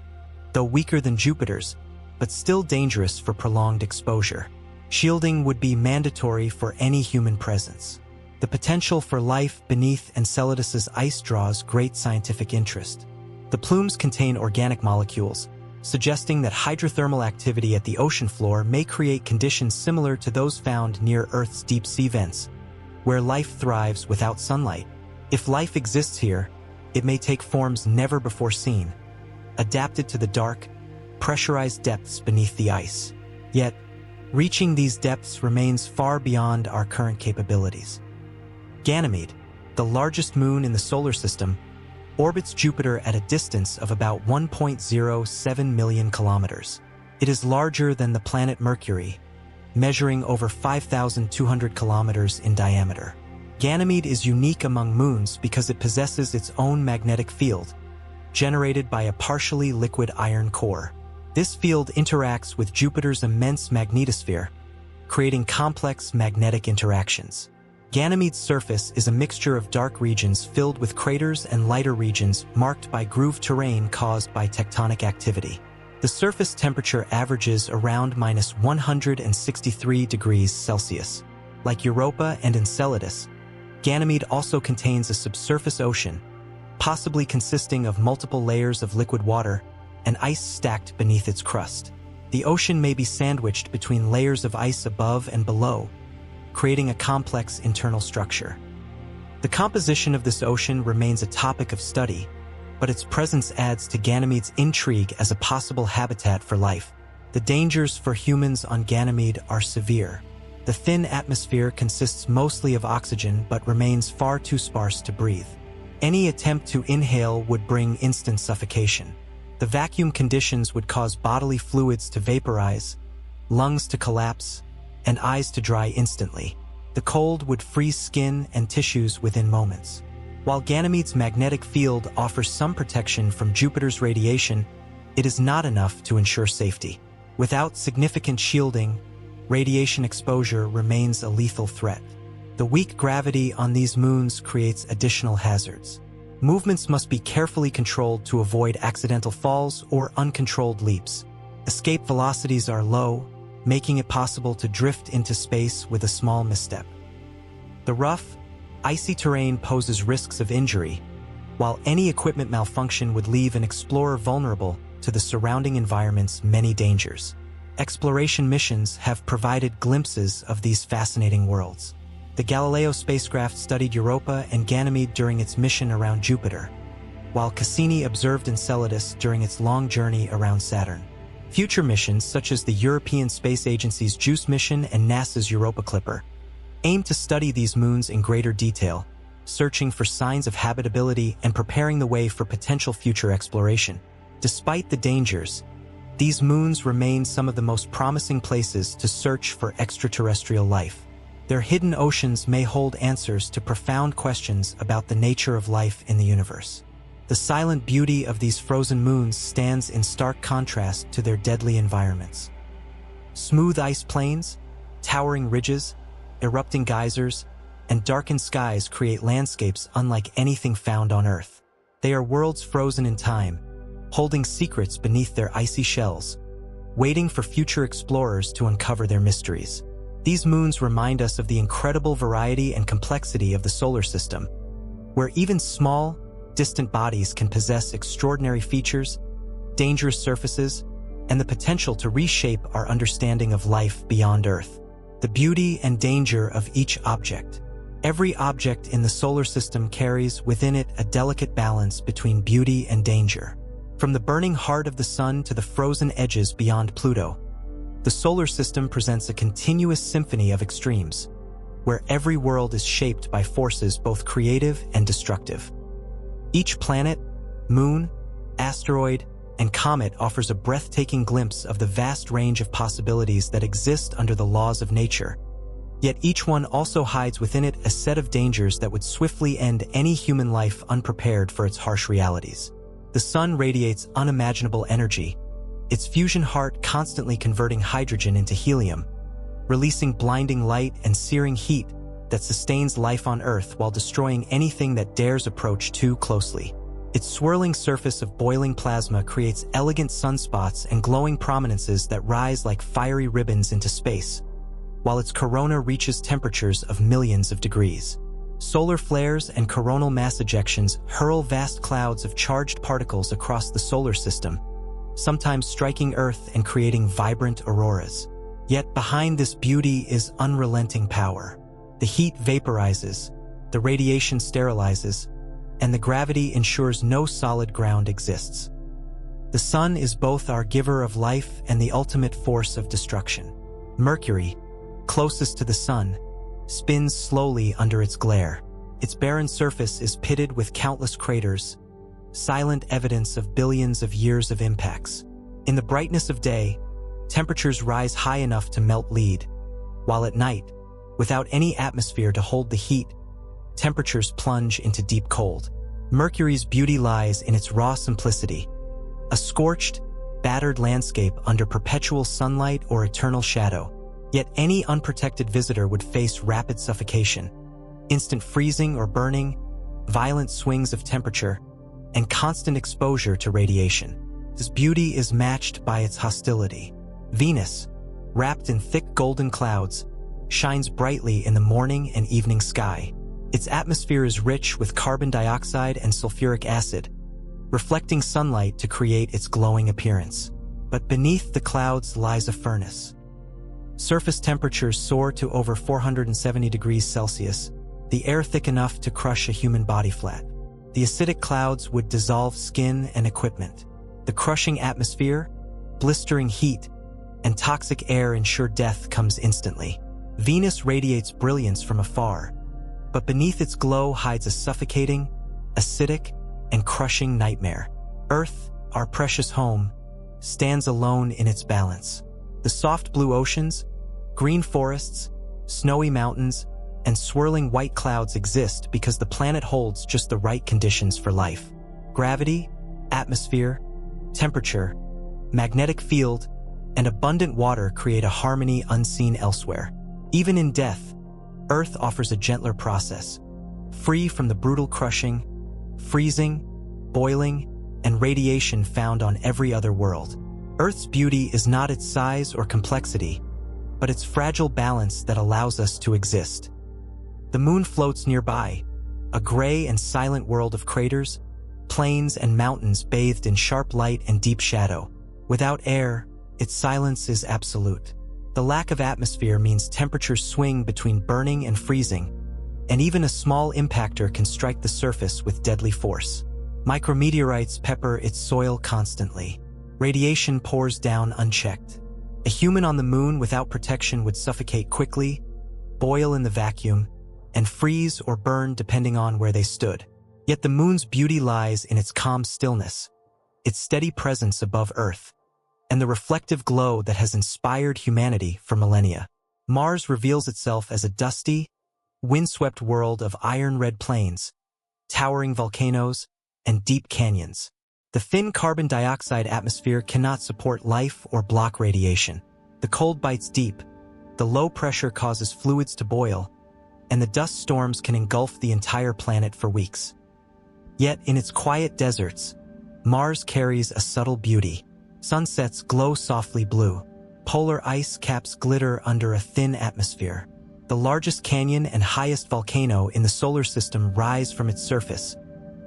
though weaker than Jupiter's, but still dangerous for prolonged exposure. Shielding would be mandatory for any human presence. The potential for life beneath Enceladus's ice draws great scientific interest. The plumes contain organic molecules, suggesting that hydrothermal activity at the ocean floor may create conditions similar to those found near Earth's deep-sea vents, where life thrives without sunlight. If life exists here, it may take forms never before seen, adapted to the dark, pressurized depths beneath the ice. Yet, reaching these depths remains far beyond our current capabilities. Ganymede, the largest moon in the solar system, orbits Jupiter at a distance of about 1.07 million kilometers. It is larger than the planet Mercury, measuring over 5,200 kilometers in diameter. Ganymede is unique among moons because it possesses its own magnetic field, generated by a partially liquid iron core. This field interacts with Jupiter's immense magnetosphere, creating complex magnetic interactions. Ganymede's surface is a mixture of dark regions filled with craters and lighter regions marked by grooved terrain caused by tectonic activity. The surface temperature averages around -163 degrees Celsius. Like Europa and Enceladus, Ganymede also contains a subsurface ocean, possibly consisting of multiple layers of liquid water and ice stacked beneath its crust. The ocean may be sandwiched between layers of ice above and below, creating a complex internal structure. The composition of this ocean remains a topic of study, but its presence adds to Ganymede's intrigue as a possible habitat for life. The dangers for humans on Ganymede are severe. The thin atmosphere consists mostly of oxygen but remains far too sparse to breathe. Any attempt to inhale would bring instant suffocation. The vacuum conditions would cause bodily fluids to vaporize, lungs to collapse, and eyes to dry instantly. The cold would freeze skin and tissues within moments. While Ganymede's magnetic field offers some protection from Jupiter's radiation, it is not enough to ensure safety. Without significant shielding, radiation exposure remains a lethal threat. The weak gravity on these moons creates additional hazards. Movements must be carefully controlled to avoid accidental falls or uncontrolled leaps. Escape velocities are low, making it possible to drift into space with a small misstep. The rough, icy terrain poses risks of injury, while any equipment malfunction would leave an explorer vulnerable to the surrounding environment's many dangers. Exploration missions have provided glimpses of these fascinating worlds. The Galileo spacecraft studied Europa and Ganymede during its mission around Jupiter, while Cassini observed Enceladus during its long journey around Saturn. Future missions, such as the European Space Agency's JUICE mission and NASA's Europa Clipper, aim to study these moons in greater detail, searching for signs of habitability and preparing the way for potential future exploration. Despite the dangers, these moons remain some of the most promising places to search for extraterrestrial life. Their hidden oceans may hold answers to profound questions about the nature of life in the universe. The silent beauty of these frozen moons stands in stark contrast to their deadly environments. Smooth ice plains, towering ridges, erupting geysers, and darkened skies create landscapes unlike anything found on Earth. They are worlds frozen in time, holding secrets beneath their icy shells, waiting for future explorers to uncover their mysteries. These moons remind us of the incredible variety and complexity of the solar system, where even small, distant bodies can possess extraordinary features, dangerous surfaces, and the potential to reshape our understanding of life beyond Earth. The beauty and danger of each object. Every object in the solar system carries within it a delicate balance between beauty and danger. From the burning heart of the sun to the frozen edges beyond Pluto, the solar system presents a continuous symphony of extremes, where every world is shaped by forces both creative and destructive. Each planet, moon, asteroid, and comet offers a breathtaking glimpse of the vast range of possibilities that exist under the laws of nature. Yet each one also hides within it a set of dangers that would swiftly end any human life unprepared for its harsh realities. The sun radiates unimaginable energy, its fusion heart constantly converting hydrogen into helium, releasing blinding light and searing heat that sustains life on Earth while destroying anything that dares approach too closely. Its swirling surface of boiling plasma creates elegant sunspots and glowing prominences that rise like fiery ribbons into space, while its corona reaches temperatures of millions of degrees. Solar flares and coronal mass ejections hurl vast clouds of charged particles across the solar system, sometimes striking Earth and creating vibrant auroras. Yet behind this beauty is unrelenting power. The heat vaporizes, the radiation sterilizes, and the gravity ensures no solid ground exists. The sun is both our giver of life and the ultimate force of destruction. Mercury, closest to the sun, spins slowly under its glare. Its barren surface is pitted with countless craters, silent evidence of billions of years of impacts. In the brightness of day, temperatures rise high enough to melt lead, while at night, without any atmosphere to hold the heat, temperatures plunge into deep cold. Mercury's beauty lies in its raw simplicity, a scorched, battered landscape under perpetual sunlight or eternal shadow. Yet any unprotected visitor would face rapid suffocation, instant freezing or burning, violent swings of temperature, and constant exposure to radiation. This beauty is matched by its hostility. Venus, wrapped in thick golden clouds, shines brightly in the morning and evening sky. Its atmosphere is rich with carbon dioxide and sulfuric acid, reflecting sunlight to create its glowing appearance. But beneath the clouds lies a furnace. Surface temperatures soar to over 470 degrees Celsius, the air thick enough to crush a human body flat. The acidic clouds would dissolve skin and equipment. The crushing atmosphere, blistering heat, and toxic air ensure death comes instantly. Venus radiates brilliance from afar, but beneath its glow hides a suffocating, acidic, and crushing nightmare. Earth, our precious home, stands alone in its balance. The soft blue oceans, green forests, snowy mountains, and swirling white clouds exist because the planet holds just the right conditions for life. Gravity, atmosphere, temperature, magnetic field, and abundant water create a harmony unseen elsewhere. Even in death, Earth offers a gentler process, free from the brutal crushing, freezing, boiling, and radiation found on every other world. Earth's beauty is not its size or complexity, but its fragile balance that allows us to exist. The moon floats nearby, a gray and silent world of craters, plains and mountains bathed in sharp light and deep shadow. Without air, its silence is absolute. The lack of atmosphere means temperatures swing between burning and freezing, and even a small impactor can strike the surface with deadly force. Micrometeorites pepper its soil constantly. Radiation pours down unchecked. A human on the moon without protection would suffocate quickly, boil in the vacuum, and freeze or burn depending on where they stood. Yet the moon's beauty lies in its calm stillness, its steady presence above Earth, and the reflective glow that has inspired humanity for millennia. Mars reveals itself as a dusty, windswept world of iron-red plains, towering volcanoes, and deep canyons. The thin carbon dioxide atmosphere cannot support life or block radiation. The cold bites deep, the low pressure causes fluids to boil, and the dust storms can engulf the entire planet for weeks. Yet in its quiet deserts, Mars carries a subtle beauty. Sunsets glow softly blue. Polar ice caps glitter under a thin atmosphere. The largest canyon and highest volcano in the solar system rise from its surface,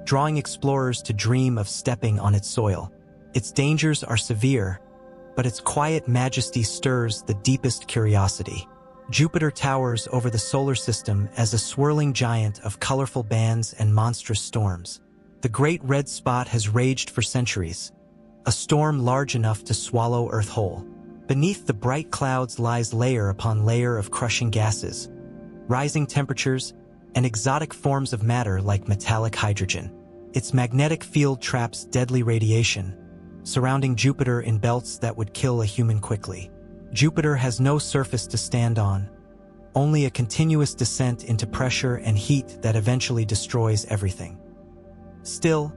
drawing explorers to dream of stepping on its soil. Its dangers are severe, but its quiet majesty stirs the deepest curiosity. Jupiter towers over the solar system as a swirling giant of colorful bands and monstrous storms. The Great Red Spot has raged for centuries, a storm large enough to swallow Earth whole. Beneath the bright clouds lies layer upon layer of crushing gases, rising temperatures, and exotic forms of matter like metallic hydrogen. Its magnetic field traps deadly radiation, surrounding Jupiter in belts that would kill a human quickly. Jupiter has no surface to stand on, only a continuous descent into pressure and heat that eventually destroys everything. Still,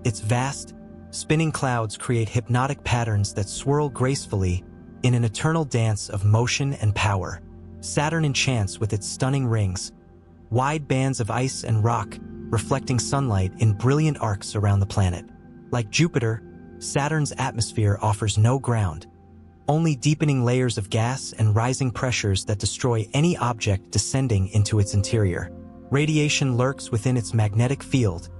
its vast, spinning clouds create hypnotic patterns that swirl gracefully in an eternal dance of motion and power. Saturn enchants with its stunning rings, wide bands of ice and rock reflecting sunlight in brilliant arcs around the planet. Like Jupiter, Saturn's atmosphere offers no ground, only deepening layers of gas and rising pressures that destroy any object descending into its interior. Radiation lurks within its magnetic field,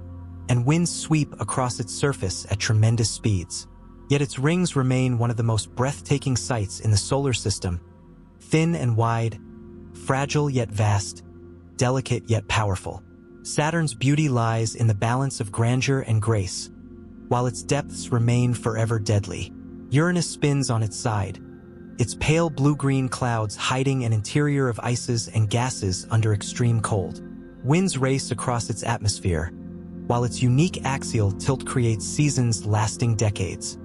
and winds sweep across its surface at tremendous speeds. Yet its rings remain one of the most breathtaking sights in the solar system, thin and wide, fragile yet vast, delicate yet powerful. Saturn's beauty lies in the balance of grandeur and grace, while its depths remain forever deadly. Uranus spins on its side, its pale blue-green clouds hiding an interior of ices and gases under extreme cold. Winds race across its atmosphere, while its unique axial tilt creates seasons lasting decades.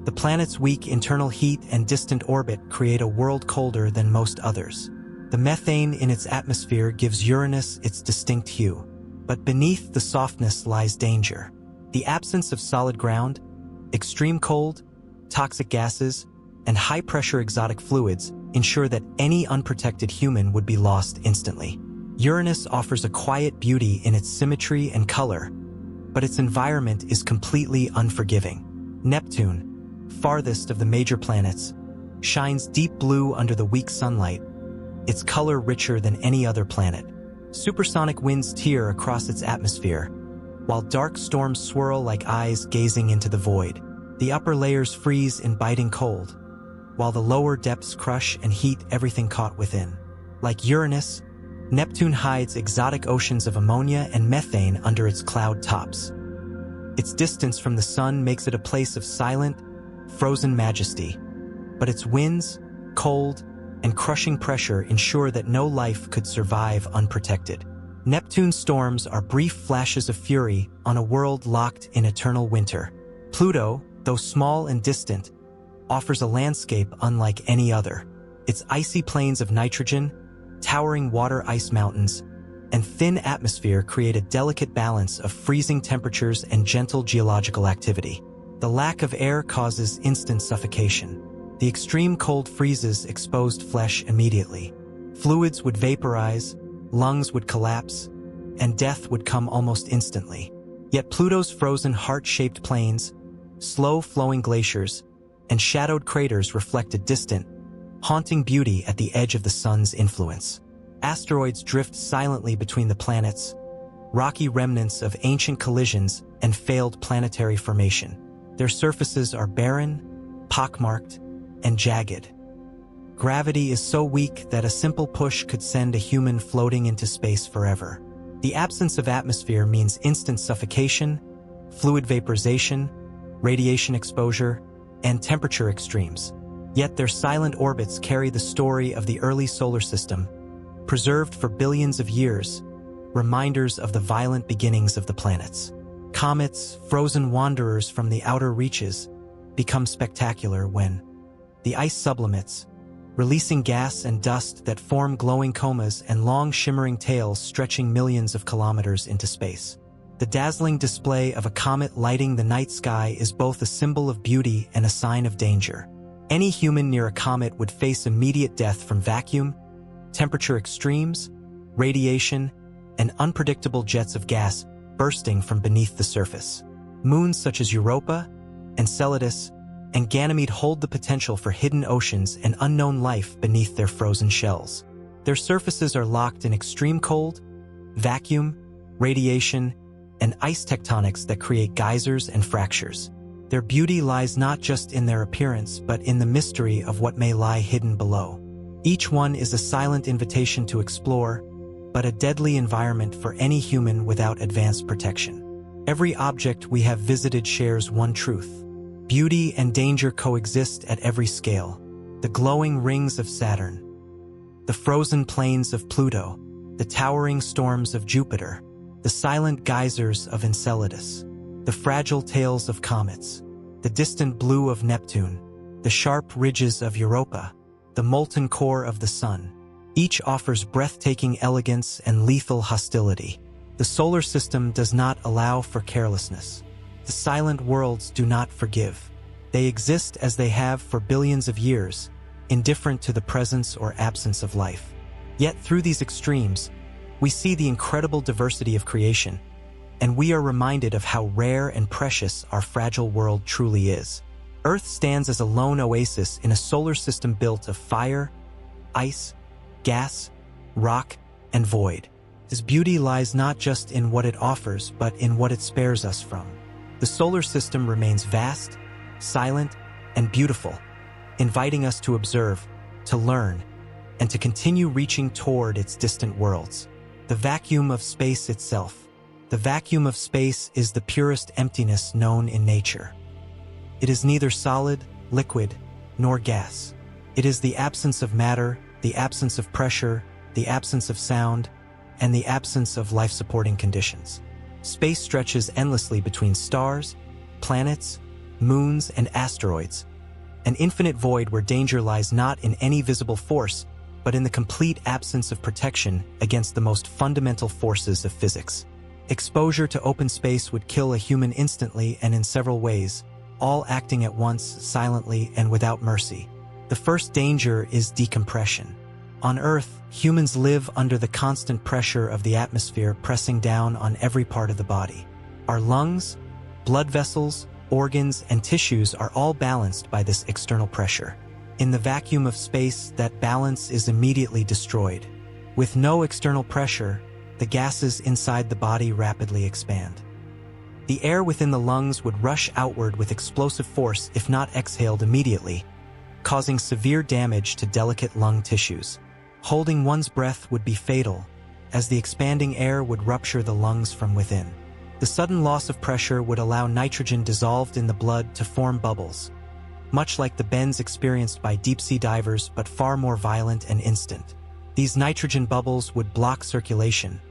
The planet's weak internal heat and distant orbit create a world colder than most others. The methane in its atmosphere gives Uranus its distinct hue, but beneath the softness lies danger. The absence of solid ground, extreme cold, toxic gases, and high-pressure exotic fluids ensure that any unprotected human would be lost instantly. Uranus offers a quiet beauty in its symmetry and color, but its environment is completely unforgiving. Neptune, farthest of the major planets, shines deep blue under the weak sunlight, its color richer than any other planet. Supersonic winds tear across its atmosphere, while dark storms swirl like eyes gazing into the void. The upper layers freeze in biting cold, while the lower depths crush and heat everything caught within. Like Uranus, Neptune hides exotic oceans of ammonia and methane under its cloud tops. Its distance from the sun makes it a place of silent, frozen majesty, but its winds, cold, and crushing pressure ensure that no life could survive unprotected. Neptune's storms are brief flashes of fury on a world locked in eternal winter. Pluto, though small and distant, offers a landscape unlike any other. Its icy plains of nitrogen, towering water ice mountains, and thin atmosphere create a delicate balance of freezing temperatures and gentle geological activity. The lack of air causes instant suffocation. The extreme cold freezes exposed flesh immediately. Fluids would vaporize, lungs would collapse, and death would come almost instantly. Yet Pluto's frozen heart-shaped plains, slow-flowing glaciers, and shadowed craters reflect a distant, haunting beauty at the edge of the sun's influence. Asteroids drift silently between the planets, rocky remnants of ancient collisions and failed planetary formation. Their surfaces are barren, pockmarked, and jagged. Gravity is so weak that a simple push could send a human floating into space forever. The absence of atmosphere means instant suffocation, fluid vaporization, radiation exposure, and temperature extremes. Yet their silent orbits carry the story of the early solar system, preserved for billions of years, reminders of the violent beginnings of the planets. Comets, frozen wanderers from the outer reaches, become spectacular when the ice sublimates, releasing gas and dust that form glowing comas and long shimmering tails stretching millions of kilometers into space. The dazzling display of a comet lighting the night sky is both a symbol of beauty and a sign of danger. Any human near a comet would face immediate death from vacuum, temperature extremes, radiation, and unpredictable jets of gas bursting from beneath the surface. Moons such as Europa, Enceladus, and Ganymede hold the potential for hidden oceans and unknown life beneath their frozen shells. Their surfaces are locked in extreme cold, vacuum, radiation, and ice tectonics that create geysers and fractures. Their beauty lies not just in their appearance, but in the mystery of what may lie hidden below. Each one is a silent invitation to explore, but a deadly environment for any human without advanced protection. Every object we have visited shares one truth. Beauty and danger coexist at every scale. The glowing rings of Saturn, the frozen plains of Pluto, the towering storms of Jupiter, the silent geysers of Enceladus, the fragile tails of comets, the distant blue of Neptune, the sharp ridges of Europa, the molten core of the sun. Each offers breathtaking elegance and lethal hostility. The solar system does not allow for carelessness. The silent worlds do not forgive. They exist as they have for billions of years, indifferent to the presence or absence of life. Yet through these extremes, we see the incredible diversity of creation, and we are reminded of how rare and precious our fragile world truly is. Earth stands as a lone oasis in a solar system built of fire, ice, gas, rock, and void. Its beauty lies not just in what it offers, but in what it spares us from. The solar system remains vast, silent, and beautiful, inviting us to observe, to learn, and to continue reaching toward its distant worlds. The vacuum of space itself. The vacuum of space is the purest emptiness known in nature. It is neither solid, liquid, nor gas. It is the absence of matter, the absence of pressure, the absence of sound, and the absence of life-supporting conditions. Space stretches endlessly between stars, planets, moons, and asteroids, an infinite void where danger lies not in any visible force, but in the complete absence of protection against the most fundamental forces of physics. Exposure to open space would kill a human instantly and in several ways, all acting at once, silently, and without mercy. The first danger is decompression. On Earth, humans live under the constant pressure of the atmosphere pressing down on every part of the body. Our lungs, blood vessels, organs, and tissues are all balanced by this external pressure. In the vacuum of space, that balance is immediately destroyed. With no external pressure, the gases inside the body rapidly expand. The air within the lungs would rush outward with explosive force if not exhaled immediately, causing severe damage to delicate lung tissues. Holding one's breath would be fatal, as the expanding air would rupture the lungs from within. The sudden loss of pressure would allow nitrogen dissolved in the blood to form bubbles, much like the bends experienced by deep-sea divers, but far more violent and instant. These nitrogen bubbles would block circulation,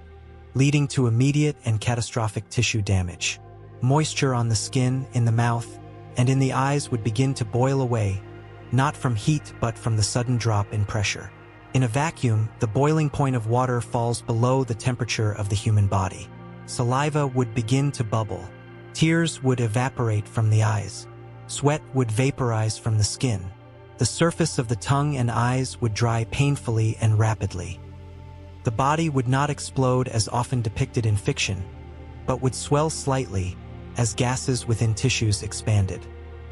leading to immediate and catastrophic tissue damage. Moisture on the skin, in the mouth, and in the eyes would begin to boil away, not from heat but from the sudden drop in pressure. In a vacuum, the boiling point of water falls below the temperature of the human body. Saliva would begin to bubble, Tears would evaporate from the eyes. Sweat would vaporize from the skin. The surface of the tongue and eyes would dry painfully and rapidly. The body would not explode as often depicted in fiction, but would swell slightly as gases within tissues expanded.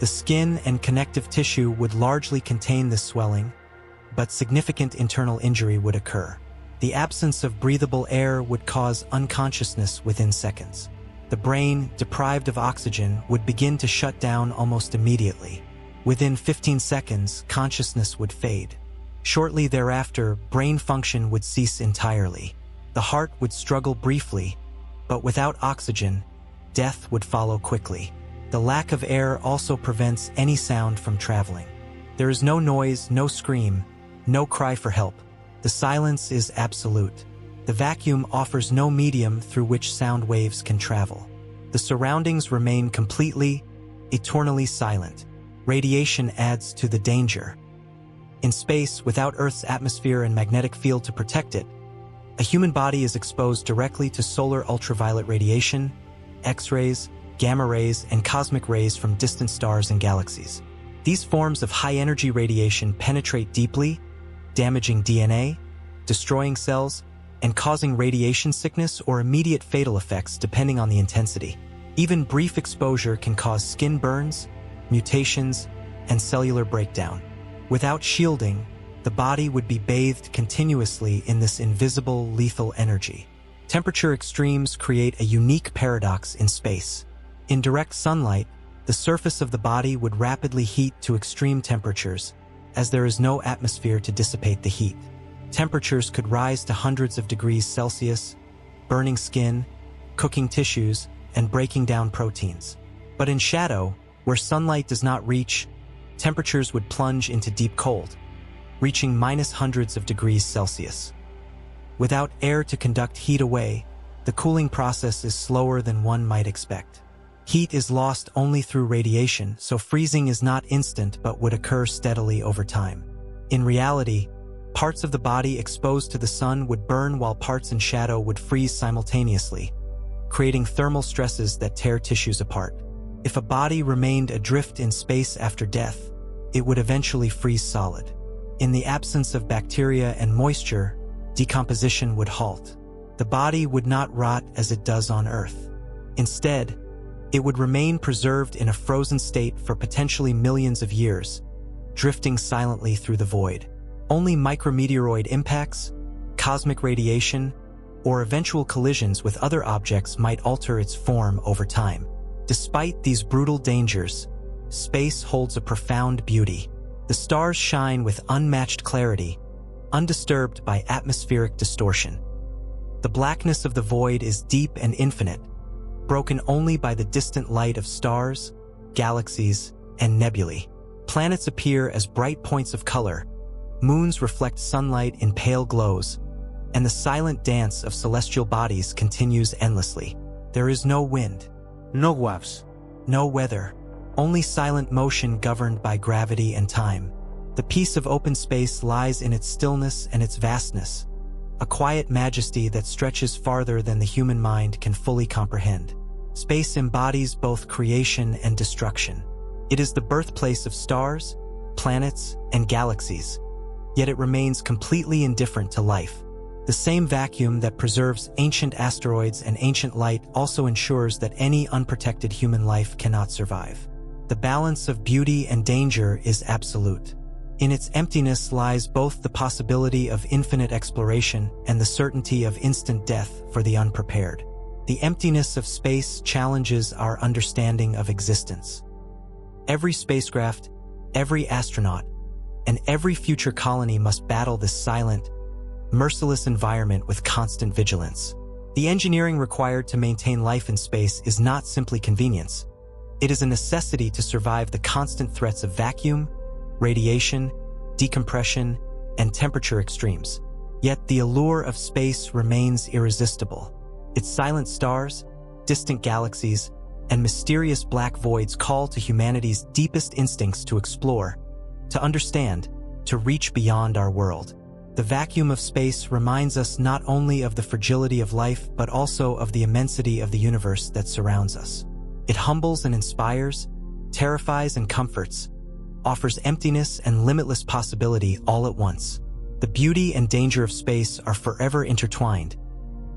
The skin and connective tissue would largely contain this swelling, but significant internal injury would occur. The absence of breathable air would cause unconsciousness within seconds. The brain, deprived of oxygen, would begin to shut down almost immediately. Within 15 seconds, consciousness would fade. Shortly thereafter, brain function would cease entirely. The heart would struggle briefly, but without oxygen, death would follow quickly. The lack of air also prevents any sound from traveling. There is no noise, no scream, no cry for help. The silence is absolute. The vacuum offers no medium through which sound waves can travel. The surroundings remain completely, eternally silent. Radiation adds to the danger. In space, without Earth's atmosphere and magnetic field to protect it, a human body is exposed directly to solar ultraviolet radiation, X-rays, gamma rays, and cosmic rays from distant stars and galaxies. These forms of high-energy radiation penetrate deeply, damaging DNA, destroying cells, and causing radiation sickness or immediate fatal effects depending on the intensity. Even brief exposure can cause skin burns, mutations, and cellular breakdown. Without shielding, the body would be bathed continuously in this invisible, lethal energy. Temperature extremes create a unique paradox in space. In direct sunlight, the surface of the body would rapidly heat to extreme temperatures, as there is no atmosphere to dissipate the heat. Temperatures could rise to hundreds of degrees Celsius, burning skin, cooking tissues, and breaking down proteins. But in shadow, where sunlight does not reach, temperatures would plunge into deep cold, reaching minus hundreds of degrees Celsius. Without air to conduct heat away, the cooling process is slower than one might expect. Heat is lost only through radiation, so freezing is not instant but would occur steadily over time. In reality, parts of the body exposed to the sun would burn while parts in shadow would freeze simultaneously, creating thermal stresses that tear tissues apart. If a body remained adrift in space after death, it would eventually freeze solid. In the absence of bacteria and moisture, decomposition would halt. The body would not rot as it does on Earth. Instead, it would remain preserved in a frozen state for potentially millions of years, drifting silently through the void. Only micrometeoroid impacts, cosmic radiation, or eventual collisions with other objects might alter its form over time. Despite these brutal dangers, space holds a profound beauty. The stars shine with unmatched clarity, undisturbed by atmospheric distortion. The blackness of the void is deep and infinite, broken only by the distant light of stars, galaxies, and nebulae. Planets appear as bright points of color, moons reflect sunlight in pale glows, and the silent dance of celestial bodies continues endlessly. There is no wind, No waves, no weather, only silent motion governed by gravity and time. The peace of open space lies in its stillness and its vastness, a quiet majesty that stretches farther than the human mind can fully comprehend. Space embodies both creation and destruction. It is the birthplace of stars, planets, and galaxies, yet it remains completely indifferent to life. The same vacuum that preserves ancient asteroids and ancient light also ensures that any unprotected human life cannot survive. The balance of beauty and danger is absolute. In its emptiness lies both the possibility of infinite exploration and the certainty of instant death for the unprepared. The emptiness of space challenges our understanding of existence. Every spacecraft, every astronaut, and every future colony must battle this silent, merciless environment with constant vigilance. The engineering required to maintain life in space is not simply convenience. It is a necessity to survive the constant threats of vacuum, radiation, decompression, and temperature extremes. Yet the allure of space remains irresistible. Its silent stars, distant galaxies, and mysterious black voids call to humanity's deepest instincts to explore, to understand, to reach beyond our world. The vacuum of space reminds us not only of the fragility of life but also of the immensity of the universe that surrounds us. It humbles and inspires, terrifies and comforts, offers emptiness and limitless possibility all at once. The beauty and danger of space are forever intertwined,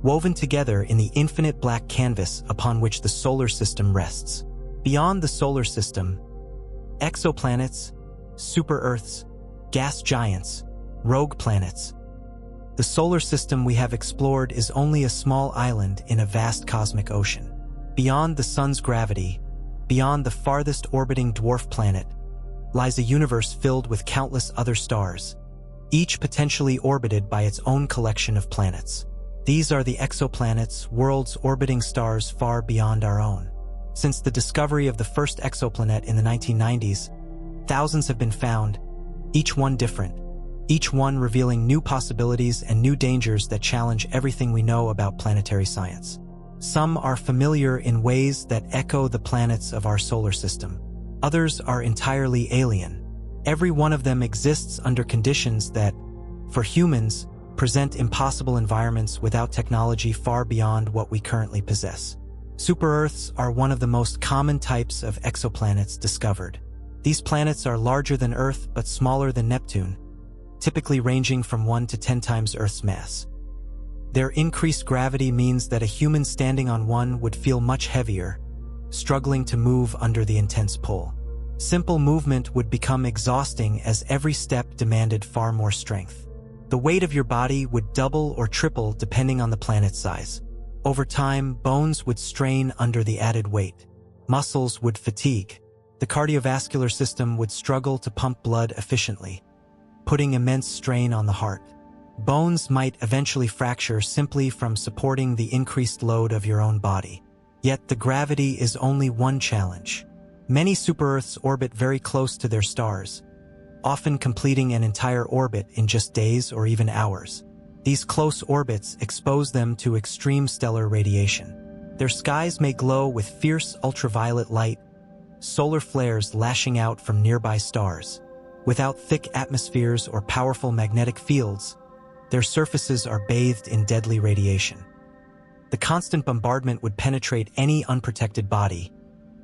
woven together in the infinite black canvas upon which the solar system rests. Beyond the solar system, exoplanets, super-Earths, gas giants, rogue planets. The solar system we have explored is only a small island in a vast cosmic ocean. Beyond the sun's gravity, beyond the farthest orbiting dwarf planet, lies a universe filled with countless other stars, each potentially orbited by its own collection of planets. These are the exoplanets, worlds orbiting stars far beyond our own. Since the discovery of the first exoplanet in the 1990s, thousands have been found, each one different, each one revealing new possibilities and new dangers that challenge everything we know about planetary science. Some are familiar in ways that echo the planets of our solar system. Others are entirely alien. Every one of them exists under conditions that, for humans, present impossible environments without technology far beyond what we currently possess. Super-Earths are one of the most common types of exoplanets discovered. These planets are larger than Earth but smaller than Neptune, typically ranging from 1 to 10 times Earth's mass. Their increased gravity means that a human standing on one would feel much heavier, struggling to move under the intense pull. Simple movement would become exhausting as every step demanded far more strength. The weight of your body would double or triple depending on the planet's size. Over time, bones would strain under the added weight. Muscles would fatigue. The cardiovascular system would struggle to pump blood efficiently, putting immense strain on the heart. Bones might eventually fracture simply from supporting the increased load of your own body. Yet the gravity is only one challenge. Many super-Earths orbit very close to their stars, often completing an entire orbit in just days or even hours. These close orbits expose them to extreme stellar radiation. Their skies may glow with fierce ultraviolet light, solar flares lashing out from nearby stars. Without thick atmospheres or powerful magnetic fields, their surfaces are bathed in deadly radiation. The constant bombardment would penetrate any unprotected body,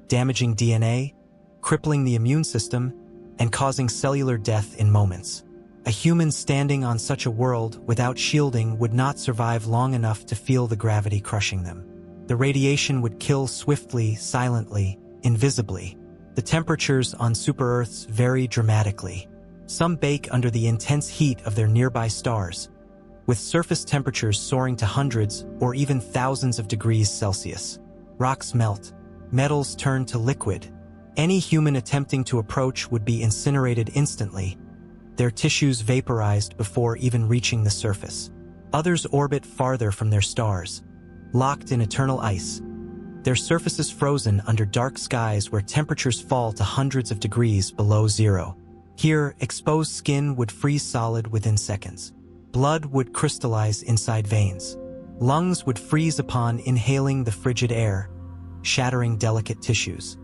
damaging DNA, crippling the immune system, and causing cellular death in moments. A human standing on such a world without shielding would not survive long enough to feel the gravity crushing them. The radiation would kill swiftly, silently, invisibly. The temperatures on super-Earths vary dramatically. Some bake under the intense heat of their nearby stars, with surface temperatures soaring to hundreds or even thousands of degrees Celsius. Rocks melt, metals turn to liquid. Any human attempting to approach would be incinerated instantly, their tissues vaporized before even reaching the surface. Others orbit farther from their stars, locked in eternal ice, their surfaces frozen under dark skies where temperatures fall to hundreds of degrees below zero. Here, exposed skin would freeze solid within seconds. Blood would crystallize inside veins. Lungs would freeze upon inhaling the frigid air, shattering delicate tissues.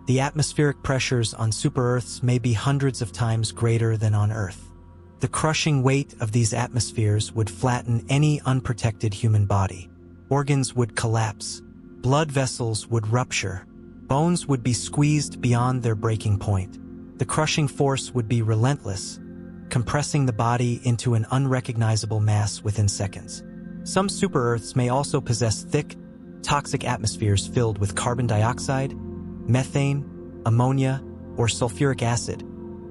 The atmospheric pressures on super-Earths may be hundreds of times greater than on Earth. The crushing weight of these atmospheres would flatten any unprotected human body. Organs would collapse. Blood vessels would rupture. Bones would be squeezed beyond their breaking point. The crushing force would be relentless, compressing the body into an unrecognizable mass within seconds. Some super-Earths may also possess thick, toxic atmospheres filled with carbon dioxide, methane, ammonia, or sulfuric acid,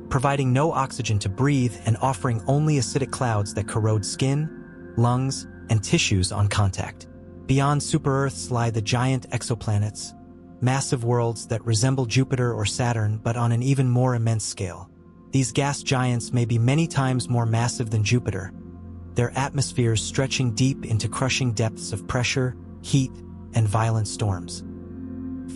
providing no oxygen to breathe and offering only acidic clouds that corrode skin, lungs, and tissues on contact. Beyond super-Earths lie the giant exoplanets, massive worlds that resemble Jupiter or Saturn but on an even more immense scale. These gas giants may be many times more massive than Jupiter, their atmospheres stretching deep into crushing depths of pressure, heat, and violent storms.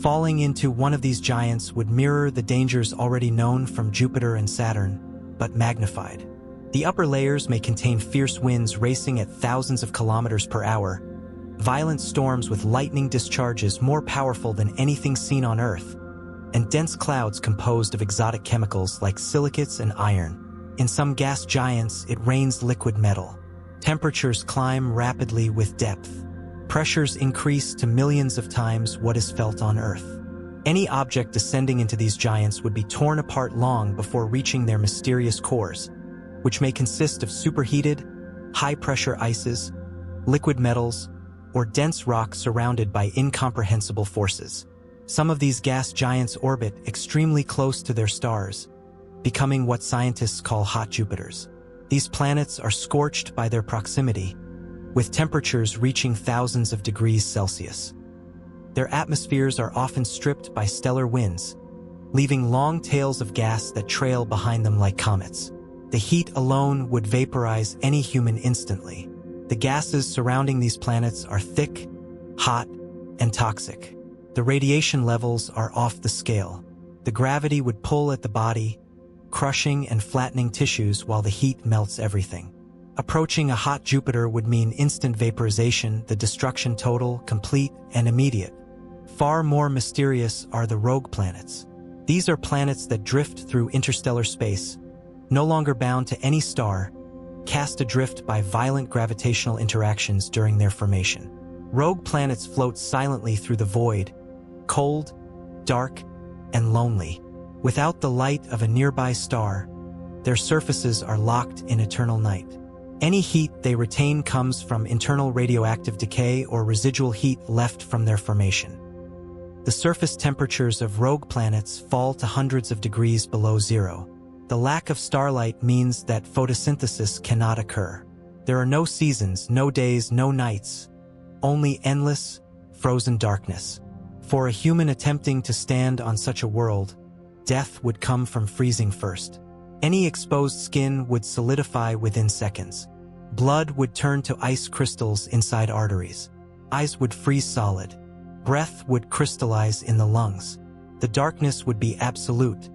Falling into one of these giants would mirror the dangers already known from Jupiter and Saturn, but magnified. The upper layers may contain fierce winds racing at thousands of kilometers per hour, violent storms with lightning discharges more powerful than anything seen on Earth, and dense clouds composed of exotic chemicals like silicates and iron. In some gas giants, it rains liquid metal. Temperatures climb rapidly with depth. pressures increase to millions of times what is felt on Earth. Any object descending into these giants would be torn apart long before reaching their mysterious cores, which may consist of superheated, high-pressure ices, liquid metals, or dense rock surrounded by incomprehensible forces. Some of these gas giants orbit extremely close to their stars, becoming what scientists call hot Jupiters. These planets are scorched by their proximity, with temperatures reaching thousands of degrees Celsius. Their atmospheres are often stripped by stellar winds, leaving long tails of gas that trail behind them like comets. The heat alone would vaporize any human instantly. The gases surrounding these planets are thick, hot, and toxic. The radiation levels are off the scale. The gravity would pull at the body, crushing and flattening tissues while the heat melts everything. Approaching a hot Jupiter would mean instant vaporization, the destruction total, complete, and immediate. Far more mysterious are the rogue planets. These are planets that drift through interstellar space, no longer bound to any star, cast adrift by violent gravitational interactions during their formation. Rogue planets float silently through the void, cold, dark, and lonely. Without the light of a nearby star, their surfaces are locked in eternal night. Any heat they retain comes from internal radioactive decay or residual heat left from their formation. The surface temperatures of rogue planets fall to hundreds of degrees below zero. The lack of starlight means that photosynthesis cannot occur. There are no seasons, no days, no nights, only endless, frozen darkness. For a human attempting to stand on such a world, death would come from freezing first. Any exposed skin would solidify within seconds. Blood would turn to ice crystals inside arteries. Eyes would freeze solid. Breath would crystallize in the lungs. The darkness would be absolute,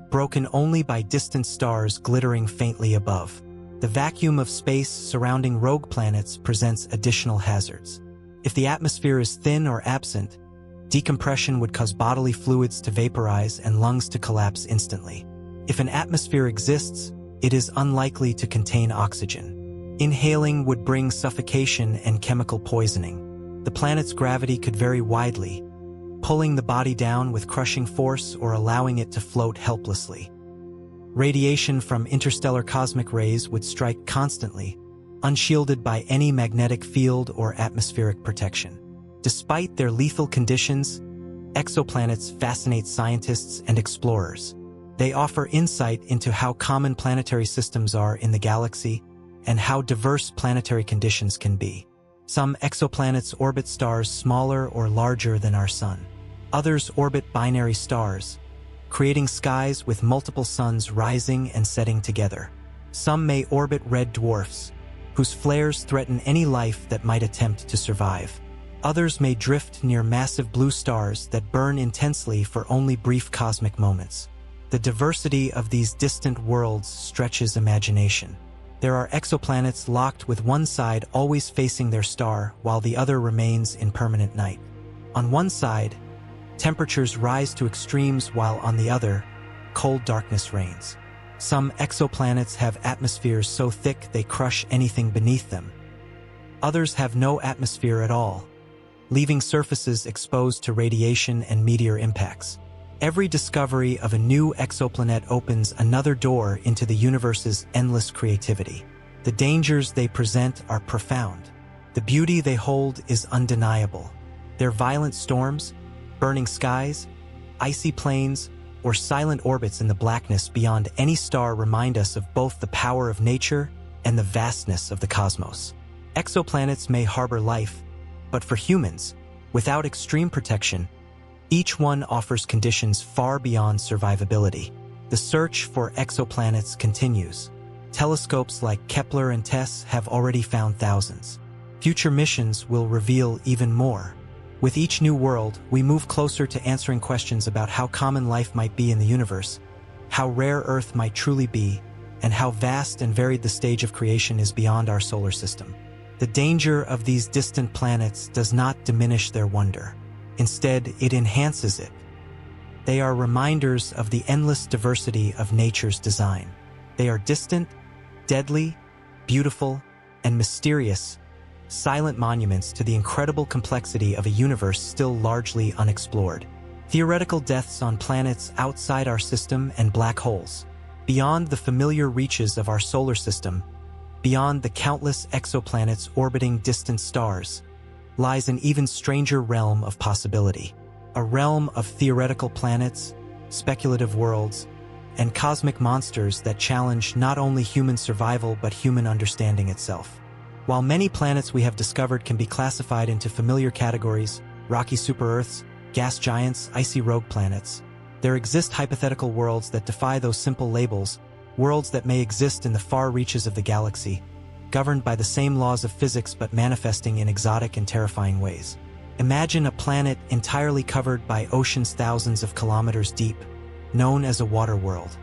broken only by distant stars glittering faintly above. The vacuum of space surrounding rogue planets presents additional hazards. If the atmosphere is thin or absent, decompression would cause bodily fluids to vaporize and lungs to collapse instantly. If an atmosphere exists, it is unlikely to contain oxygen. Inhaling would bring suffocation and chemical poisoning. The planet's gravity could vary widely, pulling the body down with crushing force or allowing it to float helplessly. Radiation from interstellar cosmic rays would strike constantly, unshielded by any magnetic field or atmospheric protection. Despite their lethal conditions, exoplanets fascinate scientists and explorers. They offer insight into how common planetary systems are in the galaxy and how diverse planetary conditions can be. Some exoplanets orbit stars smaller or larger than our Sun. Others orbit binary stars, creating skies with multiple suns rising and setting together. Some may orbit red dwarfs, whose flares threaten any life that might attempt to survive. Others may drift near massive blue stars that burn intensely for only brief cosmic moments. The diversity of these distant worlds stretches imagination. There are exoplanets locked with one side always facing their star while the other remains in permanent night. On one side, temperatures rise to extremes while on the other, cold darkness reigns. Some exoplanets have atmospheres so thick they crush anything beneath them. Others have no atmosphere at all, leaving surfaces exposed to radiation and meteor impacts. Every discovery of a new exoplanet opens another door into the universe's endless creativity. The dangers they present are profound. The beauty they hold is undeniable. Their violent storms, burning skies, icy plains, or silent orbits in the blackness beyond any star remind us of both the power of nature and the vastness of the cosmos. Exoplanets may harbor life, but for humans, without extreme protection, each one offers conditions far beyond survivability. The search for exoplanets continues. Telescopes like Kepler and TESS have already found thousands. Future missions will reveal even more. With each new world, we move closer to answering questions about how common life might be in the universe, how rare Earth might truly be, and how vast and varied the stage of creation is beyond our solar system. The danger of these distant planets does not diminish their wonder. Instead, it enhances it. They are reminders of the endless diversity of nature's design. They are distant, deadly, beautiful, and mysterious, silent monuments to the incredible complexity of a universe still largely unexplored. Theoretical deaths on planets outside our system and black holes. Beyond the familiar reaches of our solar system, beyond the countless exoplanets orbiting distant stars, lies an even stranger realm of possibility. A realm of theoretical planets, speculative worlds, and cosmic monsters that challenge not only human survival but human understanding itself. While many planets we have discovered can be classified into familiar categories, rocky super-Earths, gas giants, icy rogue planets, there exist hypothetical worlds that defy those simple labels, worlds that may exist in the far reaches of the galaxy, governed by the same laws of physics but manifesting in exotic and terrifying ways. Imagine a planet entirely covered by oceans thousands of kilometers deep, known as a water world.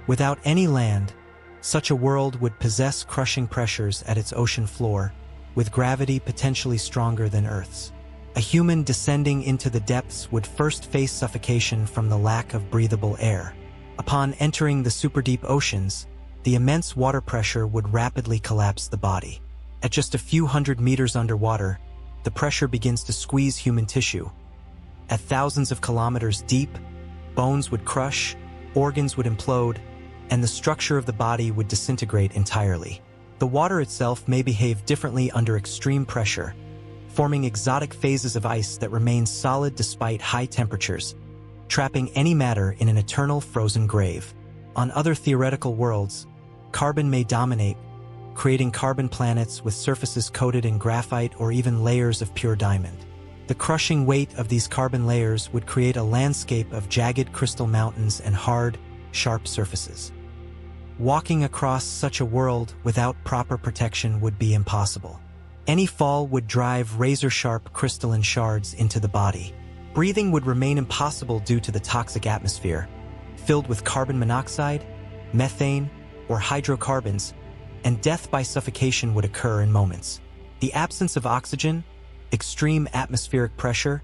Without any land, such a world would possess crushing pressures at its ocean floor, with gravity potentially stronger than Earth's. A human descending into the depths would first face suffocation from the lack of breathable air. Upon entering the superdeep oceans, the immense water pressure would rapidly collapse the body. At just a few hundred meters underwater, the pressure begins to squeeze human tissue. At thousands of kilometers deep, bones would crush, organs would implode, and the structure of the body would disintegrate entirely. The water itself may behave differently under extreme pressure, forming exotic phases of ice that remain solid despite high temperatures, trapping any matter in an eternal frozen grave. On other theoretical worlds, carbon may dominate, creating carbon planets with surfaces coated in graphite or even layers of pure diamond. The crushing weight of these carbon layers would create a landscape of jagged crystal mountains and hard, sharp surfaces. Walking across such a world without proper protection would be impossible. Any fall would drive razor-sharp crystalline shards into the body. Breathing would remain impossible due to the toxic atmosphere, filled with carbon monoxide, methane, or hydrocarbons, and death by suffocation would occur in moments. The absence of oxygen, extreme atmospheric pressure,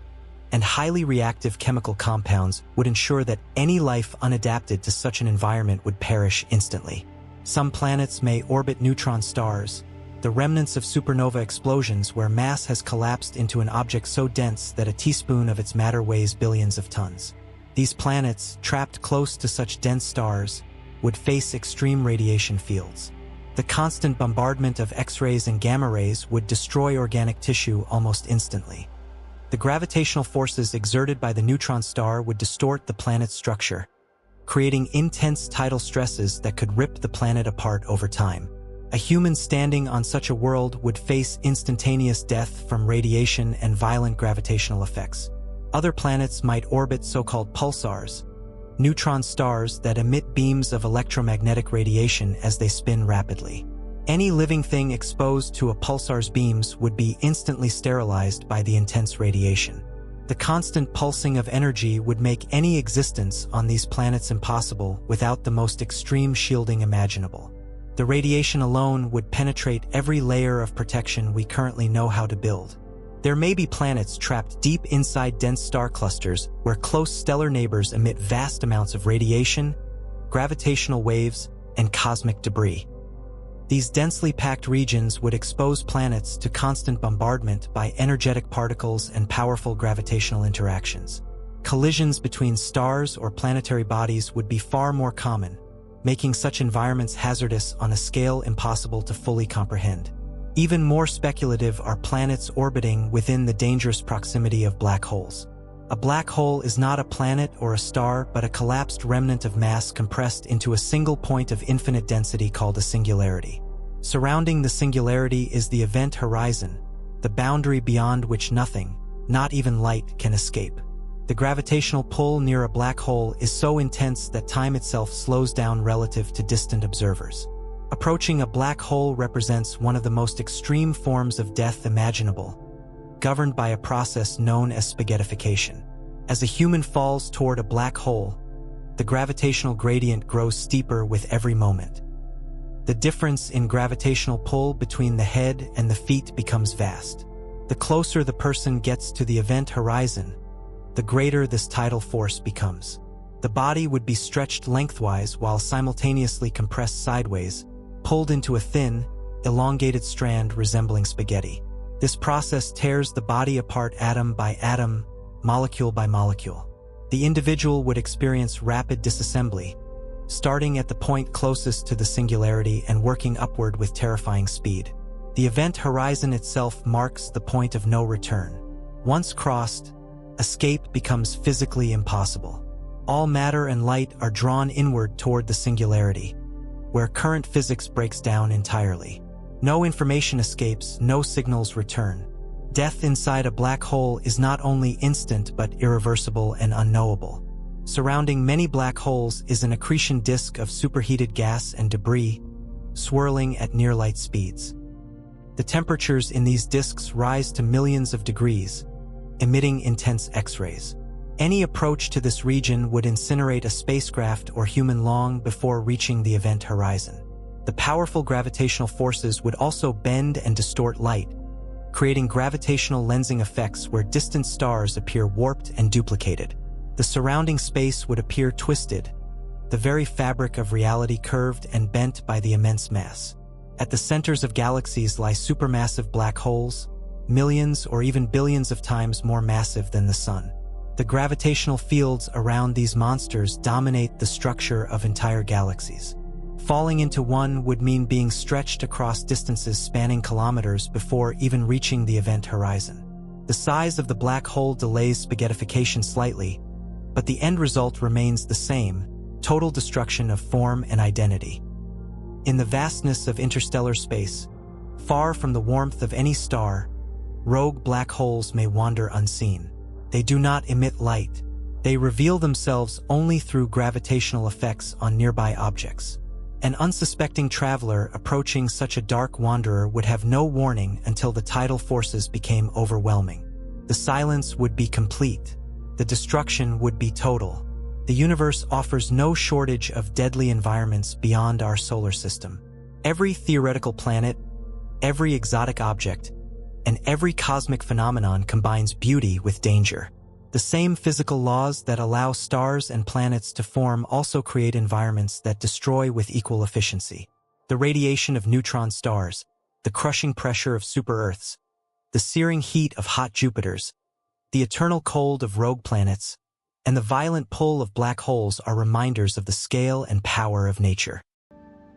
and highly reactive chemical compounds would ensure that any life unadapted to such an environment would perish instantly. Some planets may orbit neutron stars, the remnants of supernova explosions where mass has collapsed into an object so dense that a teaspoon of its matter weighs billions of tons. These planets, trapped close to such dense stars, would face extreme radiation fields. The constant bombardment of X-rays and gamma rays would destroy organic tissue almost instantly. The gravitational forces exerted by the neutron star would distort the planet's structure, creating intense tidal stresses that could rip the planet apart over time. A human standing on such a world would face instantaneous death from radiation and violent gravitational effects. Other planets might orbit so-called pulsars, neutron stars that emit beams of electromagnetic radiation as they spin rapidly. Any living thing exposed to a pulsar's beams would be instantly sterilized by the intense radiation. The constant pulsing of energy would make any existence on these planets impossible without the most extreme shielding imaginable. The radiation alone would penetrate every layer of protection we currently know how to build. There may be planets trapped deep inside dense star clusters where close stellar neighbors emit vast amounts of radiation, gravitational waves, and cosmic debris. These densely packed regions would expose planets to constant bombardment by energetic particles and powerful gravitational interactions. Collisions between stars or planetary bodies would be far more common, making such environments hazardous on a scale impossible to fully comprehend. Even more speculative are planets orbiting within the dangerous proximity of black holes. A black hole is not a planet or a star, but a collapsed remnant of mass compressed into a single point of infinite density called a singularity. Surrounding the singularity is the event horizon, the boundary beyond which nothing, not even light, can escape. The gravitational pull near a black hole is so intense that time itself slows down relative to distant observers. Approaching a black hole represents one of the most extreme forms of death imaginable, governed by a process known as spaghettification. As a human falls toward a black hole, the gravitational gradient grows steeper with every moment. The difference in gravitational pull between the head and the feet becomes vast. The closer the person gets to the event horizon, the greater this tidal force becomes. The body would be stretched lengthwise while simultaneously compressed sideways, pulled into a thin, elongated strand resembling spaghetti. This process tears the body apart atom by atom, molecule by molecule. The individual would experience rapid disassembly, starting at the point closest to the singularity and working upward with terrifying speed. The event horizon itself marks the point of no return. Once crossed, escape becomes physically impossible. All matter and light are drawn inward toward the singularity, where current physics breaks down entirely. No information escapes, no signals return. Death inside a black hole is not only instant but irreversible and unknowable. Surrounding many black holes is an accretion disk of superheated gas and debris, swirling at near-light speeds. The temperatures in these disks rise to millions of degrees, emitting intense X-rays. Any approach to this region would incinerate a spacecraft or human long before reaching the event horizon. The powerful gravitational forces would also bend and distort light, creating gravitational lensing effects where distant stars appear warped and duplicated. The surrounding space would appear twisted, the very fabric of reality curved and bent by the immense mass. At the centers of galaxies lie supermassive black holes, millions or even billions of times more massive than the Sun. The gravitational fields around these monsters dominate the structure of entire galaxies. Falling into one would mean being stretched across distances spanning kilometers before even reaching the event horizon. The size of the black hole delays spaghettification slightly, but the end result remains the same: total destruction of form and identity. In the vastness of interstellar space, far from the warmth of any star, rogue black holes may wander unseen. They do not emit light. They reveal themselves only through gravitational effects on nearby objects. An unsuspecting traveler approaching such a dark wanderer would have no warning until the tidal forces became overwhelming. The silence would be complete. The destruction would be total. The universe offers no shortage of deadly environments beyond our solar system. Every theoretical planet, every exotic object, and every cosmic phenomenon combines beauty with danger. The same physical laws that allow stars and planets to form also create environments that destroy with equal efficiency. The radiation of neutron stars, the crushing pressure of super-Earths, the searing heat of hot Jupiters, the eternal cold of rogue planets, and the violent pull of black holes are reminders of the scale and power of nature.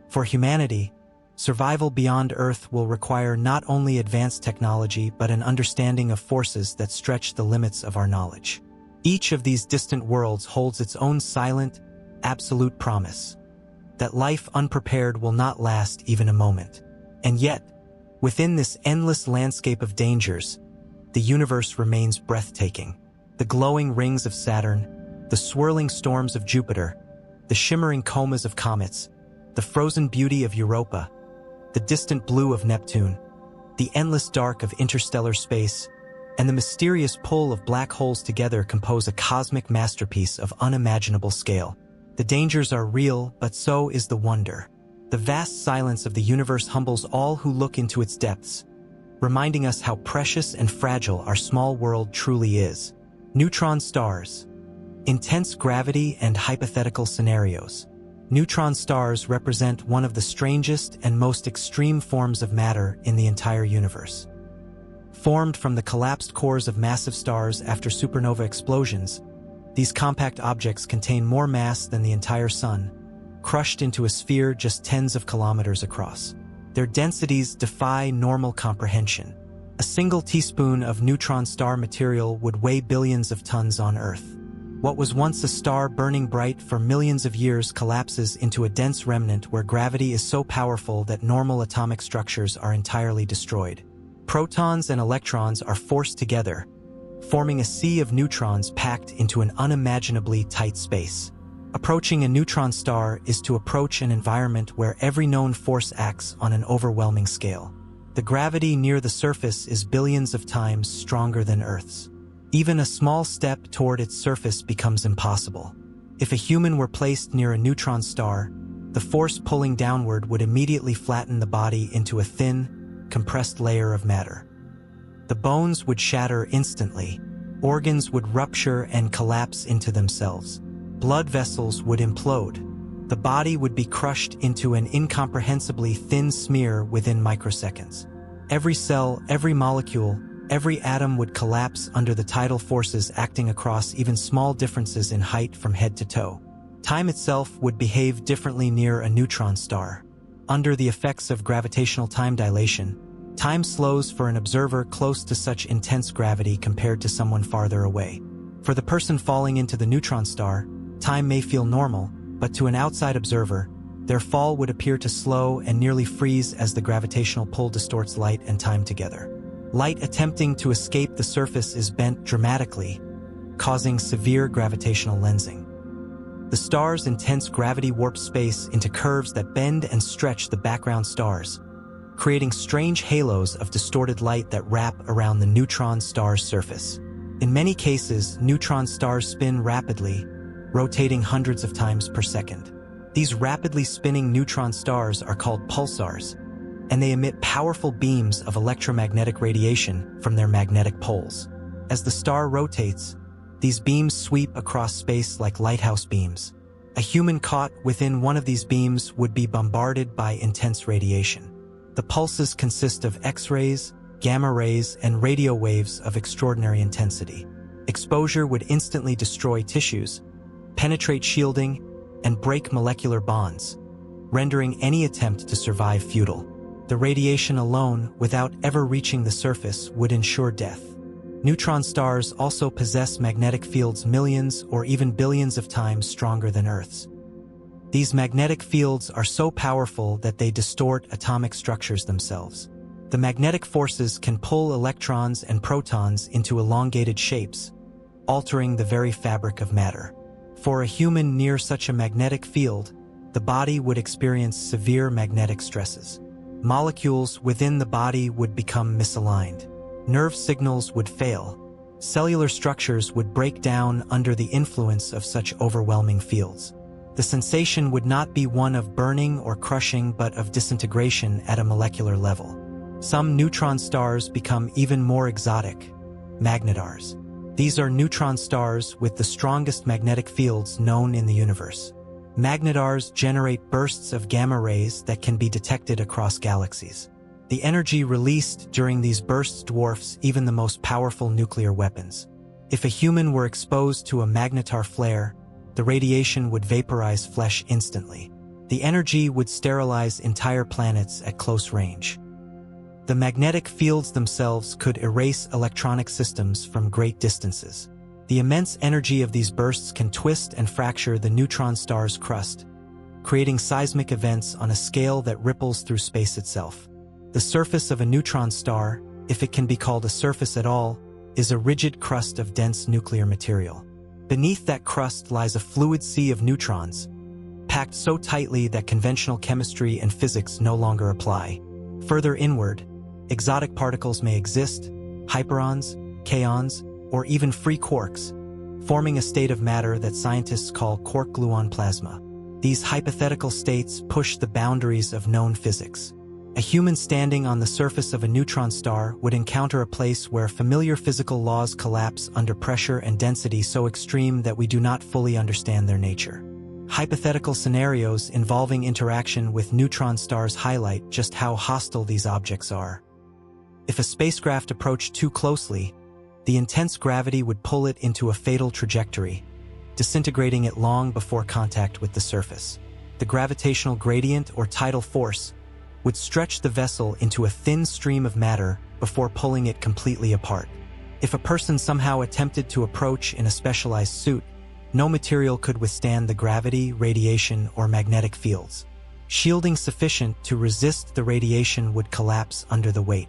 For humanity, survival beyond Earth will require not only advanced technology but an understanding of forces that stretch the limits of our knowledge. Each of these distant worlds holds its own silent, absolute promise that life unprepared will not last even a moment. And yet, within this endless landscape of dangers, the universe remains breathtaking. The glowing rings of Saturn, the swirling storms of Jupiter, the shimmering comas of comets, the frozen beauty of Europa, the distant blue of Neptune, the endless dark of interstellar space, and the mysterious pull of black holes together compose a cosmic masterpiece of unimaginable scale. The dangers are real, but so is the wonder. The vast silence of the universe humbles all who look into its depths, reminding us how precious and fragile our small world truly is. Neutron stars, intense gravity and hypothetical scenarios. Neutron stars represent one of the strangest and most extreme forms of matter in the entire universe. Formed from the collapsed cores of massive stars after supernova explosions, these compact objects contain more mass than the entire Sun, crushed into a sphere just tens of kilometers across. Their densities defy normal comprehension. A single teaspoon of neutron star material would weigh billions of tons on Earth. What was once a star burning bright for millions of years collapses into a dense remnant where gravity is so powerful that normal atomic structures are entirely destroyed. Protons and electrons are forced together, forming a sea of neutrons packed into an unimaginably tight space. Approaching a neutron star is to approach an environment where every known force acts on an overwhelming scale. The gravity near the surface is billions of times stronger than Earth's. Even a small step toward its surface becomes impossible. If a human were placed near a neutron star, the force pulling downward would immediately flatten the body into a thin, compressed layer of matter. The bones would shatter instantly, organs would rupture and collapse into themselves. Blood vessels would implode, The body would be crushed into an incomprehensibly thin smear within microseconds. Every cell, every molecule, every atom would collapse under the tidal forces acting across even small differences in height from head to toe. Time itself would behave differently near a neutron star. Under the effects of gravitational time dilation, time slows for an observer close to such intense gravity compared to someone farther away. For the person falling into the neutron star, time may feel normal, but to an outside observer, their fall would appear to slow and nearly freeze as the gravitational pull distorts light and time together. Light attempting to escape the surface is bent dramatically, causing severe gravitational lensing. The star's intense gravity warps space into curves that bend and stretch the background stars, creating strange halos of distorted light that wrap around the neutron star's surface. In many cases, neutron stars spin rapidly, rotating hundreds of times per second. These rapidly spinning neutron stars are called pulsars, and they emit powerful beams of electromagnetic radiation from their magnetic poles. As the star rotates, these beams sweep across space like lighthouse beams. A human caught within one of these beams would be bombarded by intense radiation. The pulses consist of X-rays, gamma rays, and radio waves of extraordinary intensity. Exposure would instantly destroy tissues, penetrate shielding, and break molecular bonds, rendering any attempt to survive futile. The radiation alone, without ever reaching the surface, would ensure death. Neutron stars also possess magnetic fields millions or even billions of times stronger than Earth's. These magnetic fields are so powerful that they distort atomic structures themselves. The magnetic forces can pull electrons and protons into elongated shapes, altering the very fabric of matter. For a human near such a magnetic field, the body would experience severe magnetic stresses. Molecules within the body would become misaligned. Nerve signals would fail. Cellular structures would break down under the influence of such overwhelming fields. The sensation would not be one of burning or crushing but of disintegration at a molecular level. Some neutron stars become even more exotic, magnetars. These are neutron stars with the strongest magnetic fields known in the universe. Magnetars generate bursts of gamma rays that can be detected across galaxies. The energy released during these bursts dwarfs even the most powerful nuclear weapons. If a human were exposed to a magnetar flare, the radiation would vaporize flesh instantly. The energy would sterilize entire planets at close range. The magnetic fields themselves could erase electronic systems from great distances. The immense energy of these bursts can twist and fracture the neutron star's crust, creating seismic events on a scale that ripples through space itself. The surface of a neutron star, if it can be called a surface at all, is a rigid crust of dense nuclear material. Beneath that crust lies a fluid sea of neutrons, packed so tightly that conventional chemistry and physics no longer apply. Further inward, exotic particles may exist, hyperons, kaons, or even free quarks, forming a state of matter that scientists call quark-gluon plasma. These hypothetical states push the boundaries of known physics. A human standing on the surface of a neutron star would encounter a place where familiar physical laws collapse under pressure and density so extreme that we do not fully understand their nature. Hypothetical scenarios involving interaction with neutron stars highlight just how hostile these objects are. If a spacecraft approached too closely, the intense gravity would pull it into a fatal trajectory, disintegrating it long before contact with the surface. The gravitational gradient or tidal force would stretch the vessel into a thin stream of matter before pulling it completely apart. If a person somehow attempted to approach in a specialized suit, no material could withstand the gravity, radiation, or magnetic fields. Shielding sufficient to resist the radiation would collapse under the weight.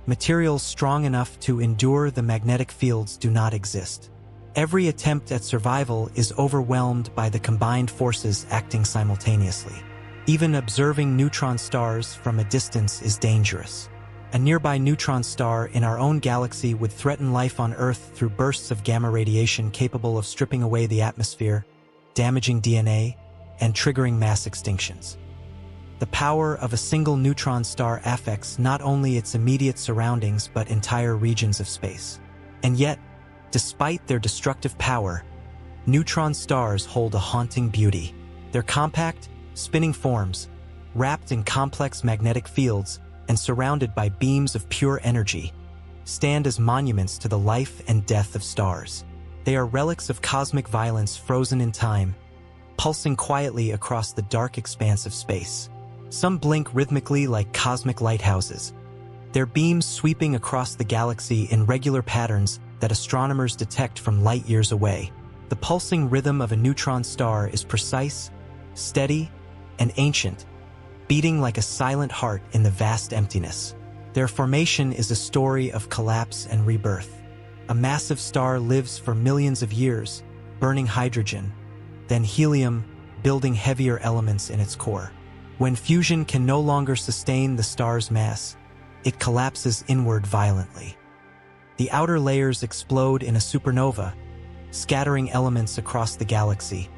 Materials strong enough to endure the magnetic fields do not exist. Every attempt at survival is overwhelmed by the combined forces acting simultaneously. Even observing neutron stars from a distance is dangerous. A nearby neutron star in our own galaxy would threaten life on Earth through bursts of gamma radiation capable of stripping away the atmosphere, damaging DNA, and triggering mass extinctions. The power of a single neutron star affects not only its immediate surroundings but entire regions of space. And yet, despite their destructive power, neutron stars hold a haunting beauty. They're compact, spinning forms, wrapped in complex magnetic fields and surrounded by beams of pure energy, stand as monuments to the life and death of stars. They are relics of cosmic violence frozen in time, pulsing quietly across the dark expanse of space. Some blink rhythmically like cosmic lighthouses, their beams sweeping across the galaxy in regular patterns that astronomers detect from light years away. The pulsing rhythm of a neutron star is precise, steady, and ancient, beating like a silent heart in the vast emptiness. Their formation is a story of collapse and rebirth. A massive star lives for millions of years, burning hydrogen, then helium, building heavier elements in its core. When fusion can no longer sustain the star's mass, it collapses inward violently. The outer layers explode in a supernova, scattering elements across the galaxy,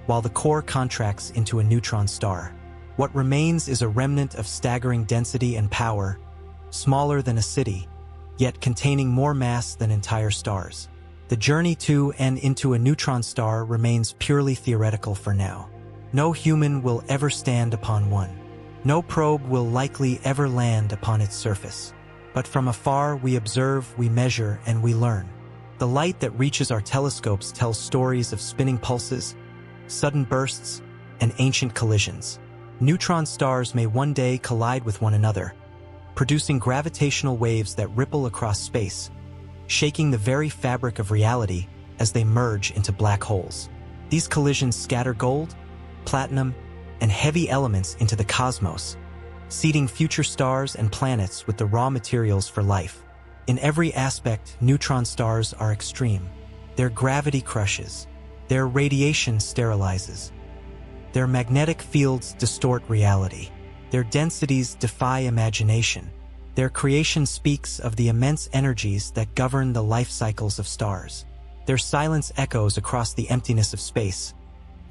while the core contracts into a neutron star. What remains is a remnant of staggering density and power, smaller than a city, yet containing more mass than entire stars. The journey to and into a neutron star remains purely theoretical for now. No human will ever stand upon one. No probe will likely ever land upon its surface. But from afar we observe, we measure, and we learn. The light that reaches our telescopes tells stories of spinning pulses, sudden bursts, and ancient collisions. Neutron stars may one day collide with one another, producing gravitational waves that ripple across space, shaking the very fabric of reality as they merge into black holes. These collisions scatter gold, platinum, and heavy elements into the cosmos, seeding future stars and planets with the raw materials for life. In every aspect, neutron stars are extreme. Their gravity crushes, their radiation sterilizes, their magnetic fields distort reality, their densities defy imagination. Their creation speaks of the immense energies that govern the life cycles of stars. Their silence echoes across the emptiness of space,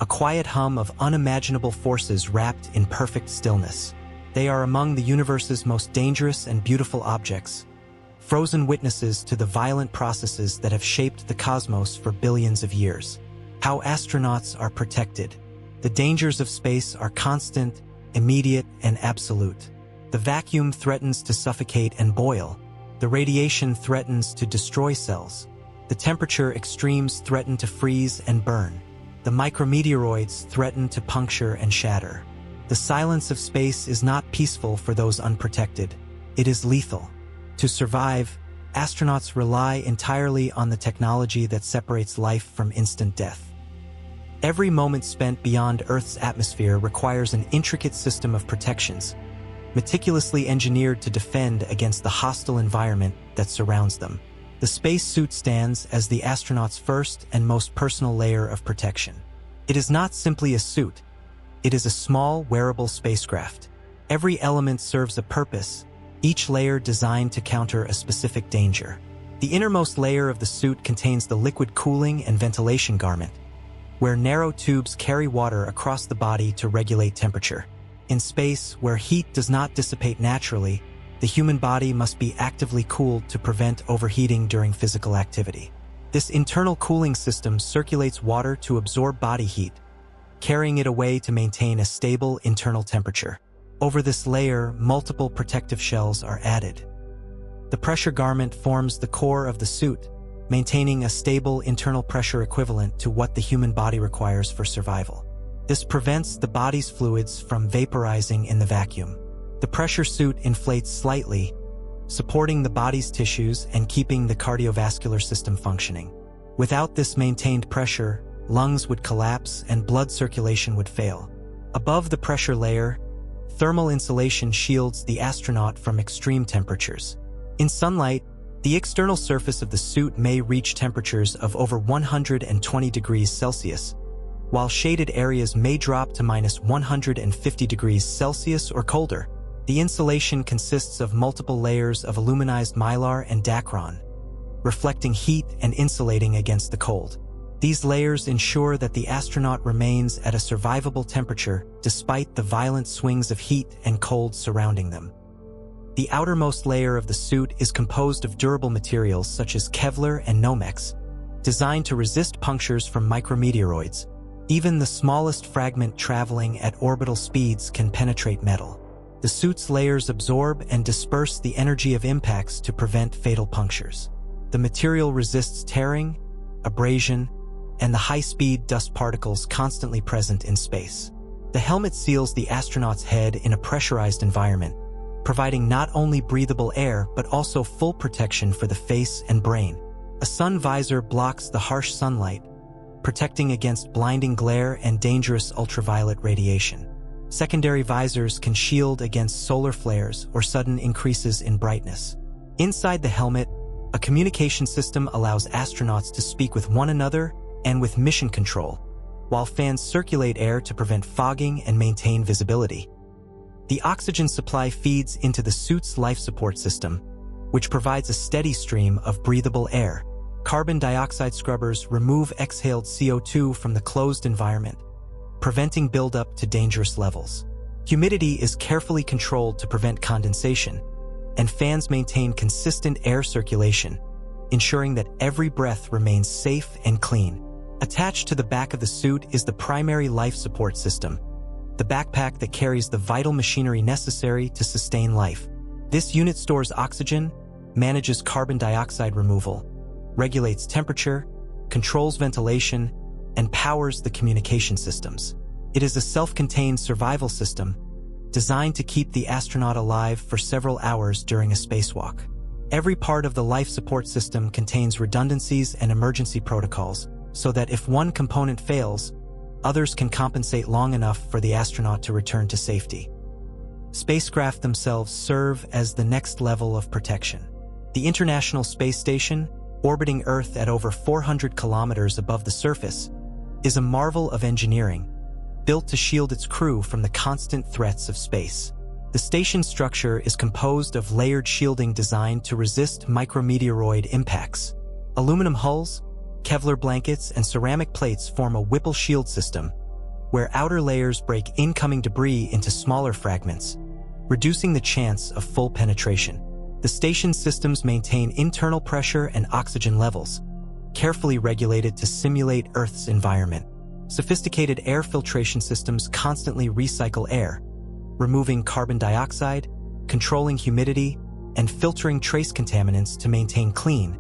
a quiet hum of unimaginable forces wrapped in perfect stillness. They are among the universe's most dangerous and beautiful objects, frozen witnesses to the violent processes that have shaped the cosmos for billions of years. How astronauts are protected. The dangers of space are constant, immediate, and absolute. The vacuum threatens to suffocate and boil. The radiation threatens to destroy cells. The temperature extremes threaten to freeze and burn. The micrometeoroids threaten to puncture and shatter. The silence of space is not peaceful for those unprotected. It is lethal. To survive, astronauts rely entirely on the technology that separates life from instant death. Every moment spent beyond Earth's atmosphere requires an intricate system of protections, meticulously engineered to defend against the hostile environment that surrounds them. The space suit stands as the astronaut's first and most personal layer of protection. It is not simply a suit. It is a small, wearable spacecraft. Every element serves a purpose, each layer designed to counter a specific danger. The innermost layer of the suit contains the liquid cooling and ventilation garment, where narrow tubes carry water across the body to regulate temperature. In space, where heat does not dissipate naturally, the human body must be actively cooled to prevent overheating during physical activity. This internal cooling system circulates water to absorb body heat, carrying it away to maintain a stable internal temperature. Over this layer, multiple protective shells are added. The pressure garment forms the core of the suit, maintaining a stable internal pressure equivalent to what the human body requires for survival. This prevents the body's fluids from vaporizing in the vacuum. The pressure suit inflates slightly, supporting the body's tissues and keeping the cardiovascular system functioning. Without this maintained pressure, lungs would collapse and blood circulation would fail. Above the pressure layer, thermal insulation shields the astronaut from extreme temperatures. In sunlight, the external surface of the suit may reach temperatures of over 120 degrees Celsius, while shaded areas may drop to minus 150 degrees Celsius or colder. The insulation consists of multiple layers of aluminized mylar and dacron, reflecting heat and insulating against the cold. These layers ensure that the astronaut remains at a survivable temperature despite the violent swings of heat and cold surrounding them. The outermost layer of the suit is composed of durable materials such as Kevlar and Nomex, designed to resist punctures from micrometeoroids, Even the smallest fragment traveling at orbital speeds can penetrate metal. The suit's layers absorb and disperse the energy of impacts to prevent fatal punctures. The material resists tearing, abrasion, and the high-speed dust particles constantly present in space. The helmet seals the astronaut's head in a pressurized environment, providing not only breathable air but also full protection for the face and brain. A sun visor blocks the harsh sunlight, protecting against blinding glare and dangerous ultraviolet radiation. Secondary visors can shield against solar flares or sudden increases in brightness. Inside the helmet, a communication system allows astronauts to speak with one another and with mission control, while fans circulate air to prevent fogging and maintain visibility. The oxygen supply feeds into the suit's life support system, which provides a steady stream of breathable air. Carbon dioxide scrubbers remove exhaled CO2 from the closed environment, preventing buildup to dangerous levels. Humidity is carefully controlled to prevent condensation, and fans maintain consistent air circulation, ensuring that every breath remains safe and clean. Attached to the back of the suit is the primary life support system, the backpack that carries the vital machinery necessary to sustain life. This unit stores oxygen, manages carbon dioxide removal, regulates temperature, controls ventilation, and powers the communication systems. It is a self-contained survival system designed to keep the astronaut alive for several hours during a spacewalk. Every part of the life support system contains redundancies and emergency protocols so that if one component fails, others can compensate long enough for the astronaut to return to safety. Spacecraft themselves serve as the next level of protection. The International Space Station, orbiting Earth at over 400 kilometers above the surface, is a marvel of engineering, built to shield its crew from the constant threats of space. The station's structure is composed of layered shielding designed to resist micrometeoroid impacts. Aluminum hulls, Kevlar blankets, and ceramic plates form a Whipple shield system, where outer layers break incoming debris into smaller fragments, reducing the chance of full penetration. The station's systems maintain internal pressure and oxygen levels, carefully regulated to simulate Earth's environment. Sophisticated air filtration systems constantly recycle air, removing carbon dioxide, controlling humidity, and filtering trace contaminants to maintain clean,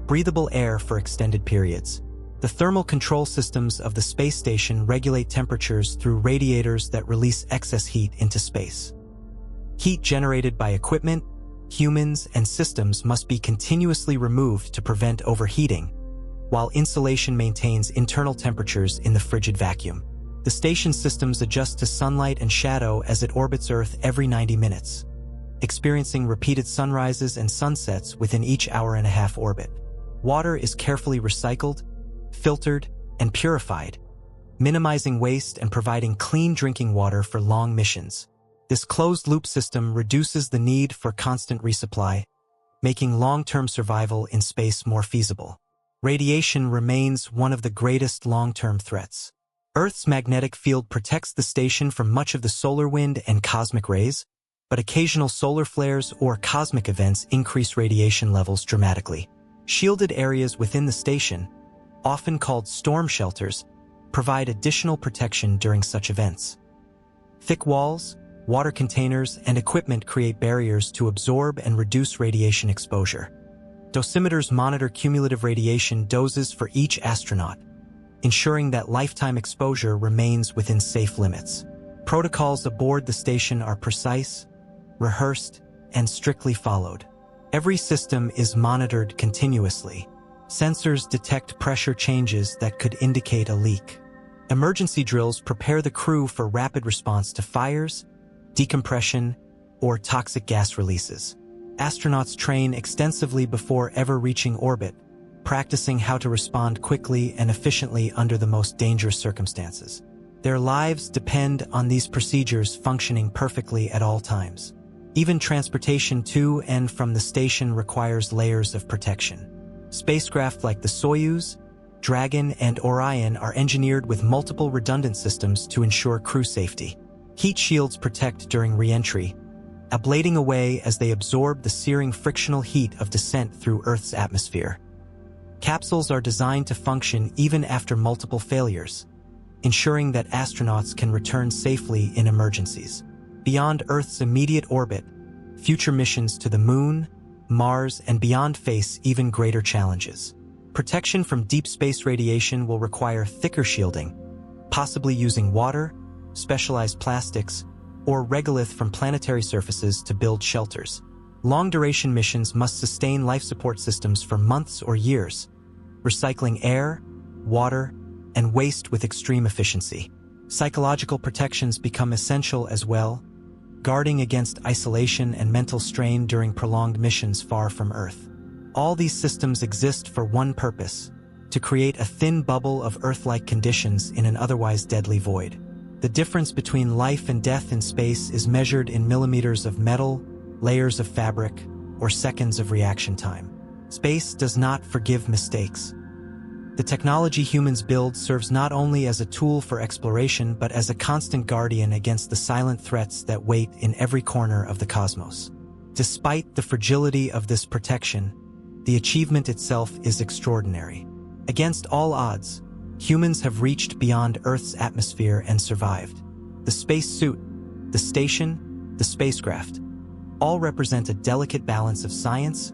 breathable air for extended periods. The thermal control systems of the space station regulate temperatures through radiators that release excess heat into space. Heat generated by equipment, humans, and systems must be continuously removed to prevent overheating, while insulation maintains internal temperatures in the frigid vacuum. The station systems adjust to sunlight and shadow as it orbits Earth every 90 minutes, experiencing repeated sunrises and sunsets within each hour-and-a-half orbit. Water is carefully recycled, filtered, and purified, minimizing waste and providing clean drinking water for long missions. This closed-loop system reduces the need for constant resupply, making long-term survival in space more feasible. Radiation remains one of the greatest long-term threats. Earth's magnetic field protects the station from much of the solar wind and cosmic rays, but occasional solar flares or cosmic events increase radiation levels dramatically. Shielded areas within the station, often called storm shelters, provide additional protection during such events. Thick walls, water containers, and equipment create barriers to absorb and reduce radiation exposure. Dosimeters monitor cumulative radiation doses for each astronaut, ensuring that lifetime exposure remains within safe limits. Protocols aboard the station are precise, rehearsed, and strictly followed. Every system is monitored continuously. Sensors detect pressure changes that could indicate a leak. Emergency drills prepare the crew for rapid response to fires, decompression, or toxic gas releases. Astronauts train extensively before ever reaching orbit, practicing how to respond quickly and efficiently under the most dangerous circumstances. Their lives depend on these procedures functioning perfectly at all times. Even transportation to and from the station requires layers of protection. Spacecraft like the Soyuz, Dragon, and Orion are engineered with multiple redundant systems to ensure crew safety. Heat shields protect during re-entry, ablating away as they absorb the searing frictional heat of descent through Earth's atmosphere. Capsules are designed to function even after multiple failures, ensuring that astronauts can return safely in emergencies. Beyond Earth's immediate orbit, future missions to the Moon, Mars, and beyond face even greater challenges. Protection from deep space radiation will require thicker shielding, possibly using water, specialized plastics, or regolith from planetary surfaces to build shelters. Long-duration missions must sustain life support systems for months or years, recycling air, water, and waste with extreme efficiency. Psychological protections become essential as well, guarding against isolation and mental strain during prolonged missions far from Earth. All these systems exist for one purpose: to create a thin bubble of Earth-like conditions in an otherwise deadly void. The difference between life and death in space is measured in millimeters of metal, layers of fabric, or seconds of reaction time. Space does not forgive mistakes. The technology humans build serves not only as a tool for exploration but as a constant guardian against the silent threats that wait in every corner of the cosmos. Despite the fragility of this protection, the achievement itself is extraordinary. Against all odds, humans have reached beyond Earth's atmosphere and survived. The spacesuit, the station, the spacecraft, all represent a delicate balance of science,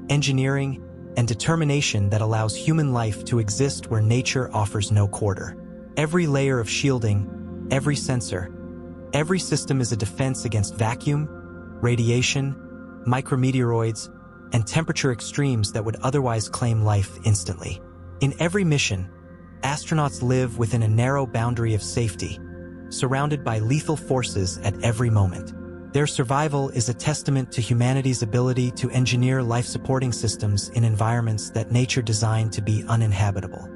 engineering, and determination that allows human life to exist where nature offers no quarter. Every layer of shielding, every sensor, every system is a defense against vacuum, radiation, micrometeoroids, and temperature extremes that would otherwise claim life instantly. In every mission, astronauts live within a narrow boundary of safety, surrounded by lethal forces at every moment. Their survival is a testament to humanity's ability to engineer life-supporting systems in environments that nature designed to be uninhabitable.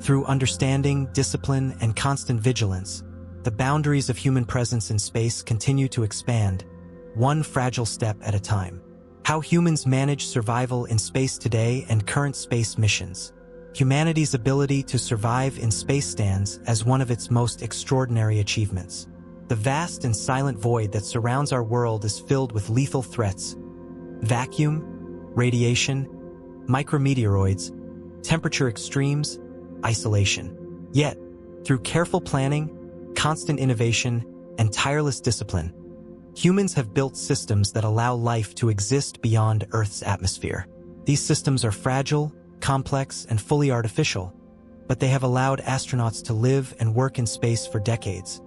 Through understanding, discipline, and constant vigilance, the boundaries of human presence in space continue to expand, one fragile step at a time. How humans manage survival in space today and current space missions. Humanity's ability to survive in space stands as one of its most extraordinary achievements. The vast and silent void that surrounds our world is filled with lethal threats: vacuum, radiation, micrometeoroids, temperature extremes, isolation. Yet, through careful planning, constant innovation, and tireless discipline, humans have built systems that allow life to exist beyond Earth's atmosphere. These systems are fragile, complex, and fully artificial, but they have allowed astronauts to live and work in space for decades,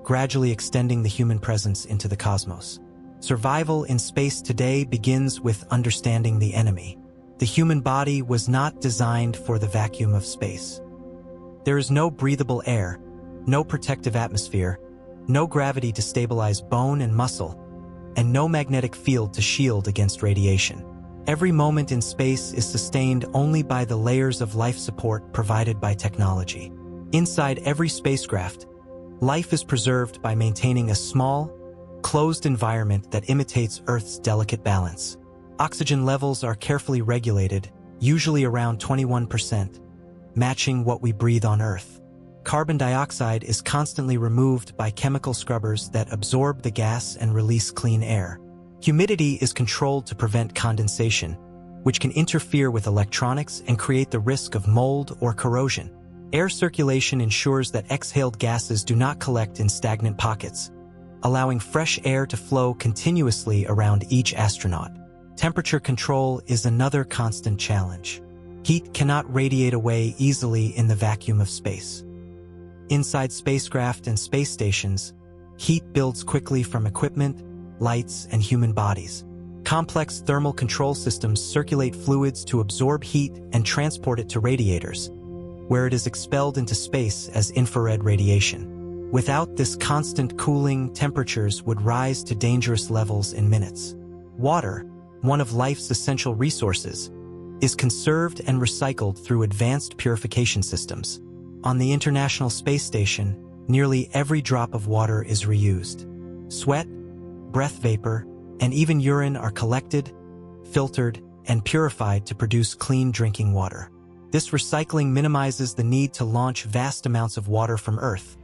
gradually extending the human presence into the cosmos. Survival in space today begins with understanding the enemy. The human body was not designed for the vacuum of space. There is no breathable air, no protective atmosphere, no gravity to stabilize bone and muscle, and no magnetic field to shield against radiation. Every moment in space is sustained only by the layers of life support provided by technology. Inside every spacecraft, life is preserved by maintaining a small, closed environment that imitates Earth's delicate balance. Oxygen levels are carefully regulated, usually around 21%, matching what we breathe on Earth. Carbon dioxide is constantly removed by chemical scrubbers that absorb the gas and release clean air. Humidity is controlled to prevent condensation, which can interfere with electronics and create the risk of mold or corrosion. Air circulation ensures that exhaled gases do not collect in stagnant pockets, allowing fresh air to flow continuously around each astronaut. Temperature control is another constant challenge. Heat cannot radiate away easily in the vacuum of space. Inside spacecraft and space stations, heat builds quickly from equipment, lights, and human bodies. Complex thermal control systems circulate fluids to absorb heat and transport it to radiators, where it is expelled into space as infrared radiation. Without this constant cooling, temperatures would rise to dangerous levels in minutes. Water, one of life's essential resources, is conserved and recycled through advanced purification systems. On the International Space Station, nearly every drop of water is reused. Sweat, breath vapor, and even urine are collected, filtered, and purified to produce clean drinking water. This recycling minimizes the need to launch vast amounts of water from Earth,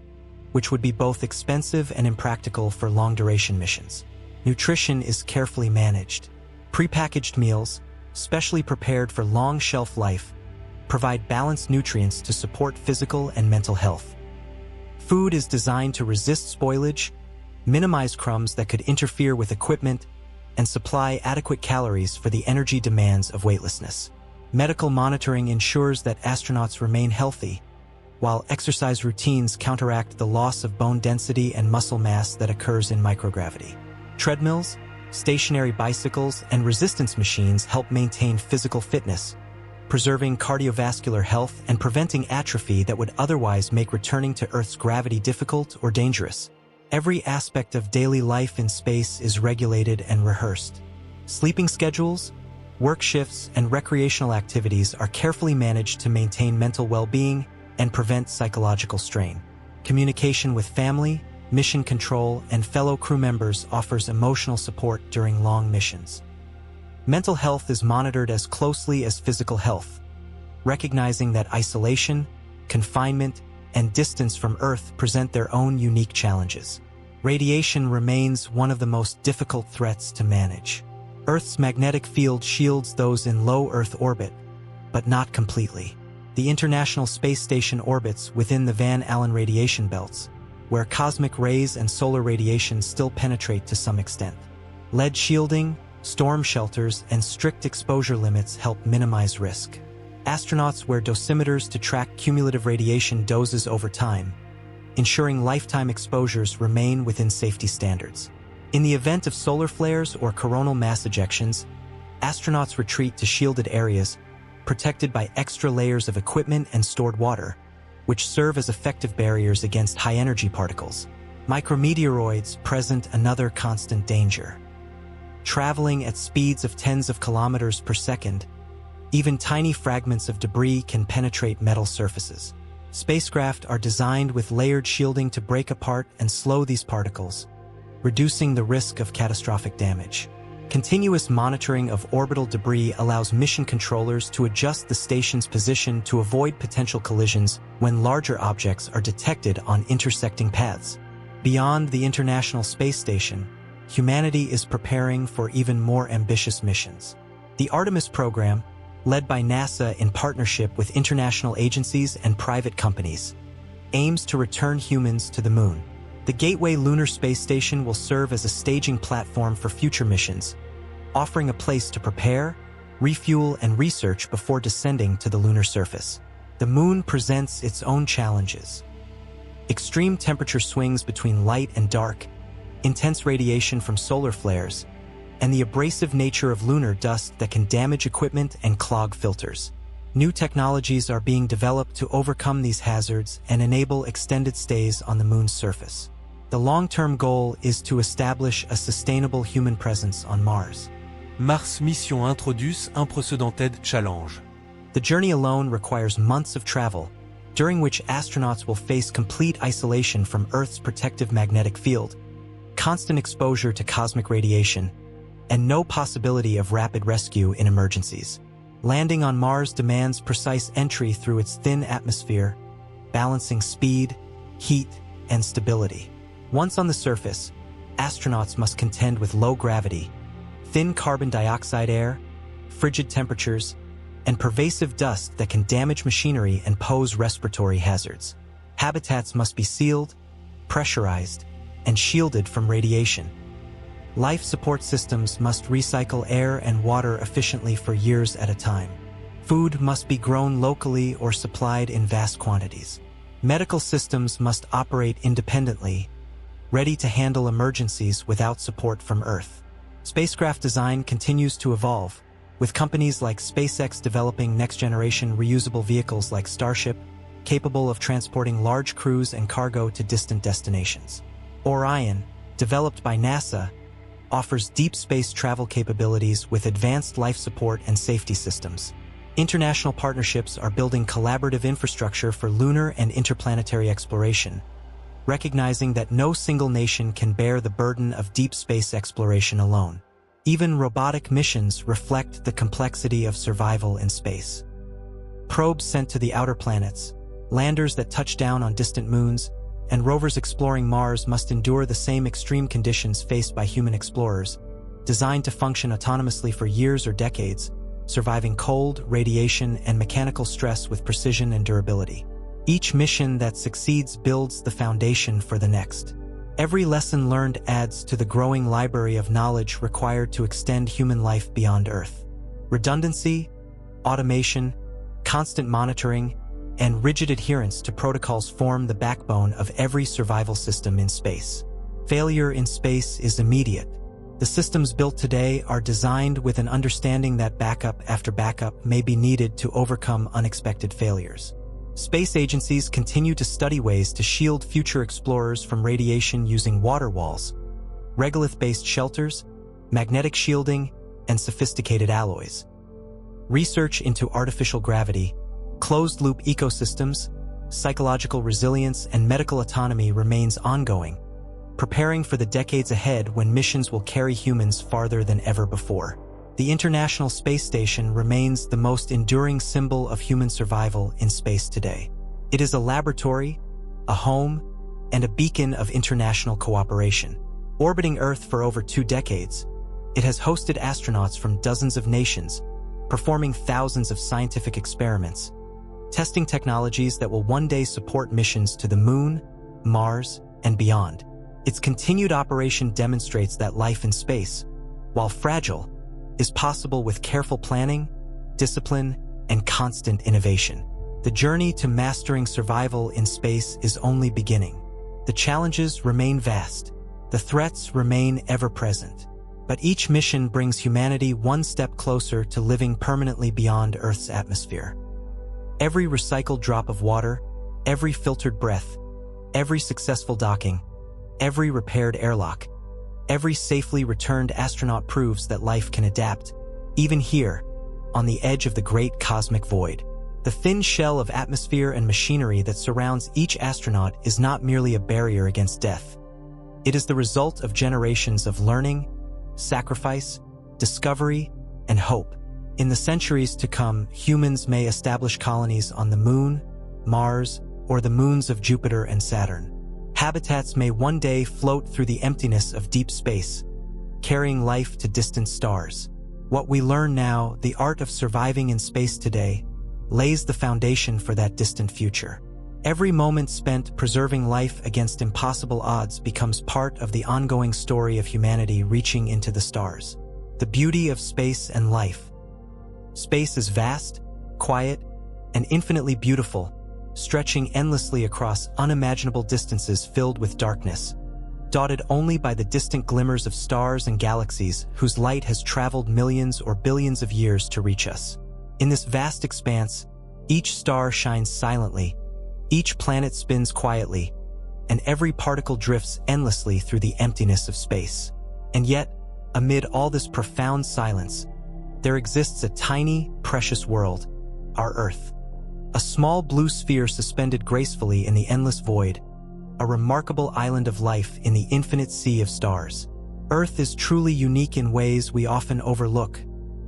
which would be both expensive and impractical for long-duration missions. Nutrition is carefully managed. Prepackaged meals, specially prepared for long shelf life, provide balanced nutrients to support physical and mental health. Food is designed to resist spoilage, minimize crumbs that could interfere with equipment, and supply adequate calories for the energy demands of weightlessness. Medical monitoring ensures that astronauts remain healthy, while exercise routines counteract the loss of bone density and muscle mass that occurs in microgravity. Treadmills, stationary bicycles, and resistance machines help maintain physical fitness, preserving cardiovascular health and preventing atrophy that would otherwise make returning to Earth's gravity difficult or dangerous. Every aspect of daily life in space is regulated and rehearsed. Sleeping schedules, work shifts, and recreational activities are carefully managed to maintain mental well-being and prevent psychological strain. Communication with family, mission control, and fellow crew members offers emotional support during long missions. Mental health is monitored as closely as physical health, recognizing that isolation, confinement, and distance from Earth present their own unique challenges. Radiation remains one of the most difficult threats to manage. Earth's magnetic field shields those in low Earth orbit, but not completely. The International Space Station orbits within the Van Allen radiation belts, where cosmic rays and solar radiation still penetrate to some extent. Lead shielding, storm shelters, and strict exposure limits help minimize risk. Astronauts wear dosimeters to track cumulative radiation doses over time, ensuring lifetime exposures remain within safety standards. In the event of solar flares or coronal mass ejections, astronauts retreat to shielded areas, protected by extra layers of equipment and stored water, which serve as effective barriers against high-energy particles. Micrometeoroids present another constant danger. Traveling at speeds of tens of kilometers per second, even tiny fragments of debris can penetrate metal surfaces. Spacecraft are designed with layered shielding to break apart and slow these particles, reducing the risk of catastrophic damage. Continuous monitoring of orbital debris allows mission controllers to adjust the station's position to avoid potential collisions when larger objects are detected on intersecting paths. Beyond the International Space Station, humanity is preparing for even more ambitious missions. The Artemis program, led by NASA in partnership with international agencies and private companies, aims to return humans to the Moon. The Gateway Lunar Space Station will serve as a staging platform for future missions, offering a place to prepare, refuel, and research before descending to the lunar surface. The Moon presents its own challenges. Extreme temperature swings between light and dark, intense radiation from solar flares, and the abrasive nature of lunar dust that can damage equipment and clog filters. New technologies are being developed to overcome these hazards and enable extended stays on the Moon's surface. The long-term goal is to establish a sustainable human presence on Mars. Mars Mission introduce unprecedented challenge. The journey alone requires months of travel, during which astronauts will face complete isolation from Earth's protective magnetic field, constant exposure to cosmic radiation, and no possibility of rapid rescue in emergencies. Landing on Mars demands precise entry through its thin atmosphere, balancing speed, heat, and stability. Once on the surface, astronauts must contend with low gravity, thin carbon dioxide air, frigid temperatures, and pervasive dust that can damage machinery and pose respiratory hazards. Habitats must be sealed, pressurized, and shielded from radiation. Life support systems must recycle air and water efficiently for years at a time. Food must be grown locally or supplied in vast quantities. Medical systems must operate independently, ready to handle emergencies without support from Earth. Spacecraft design continues to evolve, with companies like SpaceX developing next-generation reusable vehicles like Starship, capable of transporting large crews and cargo to distant destinations. Orion, developed by NASA, offers deep space travel capabilities with advanced life support and safety systems. International partnerships are building collaborative infrastructure for lunar and interplanetary exploration, recognizing that no single nation can bear the burden of deep space exploration alone. Even robotic missions reflect the complexity of survival in space. Probes sent to the outer planets, landers that touch down on distant moons, and rovers exploring Mars must endure the same extreme conditions faced by human explorers, designed to function autonomously for years or decades, surviving cold, radiation, and mechanical stress with precision and durability. Each mission that succeeds builds the foundation for the next. Every lesson learned adds to the growing library of knowledge required to extend human life beyond Earth. Redundancy, automation, constant monitoring, and rigid adherence to protocols form the backbone of every survival system in space. Failure in space is immediate. The systems built today are designed with an understanding that backup after backup may be needed to overcome unexpected failures. Space agencies continue to study ways to shield future explorers from radiation using water walls, regolith-based shelters, magnetic shielding, and sophisticated alloys. Research into artificial gravity, closed-loop ecosystems, psychological resilience, and medical autonomy remains ongoing, preparing for the decades ahead when missions will carry humans farther than ever before. The International Space Station remains the most enduring symbol of human survival in space today. It is a laboratory, a home, and a beacon of international cooperation. Orbiting Earth for over 2 decades, it has hosted astronauts from dozens of nations, performing thousands of scientific experiments, testing technologies that will one day support missions to the Moon, Mars, and beyond. Its continued operation demonstrates that life in space, while fragile, is possible with careful planning, discipline, and constant innovation. The journey to mastering survival in space is only beginning. The challenges remain vast. The threats remain ever-present. But each mission brings humanity one step closer to living permanently beyond Earth's atmosphere. Every recycled drop of water, every filtered breath, every successful docking, every repaired airlock, every safely returned astronaut proves that life can adapt, even here, on the edge of the great cosmic void. The thin shell of atmosphere and machinery that surrounds each astronaut is not merely a barrier against death. It is the result of generations of learning, sacrifice, discovery, and hope. In the centuries to come, humans may establish colonies on the Moon, Mars, or the moons of Jupiter and Saturn. Habitats may one day float through the emptiness of deep space, carrying life to distant stars. What we learn now, the art of surviving in space today, lays the foundation for that distant future. Every moment spent preserving life against impossible odds becomes part of the ongoing story of humanity reaching into the stars. The beauty of space and life. Space is vast, quiet, and infinitely beautiful, stretching endlessly across unimaginable distances filled with darkness, dotted only by the distant glimmers of stars and galaxies whose light has traveled millions or billions of years to reach us. In this vast expanse, each star shines silently, each planet spins quietly, and every particle drifts endlessly through the emptiness of space. And yet, amid all this profound silence, there exists a tiny, precious world, our Earth. A small blue sphere suspended gracefully in the endless void, a remarkable island of life in the infinite sea of stars. Earth is truly unique in ways we often overlook,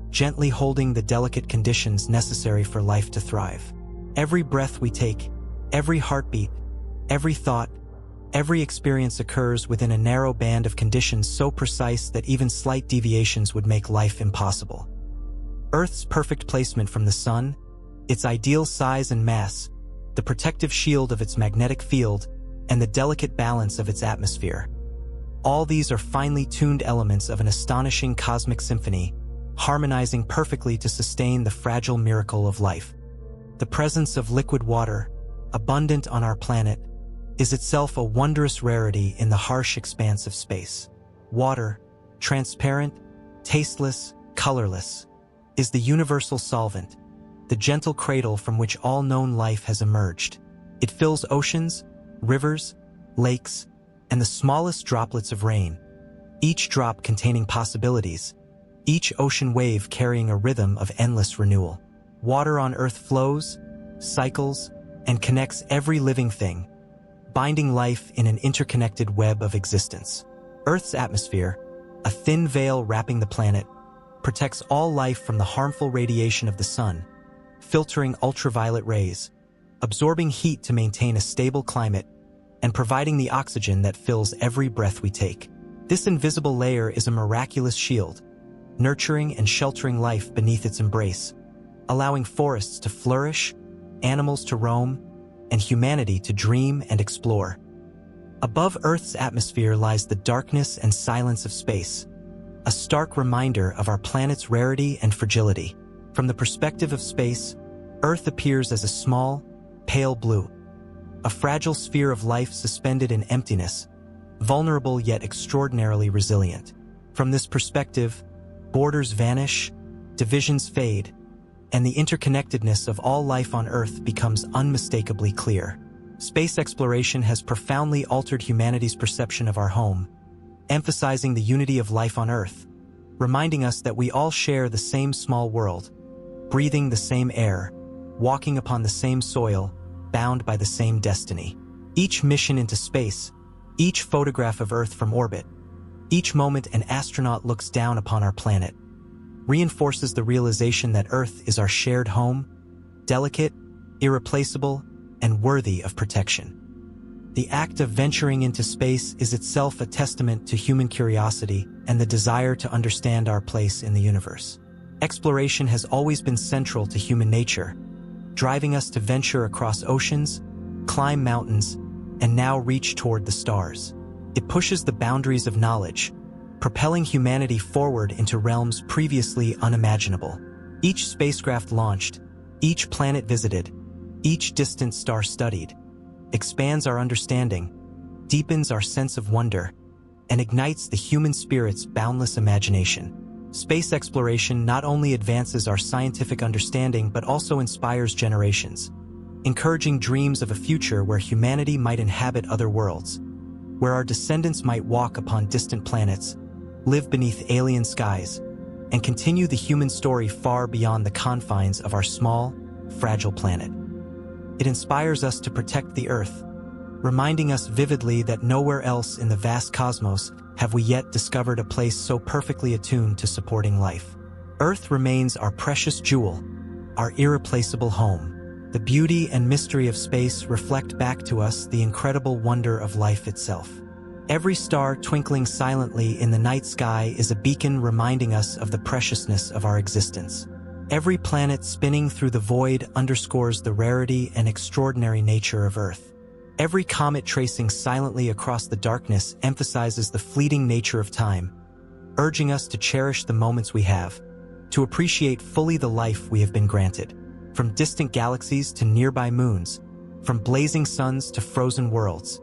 gently holding the delicate conditions necessary for life to thrive. Every breath we take, every heartbeat, every thought, every experience occurs within a narrow band of conditions so precise that even slight deviations would make life impossible. Earth's perfect placement from the sun, its ideal size and mass, the protective shield of its magnetic field, and the delicate balance of its atmosphere. All these are finely tuned elements of an astonishing cosmic symphony, harmonizing perfectly to sustain the fragile miracle of life. The presence of liquid water, abundant on our planet, is itself a wondrous rarity in the harsh expanse of space. Water, transparent, tasteless, colorless, is the universal solvent, the gentle cradle from which all known life has emerged. It fills oceans, rivers, lakes, and the smallest droplets of rain, each drop containing possibilities, each ocean wave carrying a rhythm of endless renewal. Water on Earth flows, cycles, and connects every living thing, binding life in an interconnected web of existence. Earth's atmosphere, a thin veil wrapping the planet, protects all life from the harmful radiation of the sun, filtering ultraviolet rays, absorbing heat to maintain a stable climate, and providing the oxygen that fills every breath we take. This invisible layer is a miraculous shield, nurturing and sheltering life beneath its embrace, allowing forests to flourish, animals to roam, and humanity to dream and explore. Above Earth's atmosphere lies the darkness and silence of space, a stark reminder of our planet's rarity and fragility. From the perspective of space, Earth appears as a small, pale blue, a fragile sphere of life suspended in emptiness, vulnerable yet extraordinarily resilient. From this perspective, borders vanish, divisions fade, and the interconnectedness of all life on Earth becomes unmistakably clear. Space exploration has profoundly altered humanity's perception of our home, emphasizing the unity of life on Earth, reminding us that we all share the same small world, breathing the same air, walking upon the same soil, bound by the same destiny. Each mission into space, each photograph of Earth from orbit, each moment an astronaut looks down upon our planet, reinforces the realization that Earth is our shared home, delicate, irreplaceable, and worthy of protection. The act of venturing into space is itself a testament to human curiosity and the desire to understand our place in the universe. Exploration has always been central to human nature, driving us to venture across oceans, climb mountains, and now reach toward the stars. It pushes the boundaries of knowledge, propelling humanity forward into realms previously unimaginable. Each spacecraft launched, each planet visited, each distant star studied, expands our understanding, deepens our sense of wonder, and ignites the human spirit's boundless imagination. Space exploration not only advances our scientific understanding but also inspires generations, encouraging dreams of a future where humanity might inhabit other worlds, where our descendants might walk upon distant planets, live beneath alien skies, and continue the human story far beyond the confines of our small, fragile planet. It inspires us to protect the Earth, reminding us vividly that nowhere else in the vast cosmos have we yet discovered a place so perfectly attuned to supporting life. Earth remains our precious jewel, our irreplaceable home. The beauty and mystery of space reflect back to us the incredible wonder of life itself. Every star twinkling silently in the night sky is a beacon reminding us of the preciousness of our existence. Every planet spinning through the void underscores the rarity and extraordinary nature of Earth. Every comet tracing silently across the darkness emphasizes the fleeting nature of time, urging us to cherish the moments we have, to appreciate fully the life we have been granted. From distant galaxies to nearby moons, from blazing suns to frozen worlds,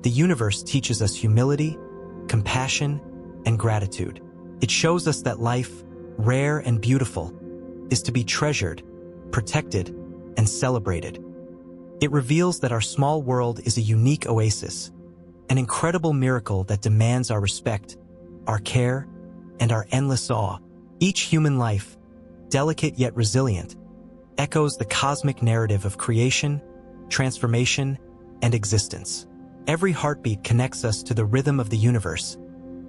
the universe teaches us humility, compassion, and gratitude. It shows us that life, rare and beautiful, is to be treasured, protected, and celebrated. It reveals that our small world is a unique oasis, an incredible miracle that demands our respect, our care, and our endless awe. Each human life, delicate yet resilient, echoes the cosmic narrative of creation, transformation, and existence. Every heartbeat connects us to the rhythm of the universe.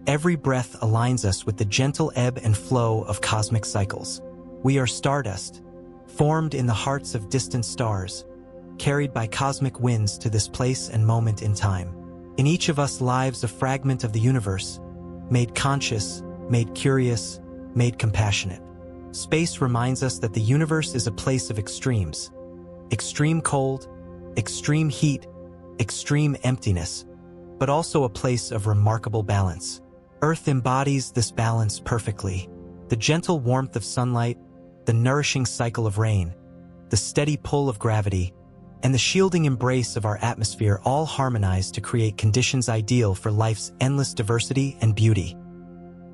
Every breath aligns us with the gentle ebb and flow of cosmic cycles. We are stardust, formed in the hearts of distant stars, carried by cosmic winds to this place and moment in time. In each of us lives a fragment of the universe, made conscious, made curious, made compassionate. Space reminds us that the universe is a place of extremes. Extreme cold, extreme heat, extreme emptiness, but also a place of remarkable balance. Earth embodies this balance perfectly. The gentle warmth of sunlight, the nourishing cycle of rain, the steady pull of gravity, and the shielding embrace of our atmosphere all harmonize to create conditions ideal for life's endless diversity and beauty.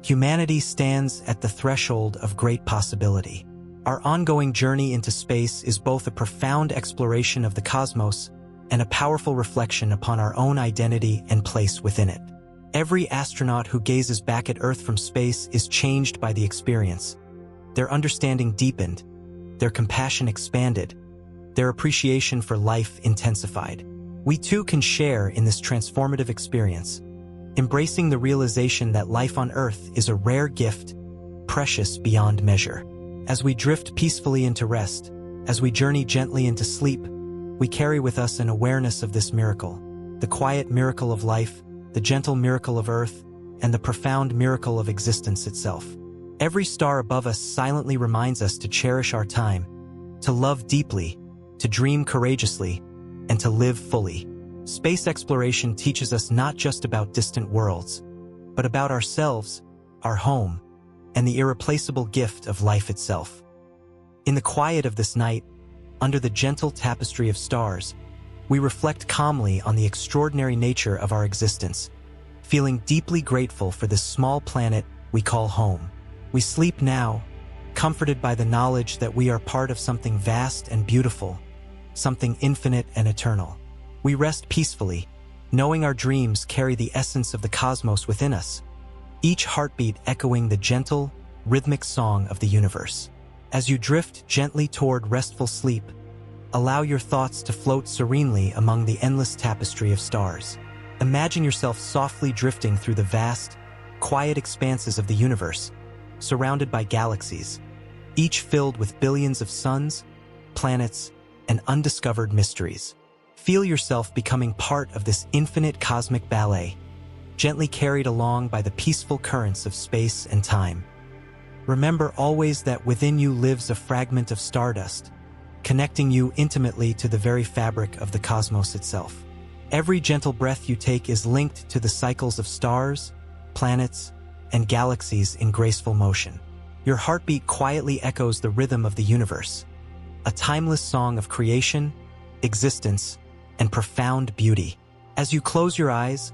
Humanity stands at the threshold of great possibility. Our ongoing journey into space is both a profound exploration of the cosmos and a powerful reflection upon our own identity and place within it. Every astronaut who gazes back at Earth from space is changed by the experience. Their understanding deepened, their compassion expanded, their appreciation for life intensified. We too can share in this transformative experience, embracing the realization that life on Earth is a rare gift, precious beyond measure. As we drift peacefully into rest, as we journey gently into sleep, we carry with us an awareness of this miracle, the quiet miracle of life, the gentle miracle of Earth, and the profound miracle of existence itself. Every star above us silently reminds us to cherish our time, to love deeply, to dream courageously, and to live fully. Space exploration teaches us not just about distant worlds, but about ourselves, our home, and the irreplaceable gift of life itself. In the quiet of this night, under the gentle tapestry of stars, we reflect calmly on the extraordinary nature of our existence, feeling deeply grateful for this small planet we call home. We sleep now, comforted by the knowledge that we are part of something vast and beautiful, something infinite and eternal. We rest peacefully, knowing our dreams carry the essence of the cosmos within us, each heartbeat echoing the gentle, rhythmic song of the universe. As you drift gently toward restful sleep, allow your thoughts to float serenely among the endless tapestry of stars. Imagine yourself softly drifting through the vast, quiet expanses of the universe, surrounded by galaxies, each filled with billions of suns, planets, and undiscovered mysteries. Feel yourself becoming part of this infinite cosmic ballet, gently carried along by the peaceful currents of space and time. Remember always that within you lives a fragment of stardust, connecting you intimately to the very fabric of the cosmos itself. Every gentle breath you take is linked to the cycles of stars, planets, and galaxies in graceful motion. Your heartbeat quietly echoes the rhythm of the universe, a timeless song of creation, existence, and profound beauty. As you close your eyes,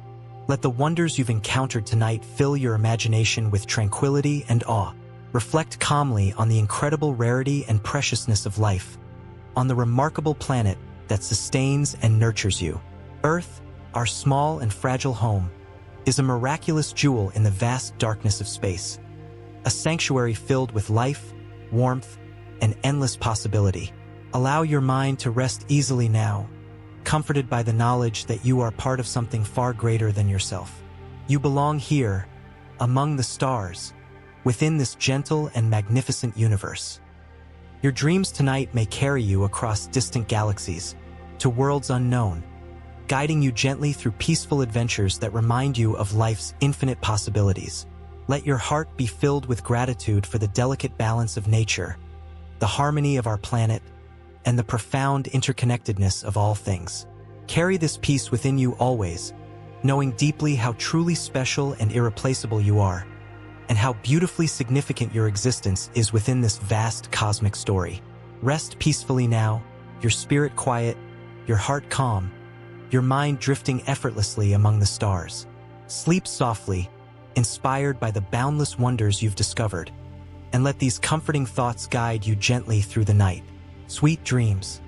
let the wonders you've encountered tonight fill your imagination with tranquility and awe. Reflect calmly on the incredible rarity and preciousness of life, on the remarkable planet that sustains and nurtures you. Earth, our small and fragile home, is a miraculous jewel in the vast darkness of space, a sanctuary filled with life, warmth, and endless possibility. Allow your mind to rest easily now, comforted by the knowledge that you are part of something far greater than yourself. You belong here, among the stars, within this gentle and magnificent universe. Your dreams tonight may carry you across distant galaxies, to worlds unknown, guiding you gently through peaceful adventures that remind you of life's infinite possibilities. Let your heart be filled with gratitude for the delicate balance of nature, the harmony of our planet, and the profound interconnectedness of all things. Carry this peace within you always, knowing deeply how truly special and irreplaceable you are, and how beautifully significant your existence is within this vast cosmic story. Rest peacefully now, your spirit quiet, your heart calm, your mind drifting effortlessly among the stars. Sleep softly, inspired by the boundless wonders you've discovered, and let these comforting thoughts guide you gently through the night. Sweet dreams.